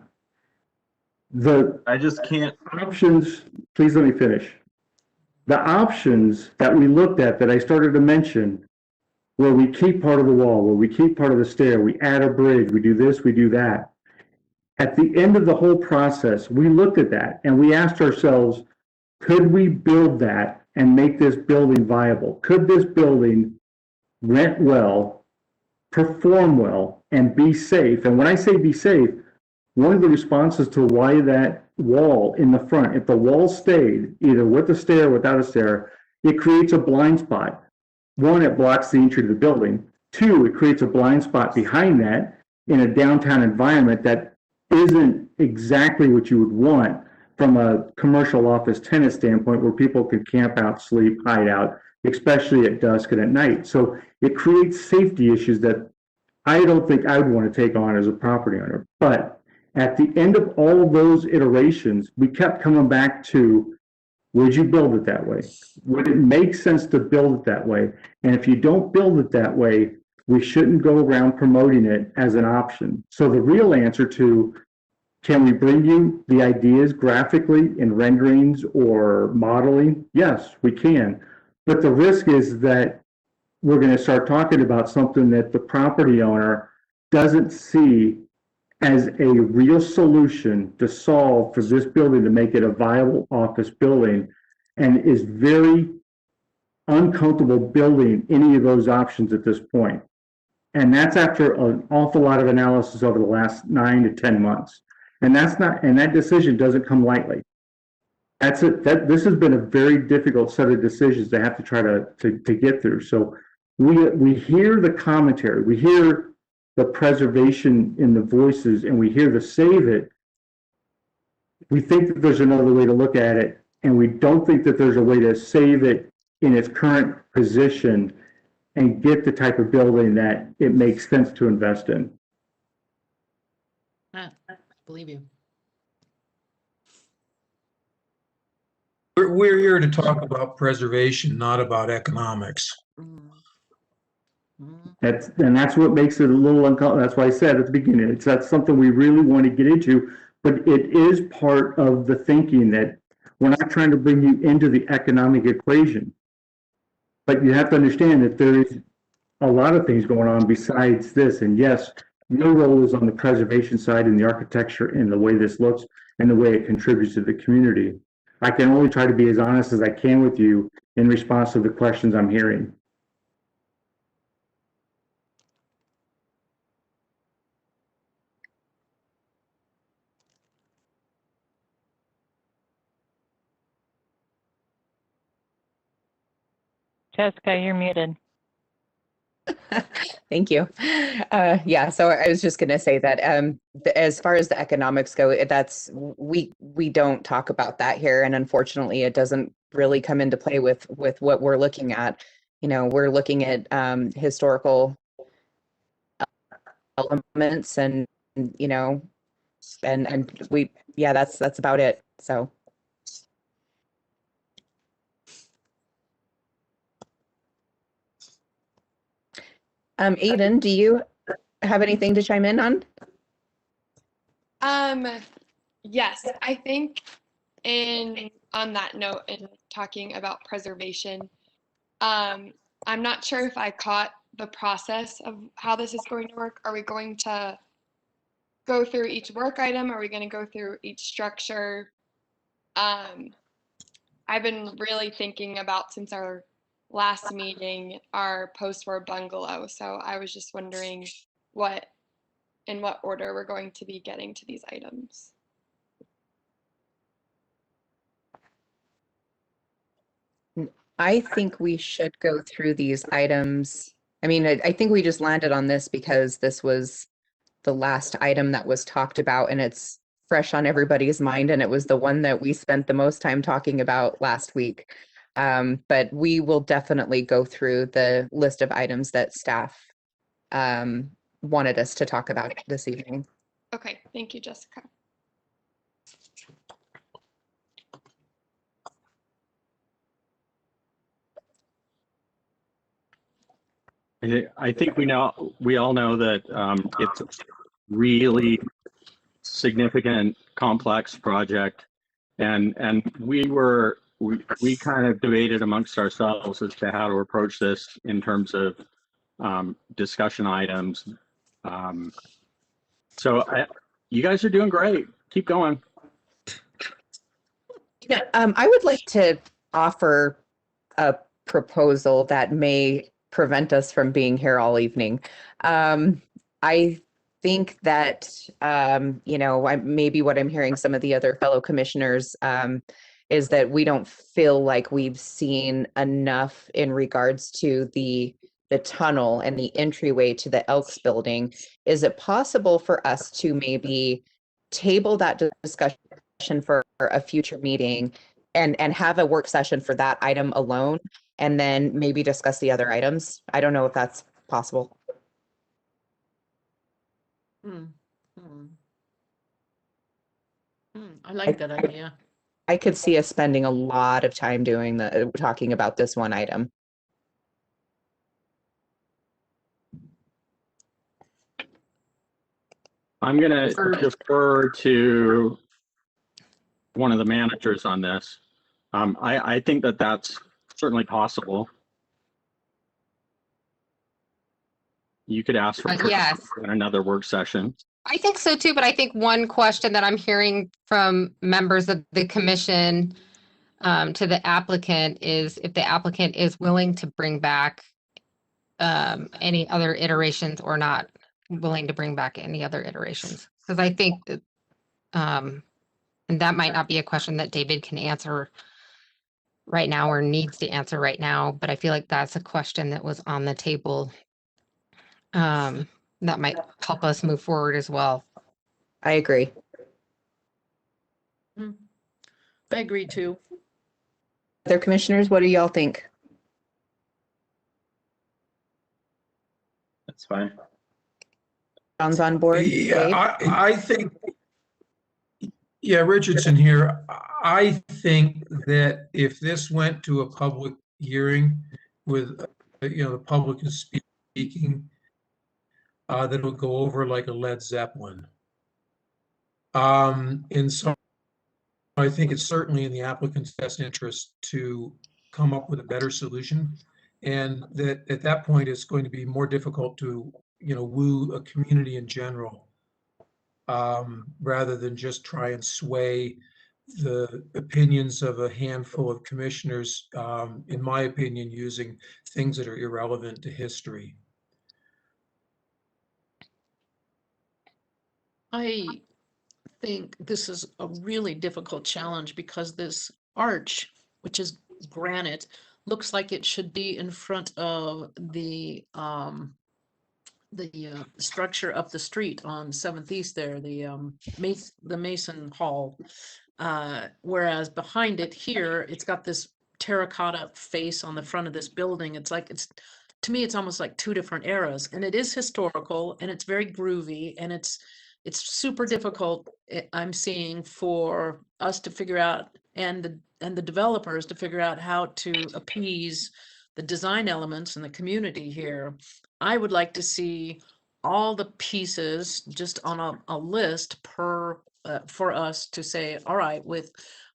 I just can't. Options, please let me finish. The options that we looked at that I started to mention, where we keep part of the wall, where we keep part of the stair, we add a bridge, we do this, we do that. At the end of the whole process, we looked at that and we asked ourselves, could we build that and make this building viable? Could this building rent well, perform well, and be safe? And when I say be safe, one of the responses to why that wall in the front, if the wall stayed either with a stair or without a stair, it creates a blind spot. One, it blocks the entry to the building. Two, it creates a blind spot behind that in a downtown environment that isn't exactly what you would want from a commercial office tenant standpoint, where people could camp out, sleep, hide out, especially at dusk and at night. So it creates safety issues that I don't think I would want to take on as a property owner. But at the end of all of those iterations, we kept coming back to, would you build it that way? Would it make sense to build it that way? And if you don't build it that way, we shouldn't go around promoting it as an option. So the real answer to, can we bring you the ideas graphically in renderings or modeling? Yes, we can. But the risk is that we're going to start talking about something that the property owner doesn't see as a real solution to solve for this building to make it a viable office building, and is very uncomfortable building any of those options at this point. And that's after an awful lot of analysis over the last 9 to 10 months. And that decision doesn't come lightly. This has been a very difficult set of decisions to have to try to get through. So we hear the commentary, we hear the preservation in the voices, and we hear the save it. We think that there's another way to look at it, and we don't think that there's a way to save it in its current position and get the type of building that it makes sense to invest in. I believe you. We're here to talk about preservation, not about economics. That's what makes it a little uncomfortable. That's why I said at the beginning, that's something we really want to get into, but it is part of the thinking that we're not trying to bring you into the economic equation. But you have to understand that there is a lot of things going on besides this. And yes, your role is on the preservation side and the architecture and the way this looks and the way it contributes to the community. I can only try to be as honest as I can with you in response to the questions I'm hearing. Jessica, you're muted. Thank you. Yeah, so I was just going to say that as far as the economics go, we don't talk about that here, and unfortunately, it doesn't really come into play with what we're looking at. You know, we're looking at historical elements, and you know, and we that's about it. So. Aiden, do you have anything to chime in on? Yes, I think on that note, in talking about preservation, I'm not sure if I caught the process of how this is going to work. Are we going to go through each work item? Are we going to go through each structure? I've been really thinking about, since our last meeting, our post-war bungalow. So I was just wondering in what order we're going to be getting to these items. I think we should go through these items. I mean, I think we just landed on this because this was the last item that was talked about, and it's fresh on everybody's mind, and it was the one that we spent the most time talking about last week. But we will definitely go through the list of items that staff wanted us to talk about this evening. Okay, thank you, Jessica. I think we all know that it's a really significant, complex project, and we kind of debated amongst ourselves as to how to approach this in terms of discussion items. You guys are doing great. Keep going. Yeah, I would like to offer a proposal that may prevent us from being here all evening. I think that, maybe what I'm hearing some of the other fellow commissioners is that we don't feel like we've seen enough in regards to the tunnel and the entryway to the Elks building. Is it possible for us to maybe table that discussion for a future meeting and have a work session for that item alone, and then maybe discuss the other items? I don't know if that's possible. I like that idea. I could see us spending a lot of time talking about this one item. I'm going to defer to one of the managers on this. I think that that's certainly possible. You could ask for Yes. another work session. I think so too, but I think one question that I'm hearing from members of the commission to the applicant is if the applicant is willing to bring back any other iterations or not willing to bring back any other iterations. Because I think that, and that might not be a question that David can answer right now or needs to answer right now, but I feel like that's a question that was on the table that might help us move forward as well. I agree. I agree too. Other commissioners, what do y'all think? That's fine. John's on board. Yeah, I think, yeah, Richardson here. I think that if this went to a public hearing with, the public is speaking, then it would go over like a Led Zeppelin. And so I think it's certainly in the applicant's best interest to come up with a better solution. And that at that point, it's going to be more difficult to, woo a community in general, rather than just try and sway the opinions of a handful of commissioners, in my opinion, using things that are irrelevant to history. I think this is a really difficult challenge because this arch, which is granite, looks like it should be in front of the structure up the street on 7th East there, the Mason Hall. Whereas behind it here, it's got this terracotta face on the front of this building. To me, it's almost like two different eras, and it is historical and it's very groovy, and it's super difficult, I'm seeing, for us to figure out and the developers to figure out how to appease the design elements and the community here. I would like to see all the pieces just on a list for us to say, all right, with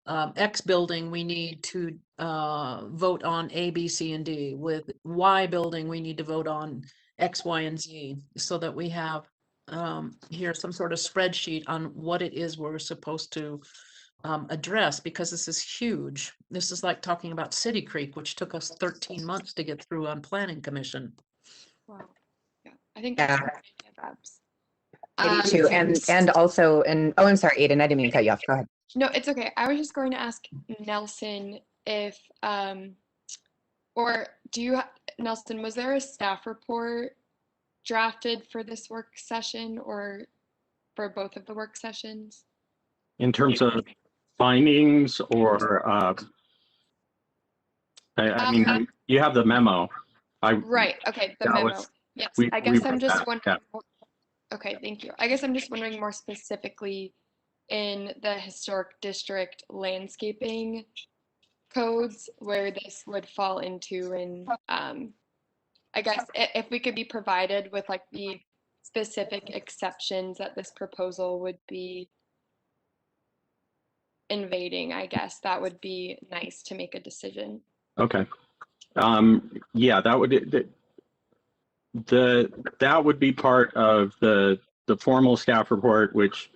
X building, we need to vote on A, B, C, and D. With Y building, we need to vote on X, Y, and Z, so that we have here some sort of spreadsheet on what it is we're supposed to address, because this is huge. This is like talking about City Creek, which took us 13 months to get through on Planning Commission. Wow. Yeah, I think Yeah. that's Me too. And also, oh, I'm sorry, Aiden, I didn't mean to cut you off. Go ahead. No, it's okay. I was just going to ask Nelson if, or do you, Nelson, was there a staff report drafted for this work session or for both of the work sessions? In terms of findings or, I mean, you have the memo. Right, okay, the that memo. was- Yes, we- I we guess I'm read just that, wondering. yeah. Okay, thank you. I guess I'm just wondering more specifically in the historic district landscaping codes where this would fall into, and I guess if we could be provided with like the specific exceptions that this proposal would be invading, I guess that would be nice to make a decision. Okay. Yeah, that would, that would be part of the formal staff report, which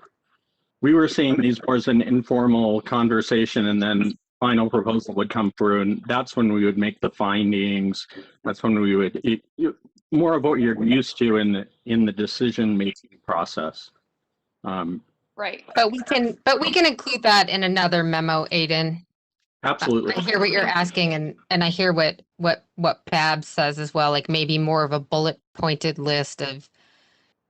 we were seeing these more as an informal conversation, and then final proposal would come through, and that's when we would make the findings. That's when we would more of what you're used to in the decision making process. Right. But we can include that in another memo, Aiden. Absolutely. I hear what you're asking, and I hear what Babs says as well, like maybe more of a bullet pointed list of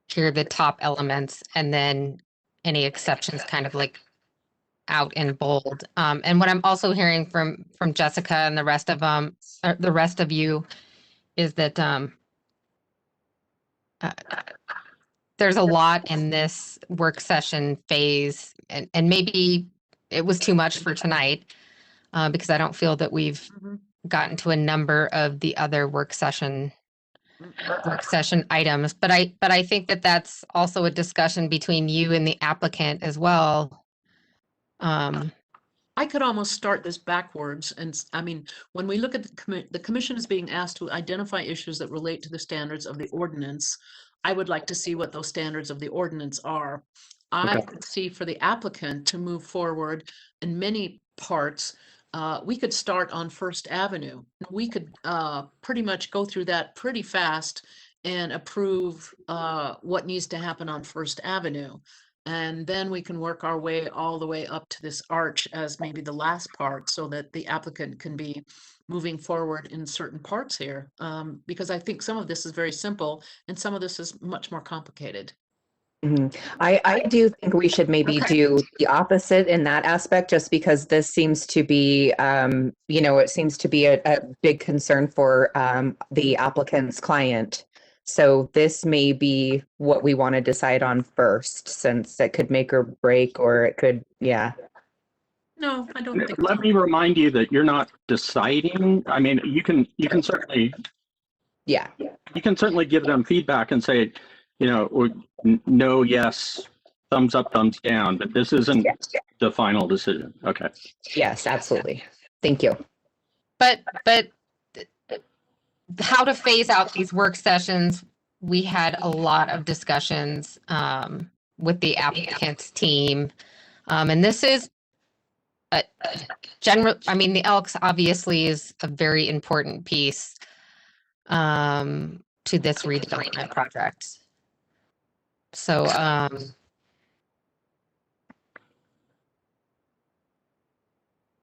here are the top elements, and then any exceptions kind of like out in bold. And what I'm also hearing from Jessica and the rest of you is that there's a lot in this work session phase, and maybe it was too much for tonight because I don't feel that we've gotten to a number of the other work session items. But I think that that's also a discussion between you and the applicant as well. I could almost start this backwards. And I mean, when we look at the commission is being asked to identify issues that relate to the standards of the ordinance. I would like to see what those standards of the ordinance are. I could see for the applicant to move forward in many parts. We could start on First Avenue. We could pretty much go through that pretty fast and approve what needs to happen on First Avenue. And then we can work our way all the way up to this arch as maybe the last part so that the applicant can be moving forward in certain parts here. Because I think some of this is very simple and some of this is much more complicated. I do think we should maybe do the opposite in that aspect, just because this seems to be, it seems to be a big concern for the applicant's client. So this may be what we want to decide on first, since it could make or break, or it could, yeah. No, I don't think Let so. me remind you that you're not deciding. I mean, you can certainly, yeah, you can certainly give them feedback and say, no, yes, thumbs up, thumbs down, but this isn't the final decision. Okay. Yes, absolutely. Thank you. But how to phase out these work sessions, we had a lot of discussions with the applicant's team. And this is the Elks obviously is a very important piece to this redevelopment project. So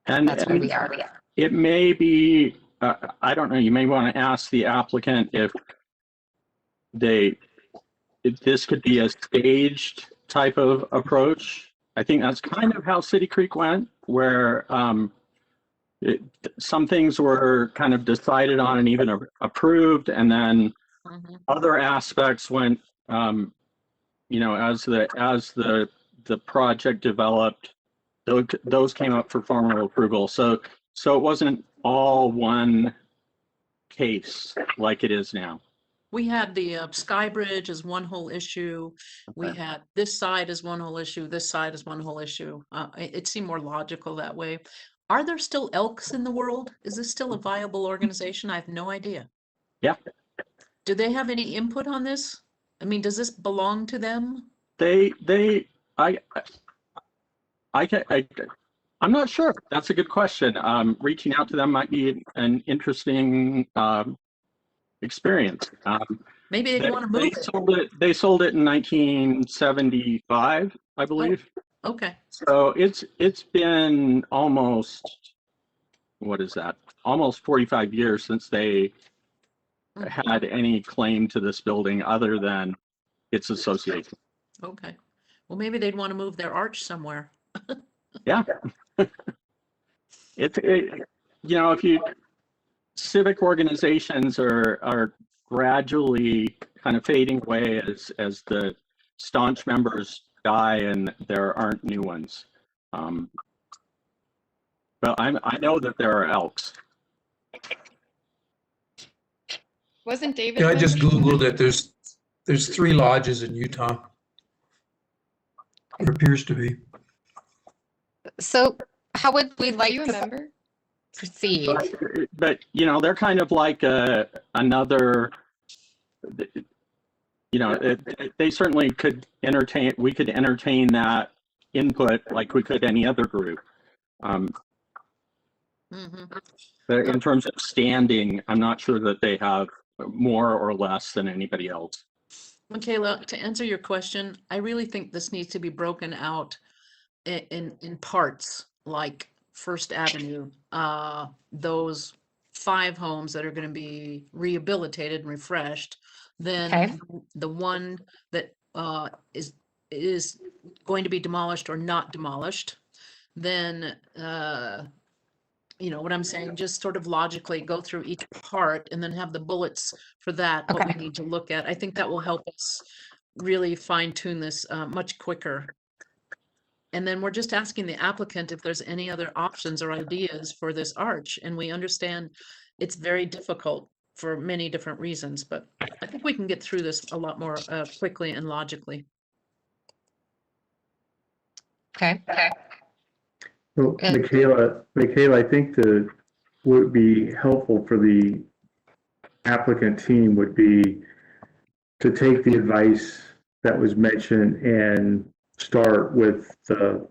that's where we are. It may be, I don't know, you may want to ask the applicant if this could be a staged type of approach. I think that's kind of how City Creek went, where some things were kind of decided on and even approved, and then other aspects went, as the project developed, those came up for formal approval. So it wasn't all one case like it is now. We had the Sky Bridge as one whole issue. We had this side as one whole issue. This side is one whole issue. It seemed more logical that way. Are there still Elks in the world? Is this still a viable organization? I have no idea. Yeah. Do they have any input on this? I mean, does this belong to them? I'm not sure. That's a good question. Reaching out to them might be an interesting experience. Maybe they want to move it. They sold it in 1975, I believe. Oh, okay. So it's been almost, what is that? Almost 45 years since they had any claim to this building other than its association. Okay. Well, maybe they'd want to move their arch somewhere. Yeah. It, you know, if you, civic organizations are gradually kind of fading away as the staunch members die and there aren't new ones. But I know that there are Elks. Wasn't David? Yeah, I one? just Googled it. There's 3 lodges in Utah. There appears to be. So how would we Do like you to remember? proceed? But you know, they're kind of like another, you know, they certainly could entertain, we could entertain that input like we could any other group. But in terms of standing, I'm not sure that they have more or less than anybody else. Michaela, to answer your question, I really think this needs to be broken out in parts, like First Avenue, those 5 homes that are going to be rehabilitated and refreshed. Then Okay. the one that is going to be demolished or not demolished. Then you know what I'm saying, just sort of logically go through each part and then have the bullets for that, what we Okay. need to look at. I think that will help us really fine tune this much quicker. And then we're just asking the applicant if there's any other options or ideas for this arch. And we understand it's very difficult for many different reasons, but I think we can get through this a lot more quickly and logically. Okay. Well, Good. Michaela, I think that would be helpful for the applicant team would be to take the advice that was mentioned and start with the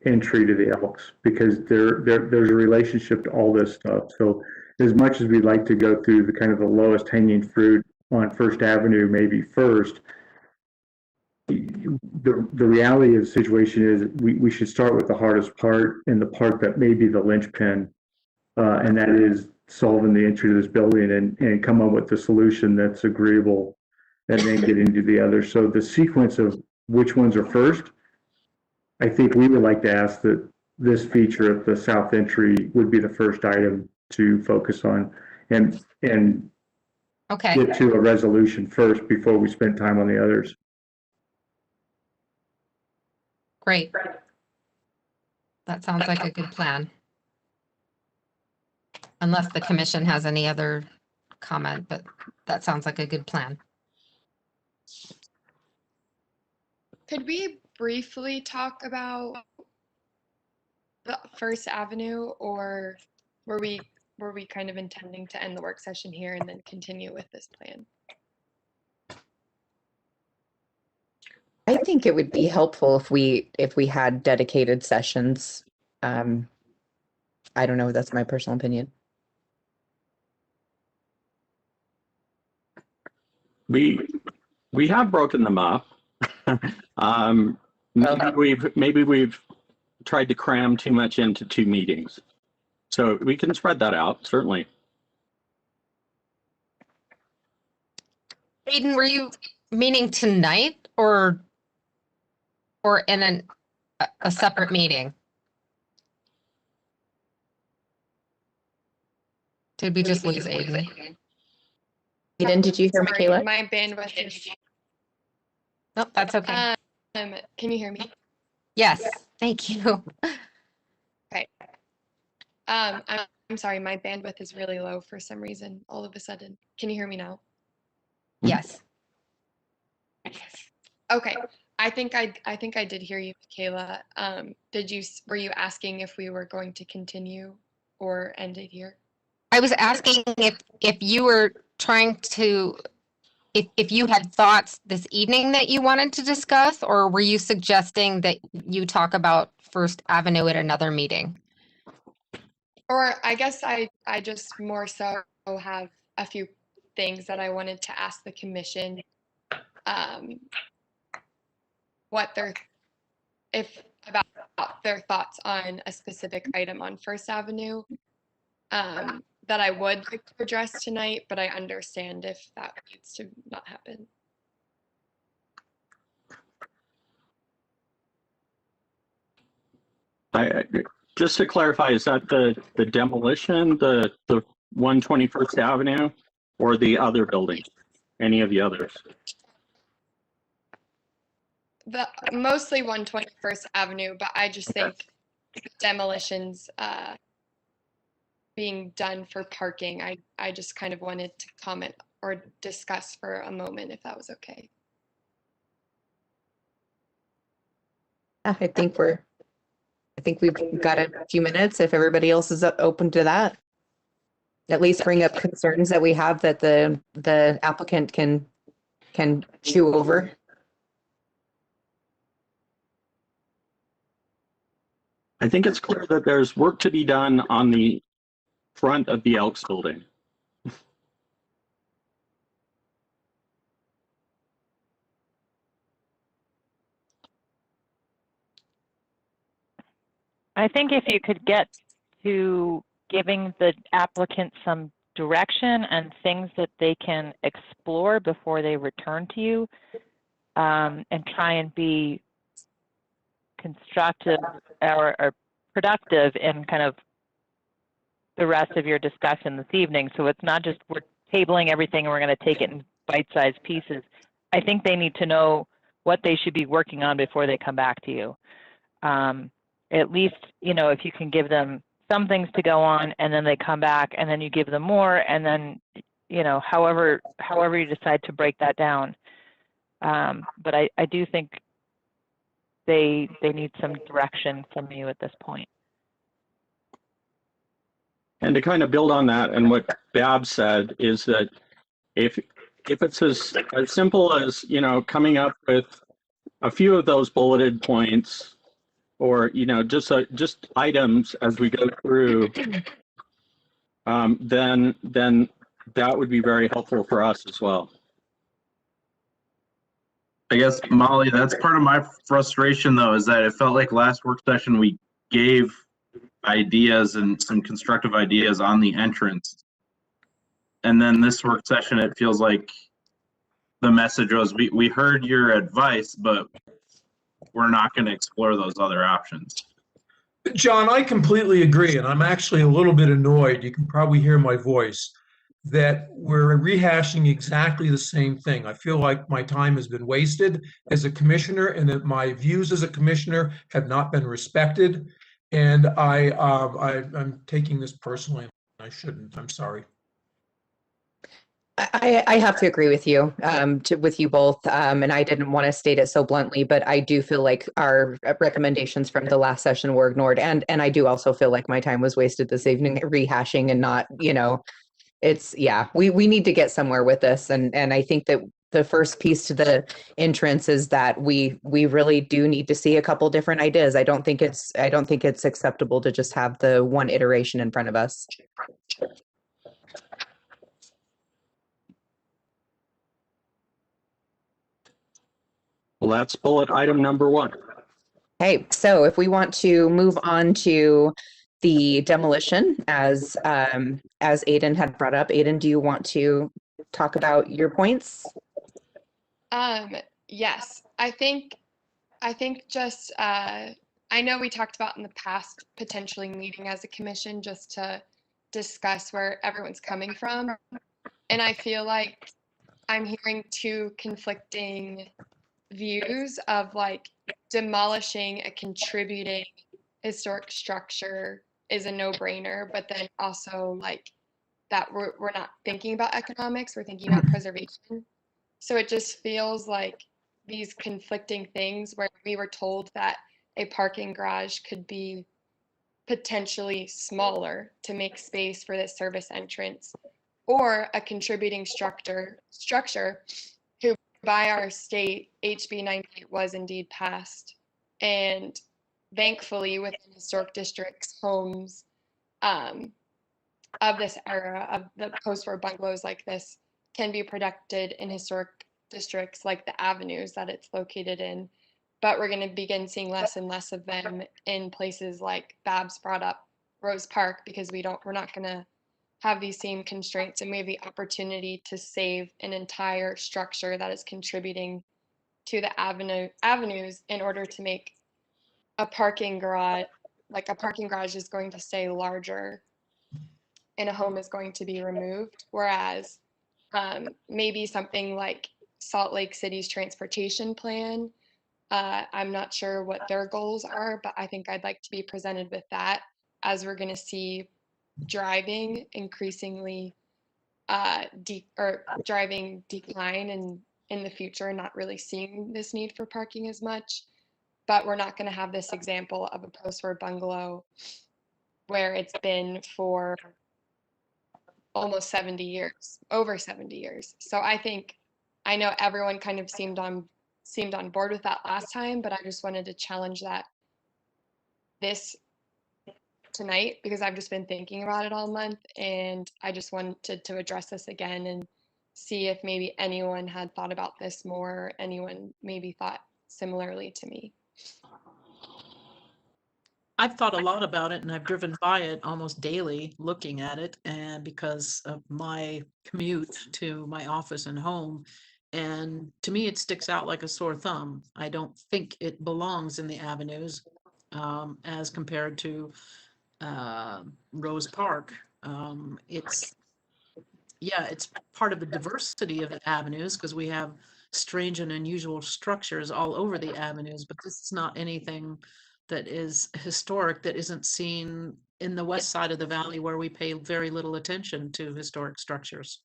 entry to the Elks, because there's a relationship to all this stuff. So as much as we'd like to go through the kind of the lowest hanging fruit on First Avenue, maybe first, the reality of the situation is we should start with the hardest part and the part that may be the linchpin, and that is solving the entry to this building and come up with the solution that's agreeable, and then get into the other. So the sequence of which ones are first, I think we would like to ask that this feature of the south entry would be the first item to focus on and Okay. get to a resolution first before we spend time on the others. Great. That sounds like a good plan. Unless the commission has any other comment, but that sounds like a good plan. Could we briefly talk about the First Avenue, or were we kind of intending to end the work session here and then continue with this plan? I think it would be helpful if we had dedicated sessions. I don't know, that's my personal opinion. We have broken them up. Maybe we've tried to cram too much into 2 meetings. So we can spread that out, certainly. Aiden, were you meaning tonight or in a separate meeting? Did we just lose Aiden? Aiden, did you hear Sorry, Michaela? my bandwidth is. Nope, that's okay. Can you hear me? Yes, thank you. Okay. I'm sorry, my bandwidth is really low for some reason. All of a sudden, can you hear me now? Yes. Okay. I think I did hear you, Michaela. Were you asking if we were going to continue or end it here? I was asking if you were trying to, if you had thoughts this evening that you wanted to discuss, or were you suggesting that you talk about First Avenue at another meeting? Or I guess I just more so have a few things that I wanted to ask the commission, about their thoughts on a specific item on First Avenue. that I would like to address tonight, but I understand if that needs to not happen. Just to clarify, is that the demolition, the 121st Avenue, or the other building? Any of the others? Mostly 121st Avenue, but I just think demolitions being done for parking, I just kind of wanted to comment or discuss for a moment if that was okay. I think we've got a few minutes if everybody else is open to that. At least bring up concerns that we have that the applicant can chew over. I think it's clear that there's work to be done on the front of the Elks building. I think if you could get to giving the applicant some direction and things that they can explore before they return to you, and try and be constructive or productive in kind of the rest of your discussion this evening. So it's not just we're tabling everything and we're going to take it in bite-sized pieces. I think they need to know what they should be working on before they come back to you. At least, you know, if you can give them some things to go on and then they come back and then you give them more and then, you know, however you decide to break that down. But I do think they need some direction from you at this point. And to kind of build on that and what Bab said is that if it's as simple as, you know, coming up with a few of those bulleted points, or, you know, just items as we go through, then that would be very helpful for us as well. I guess, Molly, that's part of my frustration, though, is that it felt like last work session we gave ideas and some constructive ideas on the entrance. And then this work session, it feels like the message was, we heard your advice, but we're not going to explore those other options. John, I completely agree, and I'm actually a little bit annoyed. You can probably hear my voice that we're rehashing exactly the same thing. I feel like my time has been wasted as a commissioner and that my views as a commissioner have not been respected. And I'm taking this personally. I shouldn't. I'm sorry. I have to agree with you, with you both, and I didn't want to state it so bluntly, but I do feel like our recommendations from the last session were ignored, and I do also feel like my time was wasted this evening rehashing and not, you know, it's, yeah, we need to get somewhere with this, and I think that the first piece to the entrance is that we really do need to see a couple different ideas. I don't think it's acceptable to just have the one iteration in front of us. Well, that's bullet item number 1. Okay, so if we want to move on to the demolition, as Aiden had brought up, Aiden, do you want to talk about your points? Yes, I think just I know we talked about in the past potentially meeting as a commission just to discuss where everyone's coming from, and I feel like I'm hearing two conflicting views of like demolishing a contributing historic structure is a no-brainer, but then also like that we're not thinking about economics, we're thinking about preservation. So it just feels like these conflicting things where we were told that a parking garage could be potentially smaller to make space for this service entrance, or a contributing structure who by our state HB 98 was indeed passed, and thankfully within historic districts homes of this era of the post-war bungalows like this can be protected in historic districts like the avenues that it's located in, but we're going to begin seeing less and less of them in places like Babs brought up Rose Park, because we're not going to have these same constraints, and we have the opportunity to save an entire structure that is contributing to the avenues in order to make a parking garage, like a parking garage is going to stay larger and a home is going to be removed. Whereas maybe something like Salt Lake City's transportation plan, I'm not sure what their goals are, but I think I'd like to be presented with that, as we're going to see driving increasingly driving decline in the future, not really seeing this need for parking as much. But we're not going to have this example of a post-war bungalow where it's been for almost 70 years, over 70 years. So I know everyone kind of seemed on board with that last time, but I just wanted to challenge that this tonight, because I've just been thinking about it all month, and I just wanted to address this again and see if maybe anyone had thought about this more, anyone maybe thought similarly to me. I've thought a lot about it, and I've driven by it almost daily looking at it, and because of my commute to my office and home. And to me, it sticks out like a sore thumb. I don't think it belongs in the avenues as compared to Rose Park. It's part of the diversity of the avenues because we have strange and unusual structures all over the avenues, but this is not anything that is historic that isn't seen in the west side of the valley, where we pay very little attention to historic structures.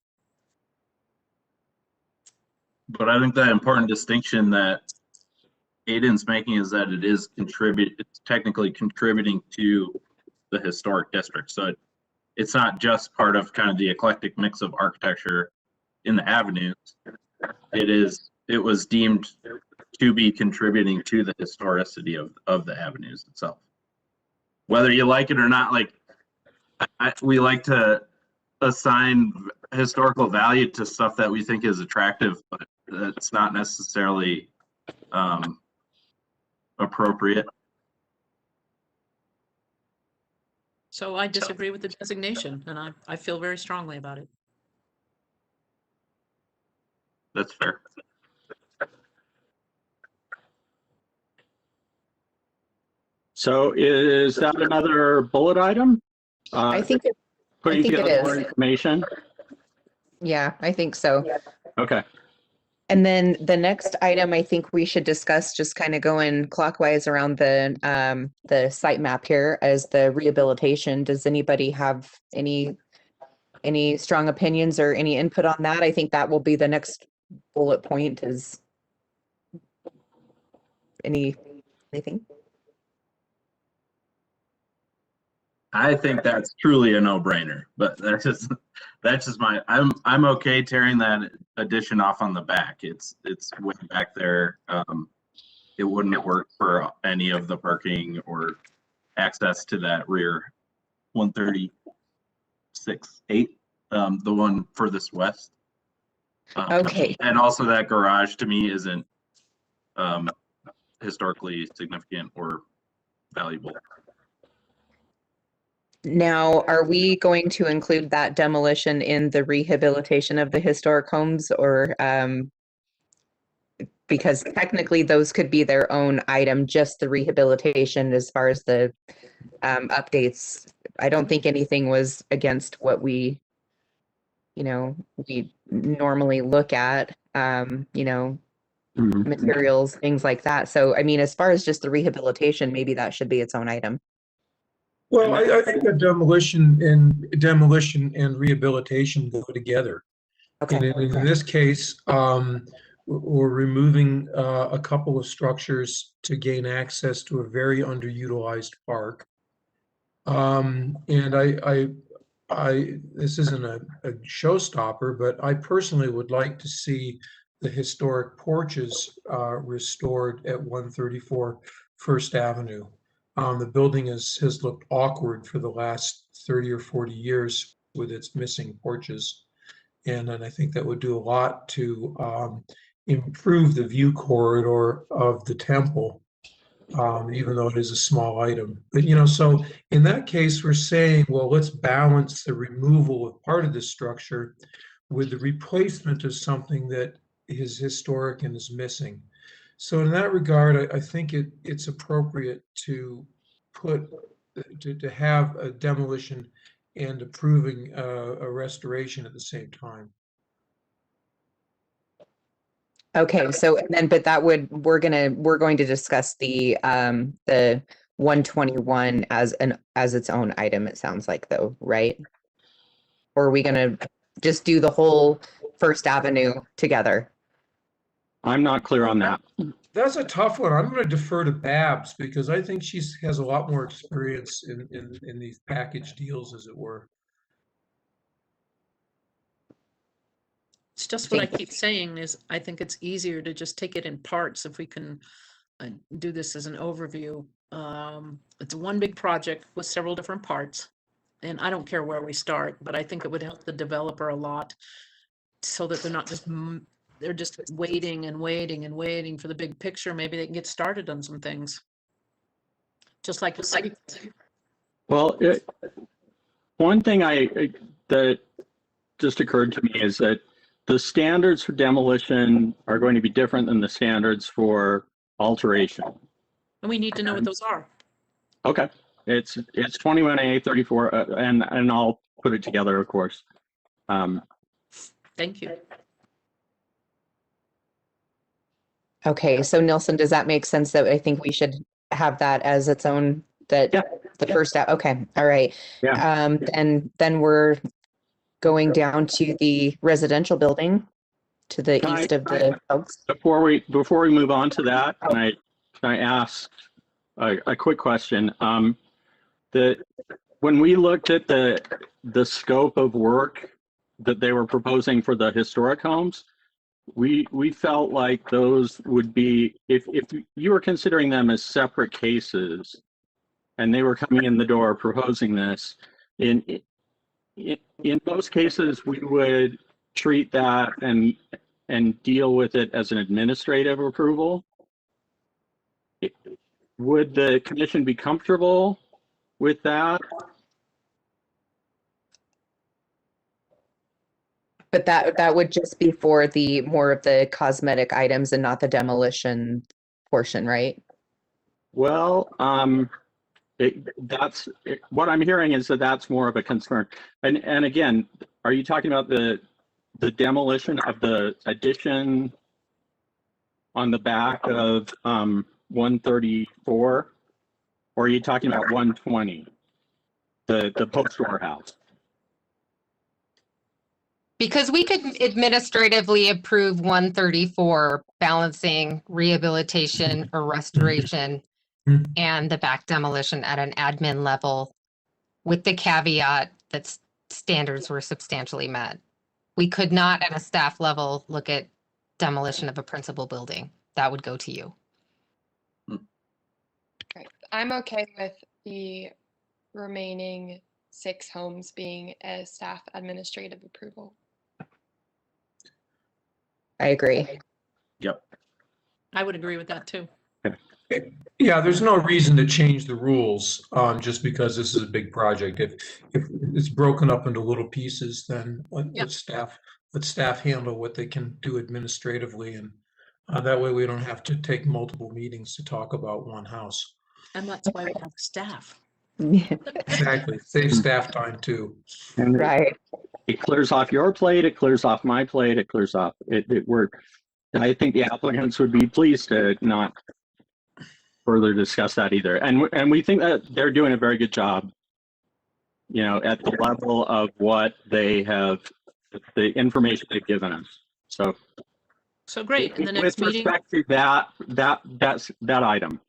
But I think that important distinction that Aiden's making is that it's technically contributing to the historic district. So it's not just part of kind of the eclectic mix of architecture in the avenues. It was deemed to be contributing to the historicity of the avenues itself. Whether you like it or not, like we like to assign historical value to stuff that we think is attractive, but that's not necessarily appropriate. So I disagree with the designation, and I feel very strongly about it. That's fair. So is that another bullet item? I think it, Putting think it together more is. information? yeah, I think so. Okay. And then the next item I think we should discuss, just kind of going clockwise around the site map here, as the rehabilitation. Does anybody have any strong opinions or any input on that? I think that will be the next bullet point. Is anything? I think that's truly a no-brainer, but that's just my, I'm okay tearing that addition off on the back. It's way back there. It wouldn't work for any of the parking or access to that rear 136-8, the one furthest west. Okay. And also that garage to me isn't historically significant or valuable. Now, are we going to include that demolition in the rehabilitation of the historic homes, or because technically those could be their own item, just the rehabilitation as far as the updates? I don't think anything was against what we normally look at, materials, things like that. So, I mean, as far as just the rehabilitation, maybe that should be its own item. Well, I think that demolition and rehabilitation go together. Okay. And in this case, we're removing a couple of structures to gain access to a very underutilized park. And this isn't a showstopper, but I personally would like to see the historic porches restored at 134 First Avenue. The building has looked awkward for the last 30 or 40 years with its missing porches. And I think that would do a lot to improve the view corridor of the temple. even though it is a small item. But, so in that case, we're saying, well, let's balance the removal of part of the structure with the replacement of something that is historic and is missing. So in that regard, I think it's appropriate to to have a demolition and approving a restoration at the same time. Okay, so and then, but that would, we're going to discuss the 121 as its own item, it sounds like, though, right? Or are we gonna just do the whole First Avenue together? I'm not clear on that. That's a tough one. I'm going to defer to Babs because I think she has a lot more experience in these package deals, as it were. It's just what I keep saying is I think it's easier to just take it in parts if we can do this as an overview. It's one big project with several different parts. And I don't care where we start, but I think it would help the developer a lot so that they're not just, they're just waiting and waiting and waiting for the big picture. Maybe they can get started on some things. Just like the city. Well, one thing that just occurred to me is that the standards for demolition are going to be different than the standards for alteration. And we need to know what those are. Okay, it's 21A 34, and I'll put it together, of course. Thank you. Okay, so Nilsson, does that make sense that I think we should have that as its own, that the first step? Okay, all right. Yeah. And then we're going down to the residential building to the east of the Elks. Before we move on to that, can I ask a quick question? When we looked at the scope of work that they were proposing for the historic homes, we felt like those would be, if you were considering them as separate cases and they were coming in the door proposing this, in most cases we would treat that and deal with it as an administrative approval. Would the commission be comfortable with that? But that would just be for the more of the cosmetic items and not the demolition portion, right? Well, what I'm hearing is that that's more of a concern. And again, are you talking about the demolition of the addition on the back of 134? Or are you talking about 120, the post-war house? Because we could administratively approve 134 balancing rehabilitation or restoration and the back demolition at an admin level with the caveat that standards were substantially met. We could not at a staff level look at demolition of a principal building. That would go to you. Right. I'm okay with the remaining 6 homes being a staff administrative approval. I agree. Yep. I would agree with that too. Yeah, there's no reason to change the rules just because this is a big project. If it's broken up into little pieces, then let staff handle what they can do administratively, and that way we don't have to take multiple meetings to talk about one house. And that's why we have staff. Exactly. Save staff time too. And right. It clears off your plate, it clears off my plate, it clears off it. I think the applicants would be pleased to not further discuss that either. And we think that they're doing a very good job, at the level of what they have, the information they've given us. So great. In the next with meeting. respect to that item.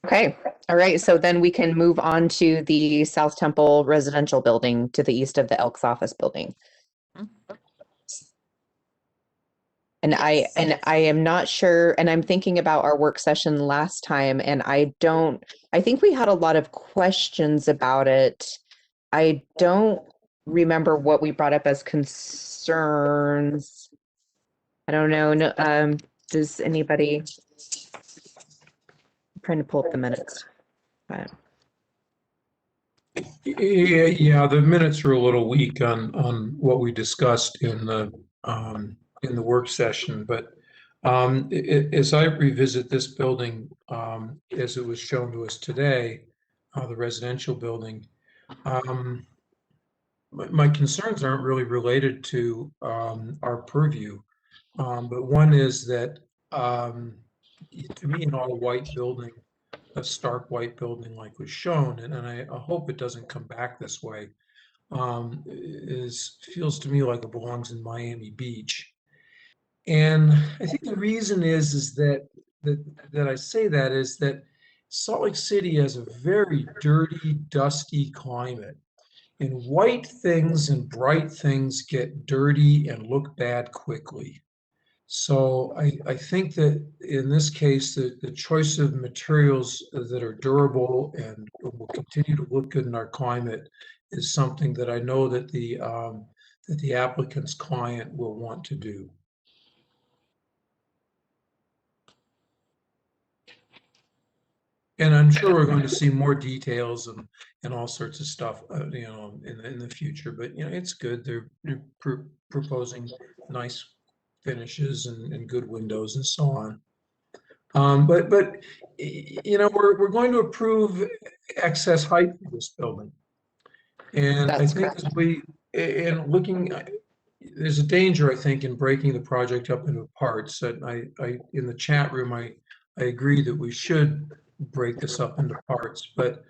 Okay. All right. So then we can move on to the South Temple residential building to the east of the Elks office building. And I am not sure, and I'm thinking about our work session last time, and I think we had a lot of questions about it. I don't remember what we brought up as concerns. I don't know. No, does anybody? trying to pull up the minutes. But Yeah, the minutes are a little weak on what we discussed in the work session, but as I revisit this building, as it was shown to us today, the residential building, my concerns aren't really related to our purview, but one is that to me, an all-white building, a stark white building like was shown, and I hope it doesn't come back this way, feels to me like it belongs in Miami Beach. And I think the reason is that I say that is that Salt Lake City has a very dirty, dusty climate. And white things and bright things get dirty and look bad quickly. So I think that in this case, the choice of materials that are durable and will continue to look good in our climate is something that I know that the applicant's client will want to do. And I'm sure we're going to see more details and all sorts of stuff, you know, in the future. But you know, it's good. They're proposing nice finishes and good windows and so on. But you know, we're going to approve excess height for this building, and I think as in looking, there's a danger, I think, in breaking the project up into parts. That I in the chat room, I agree that we should break this up into parts, but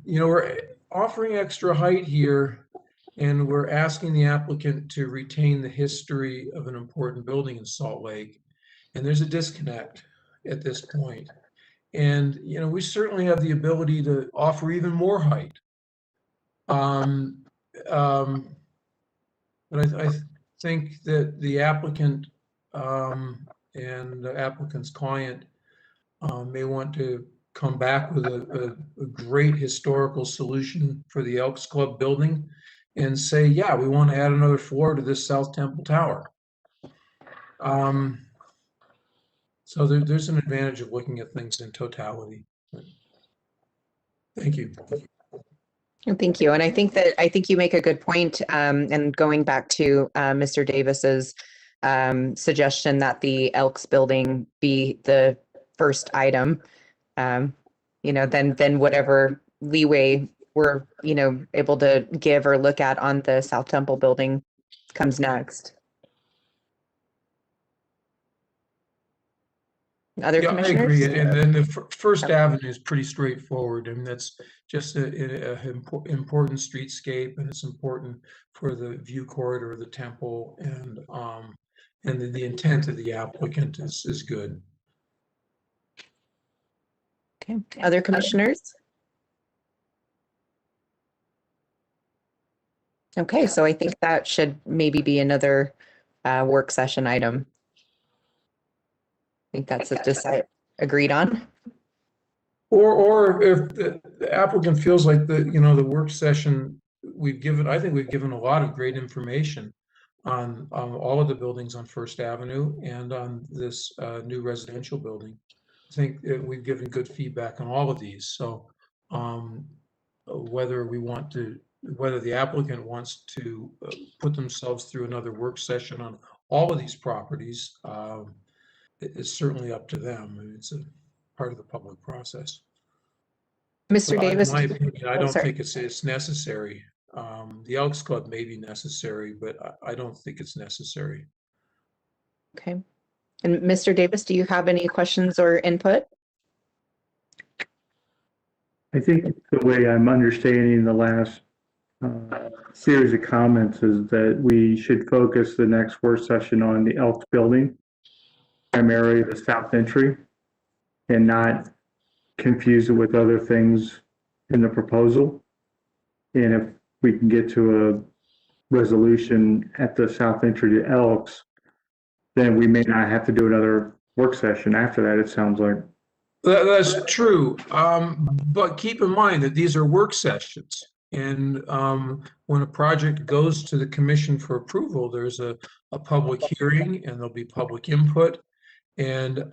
you know, we're offering extra height here, and we're asking the applicant to retain the history of an important building in Salt Lake, and there's a disconnect at this point. And you know, we certainly have the ability to offer even more height. But I think that the applicant and the applicant's client may want to come back with a great historical solution for the Elks Club building and say, yeah, we want to add another floor to this South Temple Tower. So there's an advantage of looking at things in totality. Thank you. thank you. And I think you make a good point. And going back to Mr. Davis's suggestion that the Elks building be the first item, you know, then whatever leeway we're, you know, able to give or look at on the South Temple building comes next. Other commissioners? I agree. And then the First Avenue is pretty straightforward. I mean, that's just an important streetscape, and it's important for the view corridor of the temple, and the intent of the applicant is good. Okay. Other commissioners? Okay, so I think that should maybe be another work session item. I think that's agreed on. Or if the applicant feels like the work session I think we've given a lot of great information on all of the buildings on First Avenue and on this new residential building. I think we've given good feedback on all of these. So whether the applicant wants to put themselves through another work session on all of these properties, it's certainly up to them. I mean, it's a part of the public process. Mr. Davis, in my opinion, I don't think it's necessary. The Elks Club may be necessary, but I don't think it's necessary. Okay. And Mr. Davis, do you have any questions or input? I think the way I'm understanding the last series of comments is that we should focus the next work session on the Elks building, primarily the south entry, and not confuse it with other things in the proposal. And if we can get to a resolution at the south entry to Elks, then we may not have to do another work session after that, it sounds like. That's true. But keep in mind that these are work sessions. And when a project goes to the commission for approval, there's a public hearing and there'll be public input. And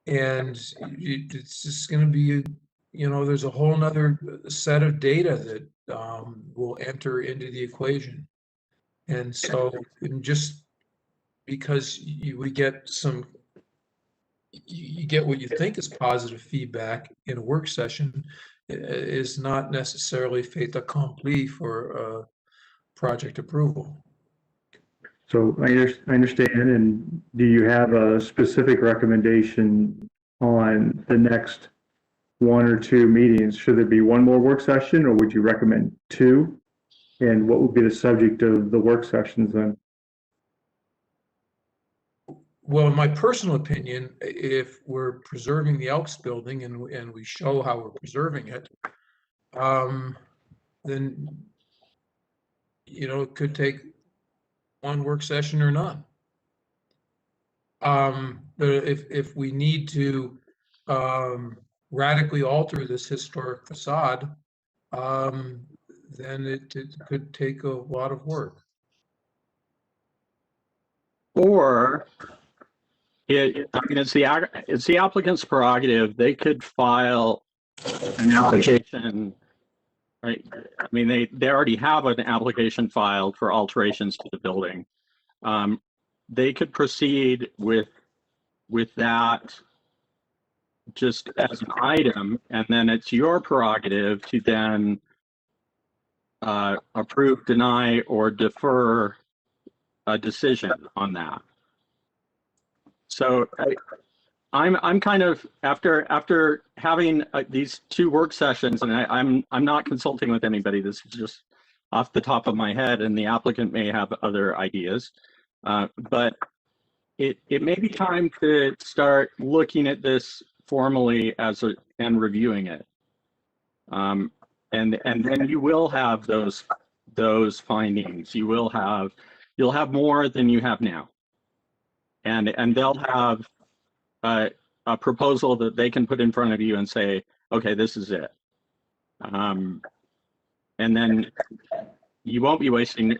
And it's just going to be, there's a whole nother set of data that will enter into the equation. And so just because we get you get what you think is positive feedback in a work session is not necessarily fait accompli for project approval. So I understand. And do you have a specific recommendation on the next 1 or 2 meetings? Should there be one more work session, or would you recommend 2? And what would be the subject of the work sessions then? Well, in my personal opinion, if we're preserving the Elks building and we show how we're preserving it, then, it could take one work session or none. But if we need to radically alter this historic facade, then it could take a lot of work. Or it's the applicant's prerogative. They could file an application, right? I mean, they already have an application filed for alterations to the building. They could proceed with that just as an item, and then it's your prerogative to then approve, deny, or defer a decision on that. So I'm kind of after having these 2 work sessions, and I'm not consulting with anybody. This is just off the top of my head, and the applicant may have other ideas, but it may be time to start looking at this formally and reviewing it. And then you will have those findings. You'll have more than you have now, and they'll have a proposal that they can put in front of you and say, okay, this is it. And then you won't be wasting,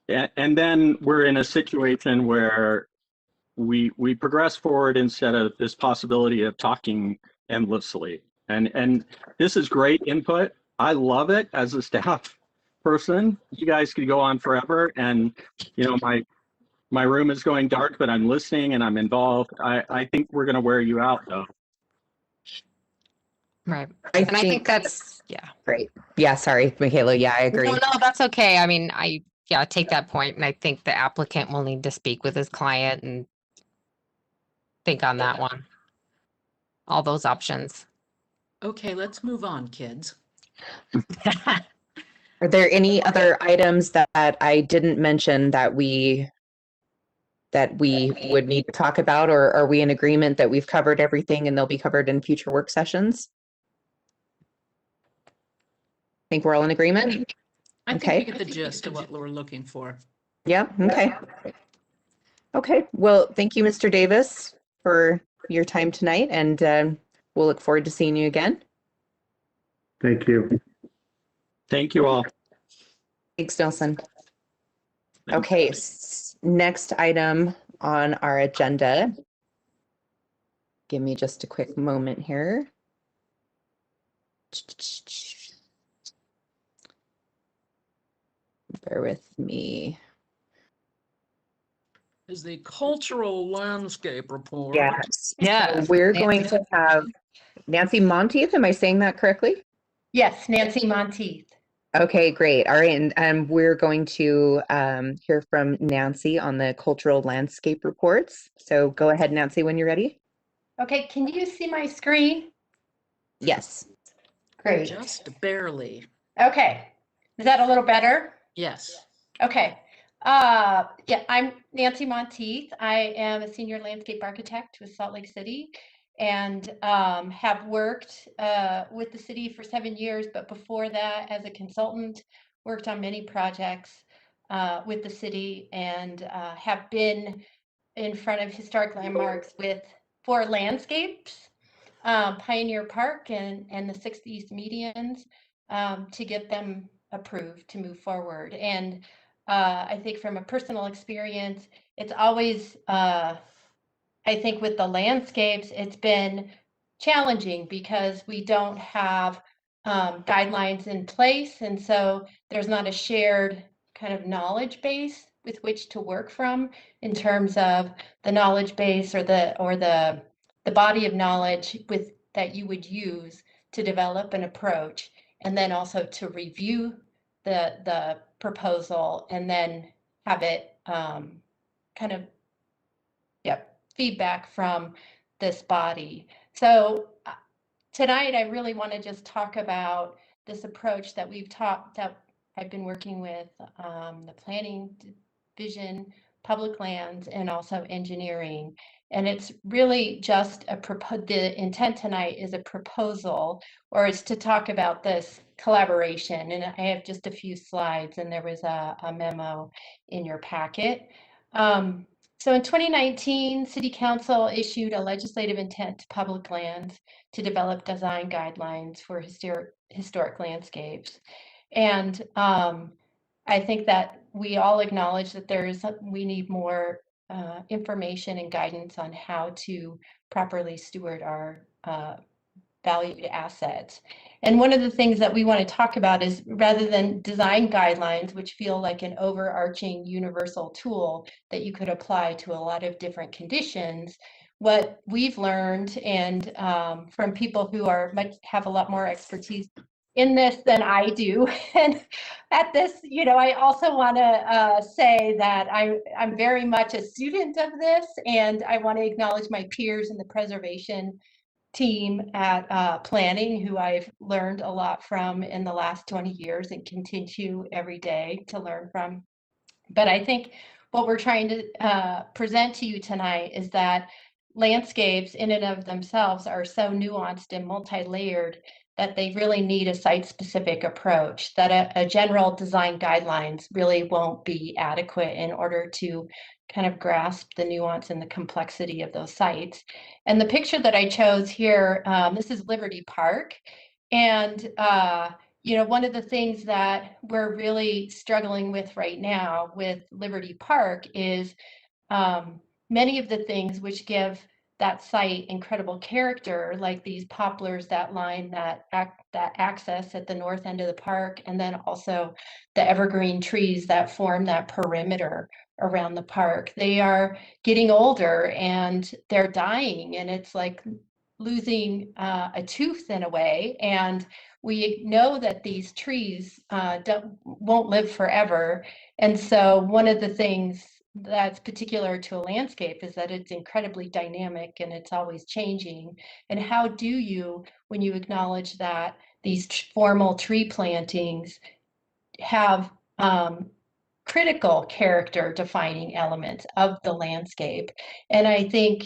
and then we're in a situation where we progress forward instead of this possibility of talking endlessly. And this is great input. I love it as a staff person. You guys could go on forever, and my room is going dark, but I'm listening and I'm involved. I think we're going to wear you out, though. Right. I think that's, yeah. Great. Yeah, sorry, Michaela. Yeah, I agree. No, that's okay. I mean, I take that point, and I think the applicant will need to speak with his client and think on that one. All those options. Okay, let's move on, kids. Are there any other items that I didn't mention that we would need to talk about, or are we in agreement that we've covered everything and they'll be covered in future work sessions? I think we're all in agreement. I think we get the gist of what we're looking for. Yeah, okay. Okay, well, thank you, Mr. Davis, for your time tonight, and we'll look forward to seeing you again. Thank you. Thank you all. Thanks, Nelson. Okay, next item on our agenda. Give me just a quick moment here. Bear with me. Is the cultural landscape report. Yes. Yeah. So we're going to have Nancy Monteith. Am I saying that correctly? Yes, Nancy Monteith. Okay, great. All right, and we're going to hear from Nancy on the cultural landscape reports. So go ahead, Nancy, when you're ready. Okay, can you see my screen? Yes. Great. Just barely. Okay, is that a little better? Yes. Okay. Yeah, I'm Nancy Monteith. I am a senior landscape architect with Salt Lake City, and have worked with the city for 7 years, but before that, as a consultant, worked on many projects with the city, and have been in front of historic landmarks for landscapes, Pioneer Park and the 6th East Medians, to get them approved to move forward. And I think from a personal experience, it's always I think with the landscapes, it's been challenging because we don't have guidelines in place. And so there's not a shared kind of knowledge base with which to work from in terms of the knowledge base or the body of knowledge with that you would use to develop an approach, and then also to review the proposal and then have it kind of feedback from this body. So tonight I really want to just talk about this approach that I've been working with the planning division, public lands, and also engineering. And it's really just the intent tonight is a proposal, or it's to talk about this collaboration. And I have just a few slides, and there was a memo in your packet. So in 2019, City Council issued a legislative intent to public lands to develop design guidelines for historic landscapes. And I think that we all acknowledge that we need more information and guidance on how to properly steward our valued assets. And one of the things that we want to talk about is, rather than design guidelines, which feel like an overarching universal tool that you could apply to a lot of different conditions, what we've learned, and from people who have a lot more expertise in this than I do, and at this, I also want to say that I'm very much a student of this, and I want to acknowledge my peers in the preservation team at planning, who I've learned a lot from in the last 20 years and continue every day to learn from. But I think what we're trying to present to you tonight is that landscapes in and of themselves are so nuanced and multi-layered that they really need a site-specific approach, that a general design guidelines really won't be adequate in order to kind of grasp the nuance and the complexity of those sites. And the picture that I chose here, this is Liberty Park. And one of the things that we're really struggling with right now with Liberty Park is many of the things which give that site incredible character, like these poplars that line that access at the north end of the park, and then also the evergreen trees that form that perimeter around the park. They are getting older and they're dying, and it's like losing a tooth in a way. And we know that these trees won't live forever. And so one of the things that's particular to a landscape is that it's incredibly dynamic and it's always changing. And how do you, when you acknowledge that these formal tree plantings have critical character defining elements of the landscape? And I think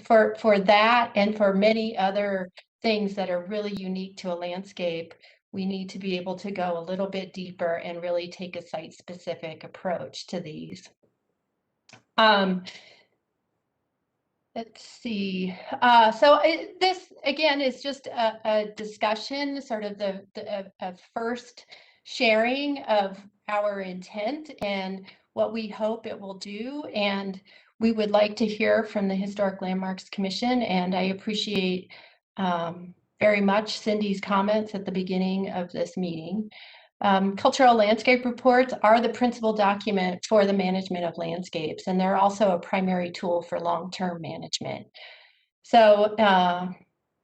for that and for many other things that are really unique to a landscape, we need to be able to go a little bit deeper and really take a site-specific approach to these. Let's see. This again is just a discussion, sort of a first sharing of our intent and what we hope it will do. And we would like to hear from the Historic Landmarks Commission. And I appreciate very much Cindy's comments at the beginning of this meeting. Cultural landscape reports are the principal document for the management of landscapes, and they're also a primary tool for long-term management. So the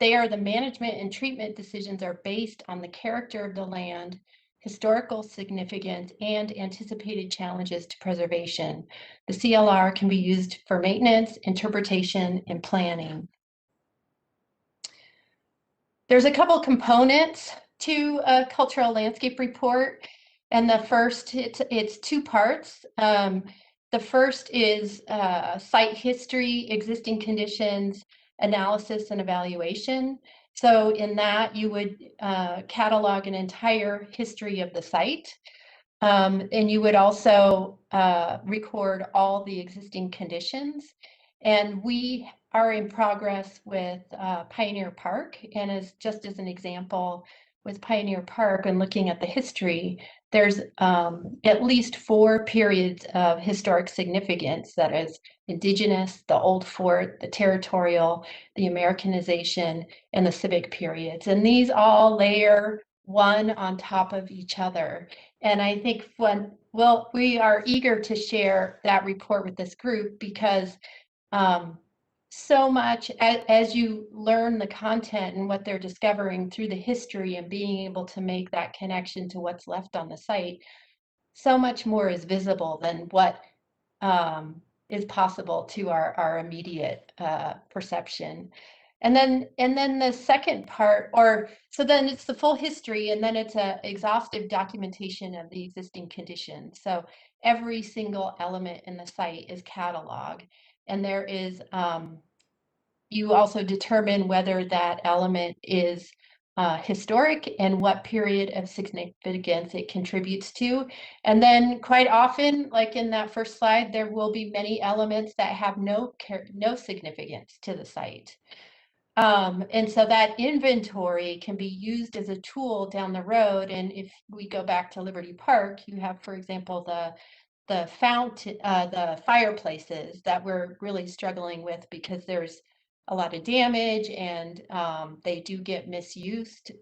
management and treatment decisions are based on the character of the land, historical significance, and anticipated challenges to preservation. The CLR can be used for maintenance, interpretation, and planning. There's a couple components to a cultural landscape report, and the first, it's two parts. The first is site history, existing conditions, analysis, and evaluation. So in that, you would catalog an entire history of the site, and you would also record all the existing conditions. And we are in progress with Pioneer Park, and just as an example, with Pioneer Park and looking at the history, there's at least 4 periods of historic significance, that is Indigenous, the Old Fort, the Territorial, the Americanization, and the Civic periods. And these all layer one on top of each other. And I think we are eager to share that report with this group because so much as you learn the content and what they're discovering through the history and being able to make that connection to what's left on the site, so much more is visible than what is possible to our immediate perception. And then the second part, so then it's the full history, and then it's an exhaustive documentation of the existing conditions. So every single element in the site is cataloged, and there is you also determine whether that element is historic and what period of significance it contributes to. And then quite often, like in that first slide, there will be many elements that have no significance to the site. And so that inventory can be used as a tool down the road. And if we go back to Liberty Park, you have, for example, the fireplaces that we're really struggling with because there's a lot of damage and they do get misused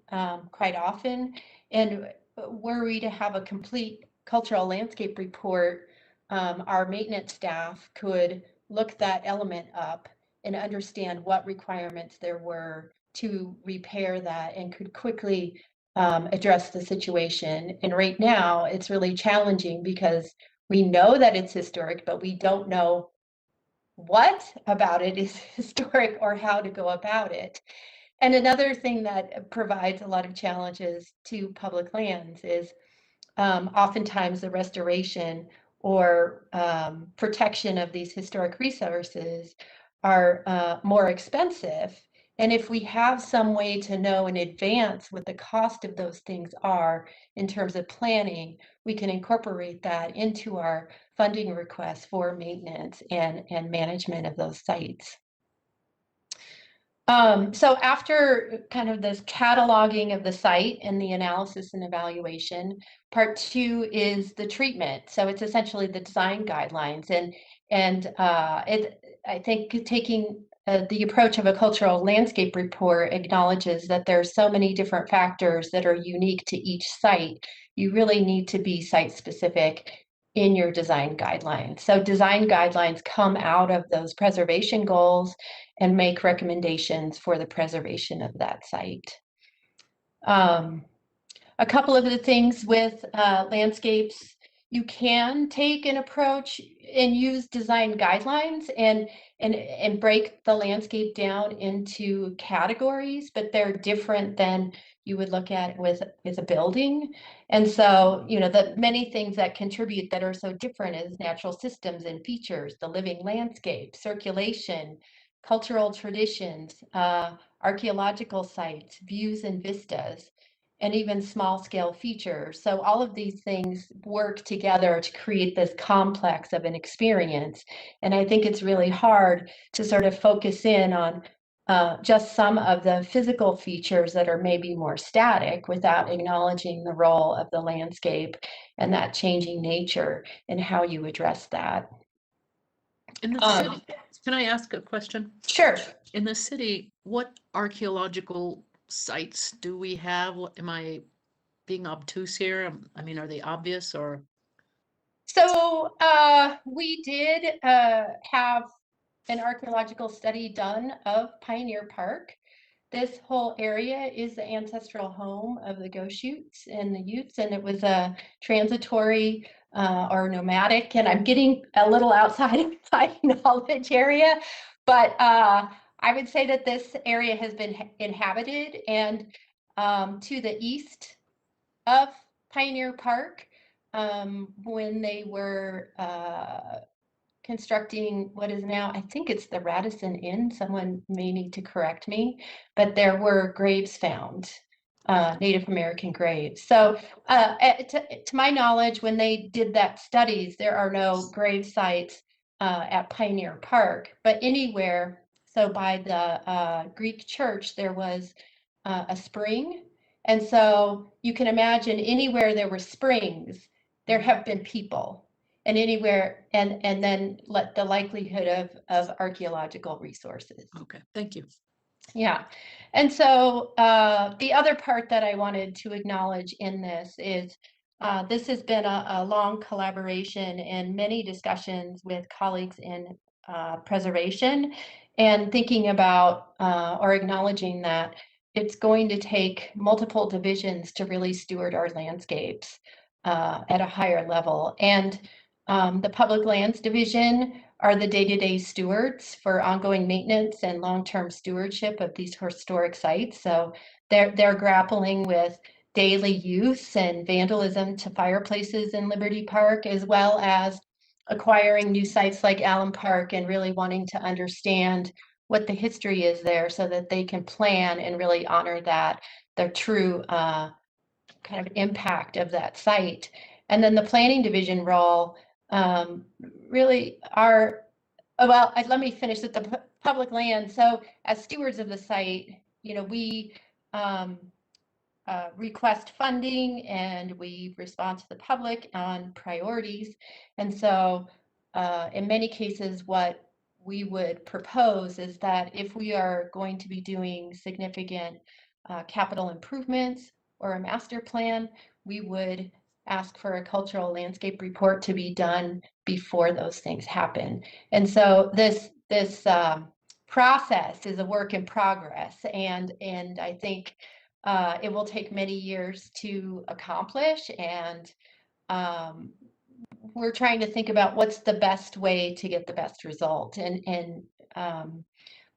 quite often. And were we to have a complete cultural landscape report, our maintenance staff could look that element up and understand what requirements there were to repair that and could quickly address the situation. And right now it's really challenging because we know that it's historic, but we don't know what about it is historic or how to go about it. And another thing that provides a lot of challenges to public lands is oftentimes the restoration or protection of these historic resources are more expensive. And if we have some way to know in advance what the cost of those things are in terms of planning, we can incorporate that into our funding requests for maintenance and management of those sites. So after kind of this cataloging of the site and the analysis and evaluation, part 2 is the treatment. So it's essentially the design guidelines, and I think taking the approach of a cultural landscape report acknowledges that there's so many different factors that are unique to each site. You really need to be site specific in your design guidelines. So design guidelines come out of those preservation goals and make recommendations for the preservation of that site. A couple of the things with landscapes, you can take an approach and use design guidelines and break the landscape down into categories, but they're different than you would look at with a building. And so, you know, the many things that contribute that are so different is natural systems and features, the living landscape, circulation, cultural traditions, archaeological sites, views and vistas, and even small scale features. So all of these things work together to create this complex of an experience. And I think it's really hard to sort of focus in on just some of the physical features that are maybe more static without acknowledging the role of the landscape and that changing nature and how you address that. In the city, can I ask a question? Sure. In the city, what archaeological sites do we have? What, am I being obtuse here? I mean, are they obvious or? So we did have an archaeological study done of Pioneer Park. This whole area is the ancestral home of the Goshutes and the Utes, and it was a transitory or nomadic, and I'm getting a little outside of my knowledge area, but I would say that this area has been inhabited, and to the east of Pioneer Park, when they were constructing what is now, I think it's the Radisson Inn, someone may need to correct me, but there were graves found, Native American graves. So to my knowledge, when they did that studies, there are no grave sites at Pioneer Park, but anywhere. So by the Greek church, there was a spring, And so you can imagine anywhere there were springs, there have been people, and anywhere, and then let the likelihood of archaeological resources. Okay, thank you. Yeah. And so the other part that I wanted to acknowledge in this is this has been a long collaboration and many discussions with colleagues in preservation, and thinking about or acknowledging that it's going to take multiple divisions to really steward our landscapes at a higher level. And the Public Lands Division are the day-to-day stewards for ongoing maintenance and long-term stewardship of these historic sites. So they're grappling with daily use and vandalism to fireplaces in Liberty Park, as well as acquiring new sites like Allen Park and really wanting to understand what the history is there so that they can plan and really honor that, the true kind of impact of that site. And then the planning division role really are, well, let me finish with the public land. So as stewards of the site, you know, we request funding and we respond to the public on priorities. And so in many cases, what we would propose is that if we are going to be doing significant capital improvements or a master plan, we would ask for a cultural landscape report to be done before those things happen. And so this process is a work in progress, and I think it will take many years to accomplish, and we're trying to think about what's the best way to get the best result. And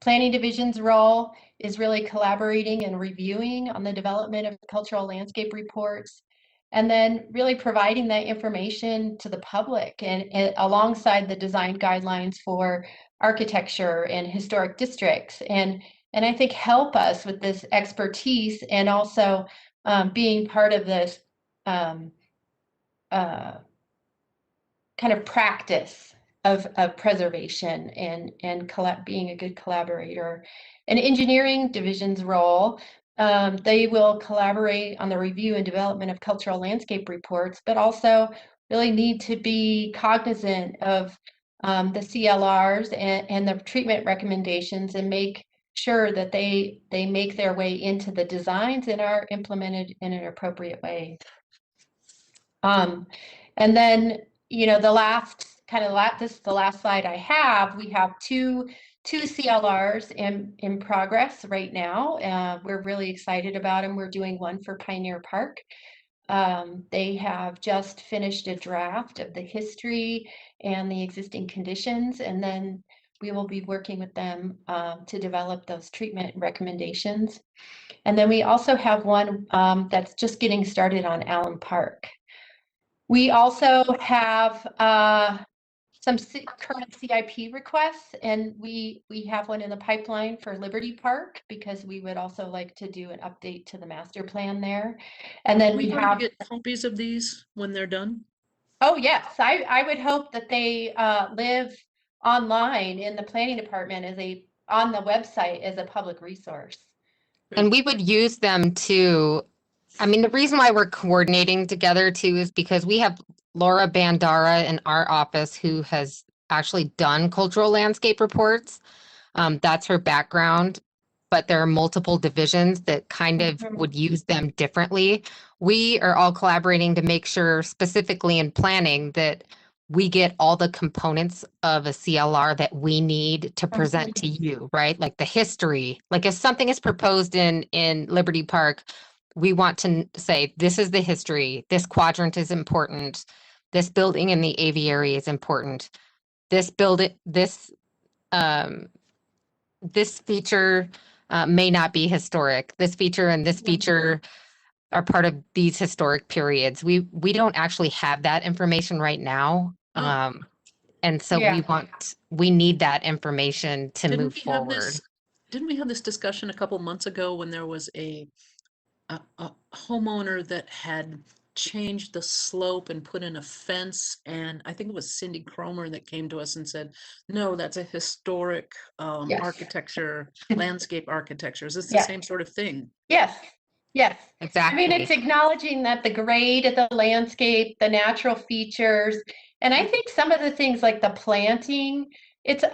planning division's role is really collaborating and reviewing on the development of cultural landscape reports, and then really providing that information to the public and alongside the design guidelines for architecture and historic districts, and I think help us with this expertise, and also being part of this kind of practice of preservation and being a good collaborator. And engineering division's role, they will collaborate on the review and development of cultural landscape reports, but also really need to be cognizant of the CLRs and the treatment recommendations, and make sure that they make their way into the designs and are implemented in an appropriate way. And then, you know, the last this is the last slide I have. We have two CLRs in progress right now. We're really excited about them. We're doing one for Pioneer Park. They have just finished a draft of the history and the existing conditions, and then we will be working with them to develop those treatment recommendations. And then we also have one that's just getting started on Allen Park. We also have some current CIP requests, and we have one in the pipeline for Liberty Park, because we would also like to do an update to the master plan there. And then we have get copies of these when they're done. Oh yes, I would hope that they live online in the planning department on the website as a public resource. And we would use them to, I mean, the reason why we're coordinating together too is because we have Laura Bandara in our office who has actually done cultural landscape reports. That's her background, but there are multiple divisions that kind of would use them differently. We are all collaborating to make sure, specifically in planning, that we get all the components of a CLR that we need to present to you, right? Like the history, like if something is proposed in Liberty Park, we want to say, this is the history, this quadrant is important, this building in the aviary is important, this building, this feature may not be historic, this feature and this feature are part of these historic periods. We don't actually have that information right now. And so we need that information to move forward. Didn't we have this discussion a couple months ago when there was a homeowner that had changed the slope and put in a fence, and I think it was Cindy Cromer that came to us and said, no, that's a historic architecture, landscape architecture. Is this the same sort of thing? Yes. Yes. Exactly. I mean, it's acknowledging that the grade of the landscape, the natural features, and I think some of the things like the planting, it's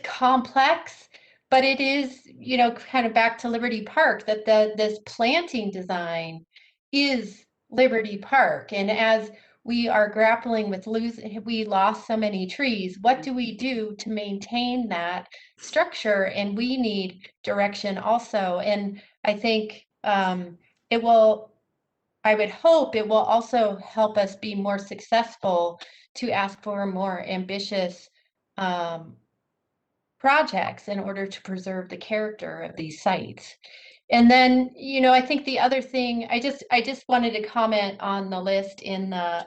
complex, but it is, kind of back to Liberty Park, that this planting design is Liberty Park. And as we are grappling with we lost so many trees, what do we do to maintain that structure? And we need direction also. And I think I would hope it will also help us be more successful to ask for more ambitious projects in order to preserve the character of these sites. And then, I think the other thing, I just wanted to comment on the list in the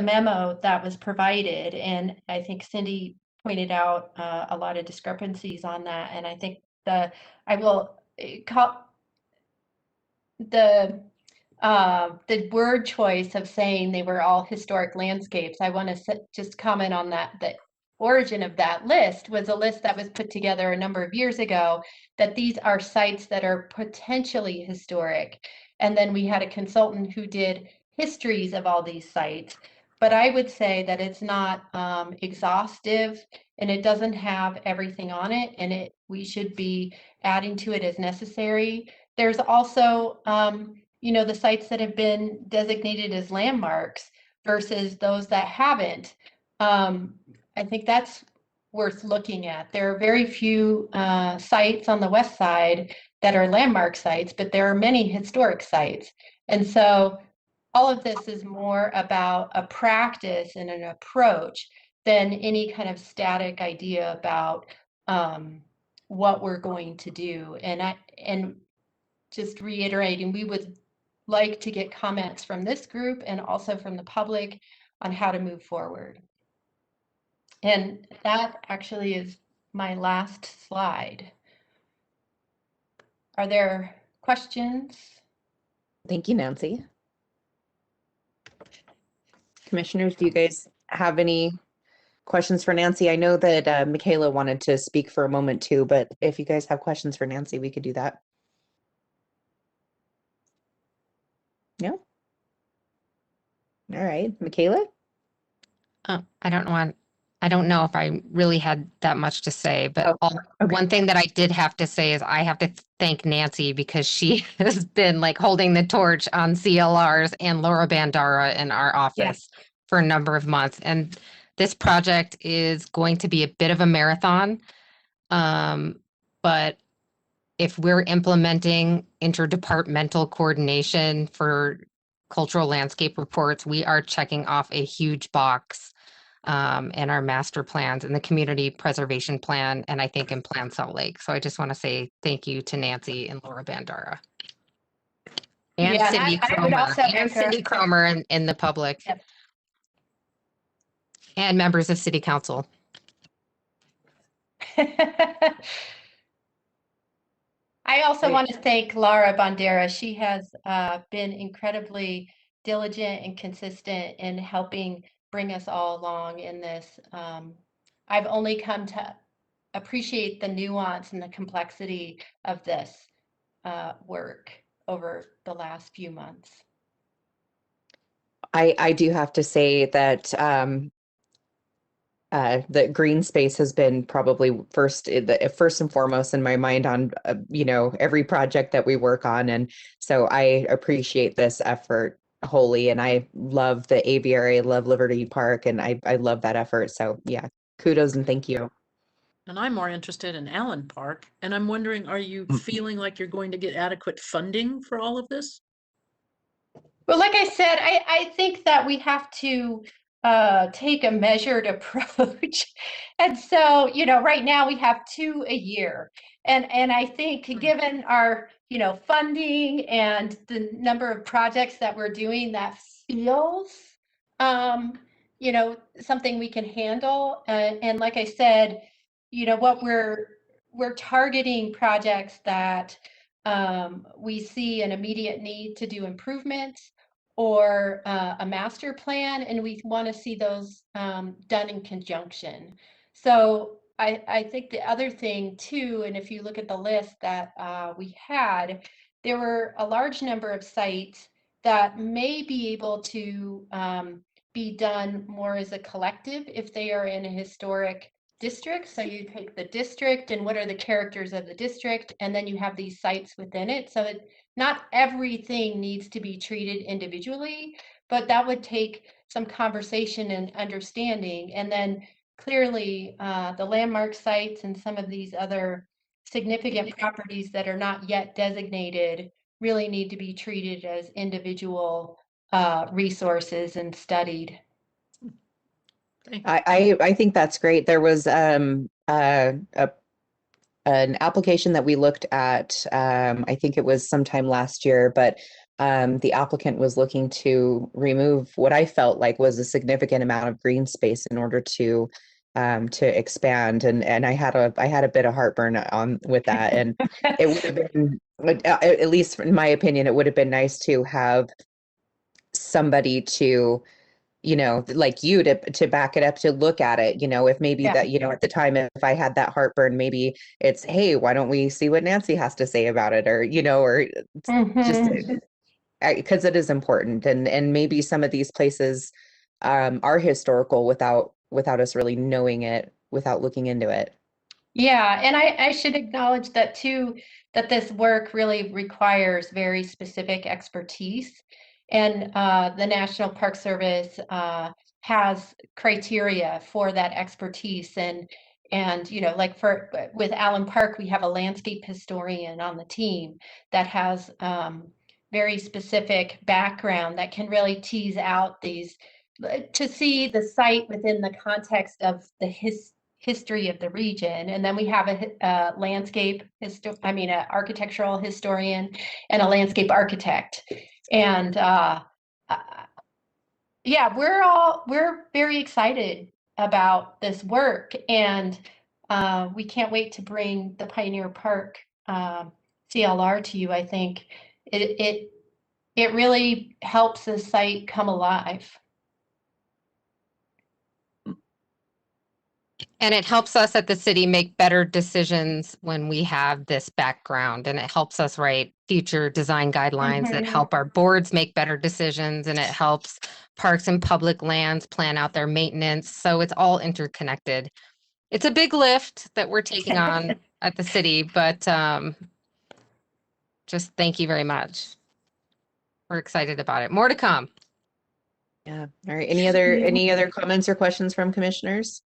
memo that was provided. And I think Cindy pointed out a lot of discrepancies on that. And I think I will call the word choice of saying they were all historic landscapes. I want to just comment on that. The origin of that list was a list that was put together a number of years ago, that these are sites that are potentially historic. And then we had a consultant who did histories of all these sites. But I would say that it's not exhaustive, and it doesn't have everything on it, and we should be adding to it as necessary. There's also the sites that have been designated as landmarks versus those that haven't. I think that's worth looking at. There are very few sites on the west side that are landmark sites, but there are many historic sites. And so all of this is more about a practice and an approach than any kind of static idea about what we're going to do. And just reiterating, we would like to get comments from this group and also from the public on how to move forward. And that actually is my last slide. Are there questions? Thank you, Nancy. Commissioners, do you guys have any questions for Nancy? I know that Michaela wanted to speak for a moment too, but if you guys have questions for Nancy, we could do that. No? All right, Michaela? I don't know if I really had that much to say, but Okay. one thing that I did have to say is I have to thank Nancy, because she has been like holding the torch on CLRs and Laura Bandara in our office for a number of months. And this project is going to be a bit of a marathon. But if we're implementing interdepartmental coordination for cultural landscape reports, we are checking off a huge box in our master plans and the community preservation plan, and I think in Plan Salt Lake. So I just want to say thank you to Nancy and Laura Bandara. And Yeah, Cindy I would Cromer, also and echo- Cindy Cromer in the public. Yep. And members of City Council. I also want to thank Laura Bandera. She has been incredibly diligent and consistent in helping bring us all along in this. I've only come to appreciate the nuance and the complexity of this work over the last few months. I do have to say that the green space has been probably first and foremost in my mind on every project that we work on, and so I appreciate this effort wholly, and I love the aviary, I love Liberty Park, and I love that effort. So yeah, kudos and thank you. And I'm more interested in Allen Park, and I'm wondering, are you feeling like you're going to get adequate funding for all of this? Well, like I said, I think that we have to take a measured approach. And so, right now we have 2 a year. And I think given our, funding and the number of projects that we're doing, that feels, something we can handle. And like I said, what we're targeting projects that we see an immediate need to do improvements or a master plan, and we want to see those done in conjunction. So I think the other thing too, and if you look at the list that we had, there were a large number of sites that may be able to be done more as a collective if they are in a historic district. So you take the district and what are the characters of the district, and then you have these sites within it. So that not everything needs to be treated individually, but that would take some conversation and understanding. And then clearly the landmark sites and some of these other significant properties that are not yet designated really need to be treated as individual resources and studied. I think that's great. There was an application that we looked at, I think it was sometime last year, but the applicant was looking to remove what I felt like was a significant amount of green space in order to expand, and I had a bit of heartburn on with that, and it would have been, at least in my opinion, it would have been nice to have somebody to, you know, like you to back it up, to look at it, you know, if maybe that, you know, at the time, if I had that heartburn, maybe it's, hey, why don't we see what Nancy has to say about it, or, you know, or just because it is important, and maybe some of these places are historical without us really knowing it, without looking into it. Yeah, and I should acknowledge that too, that this work really requires very specific expertise. And the National Park Service has criteria for that expertise. And you know, like with Allen Park, we have a landscape historian on the team that has very specific background that can really tease out these, to see the site within the context of the history of the region. And then we have a an architectural historian and a landscape architect. And yeah, we're very excited about this work, and we can't wait to bring the Pioneer Park CLR to you. I think it really helps the site come alive. And it helps us at the city make better decisions when we have this background, and it helps us write future design guidelines that help our boards make better decisions, and it helps parks and public lands plan out their maintenance. So it's all interconnected. It's a big lift that we're taking on at the city, but just thank you very much. We're excited about it. More to come. Yeah. All right. Any other comments or questions from commissioners?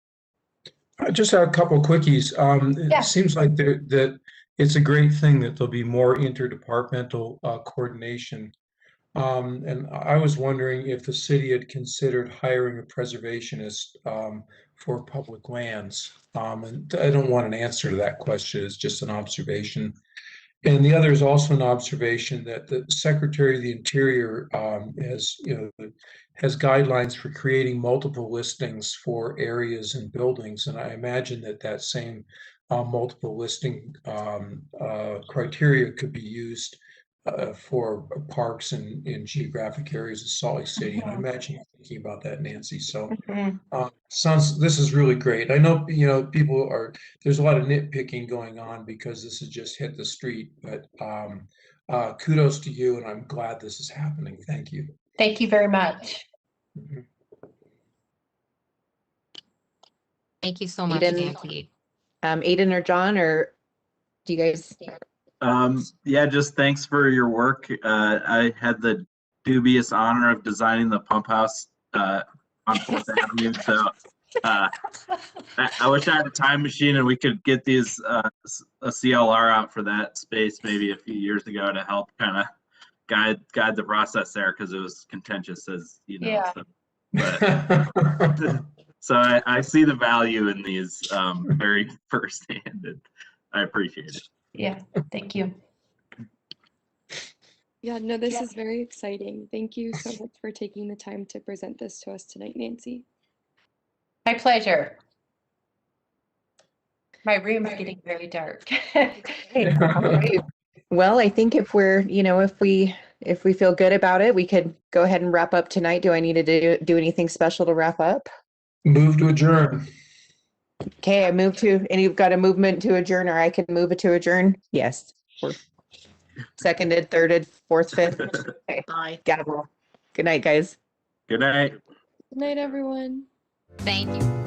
I just have a couple of quickies. It seems like that it's a great thing that there'll be more interdepartmental coordination. And I was wondering if the city had considered hiring a preservationist for public lands. And I don't want an answer to that question. It's just an observation. And the other is also an observation that the Secretary of the Interior has guidelines for creating multiple listings for areas and buildings. And I imagine that same multiple listing criteria could be used for parks in geographic areas of Salt Lake City. And I imagine you're thinking about that, Nancy. So this is really great. I know, there's a lot of nitpicking going on because this has just hit the street, but kudos to you, and I'm glad this is happening. Thank you. Thank you very much. Thank you so much, Nancy. Aiden or John, or do you guys? Yeah, just thanks for your work. I had the dubious honor of designing the pump house on 4th Avenue. So I wish I had a time machine and we could get these a CLR out for that space maybe a few years ago to help kind of guide the process there, because it was contentious, as you know. Yeah. But so I see the value in these very firsthand, and I appreciate it. Yeah, thank you. Yeah, no, this is very exciting. Thank you so much for taking the time to present this to us tonight, Nancy. My pleasure. My room's getting very dark. Well, I think if we feel good about it, we could go ahead and wrap up tonight. Do I need to do anything special to wrap up? Move to adjourn. Okay, and you've got a movement to adjourn, or I can move it to adjourn. Yes. seconded, thirded, fourth, fifth. Okay, Bye. gavel. Good night, guys. Good night. Good night, everyone. Thank you.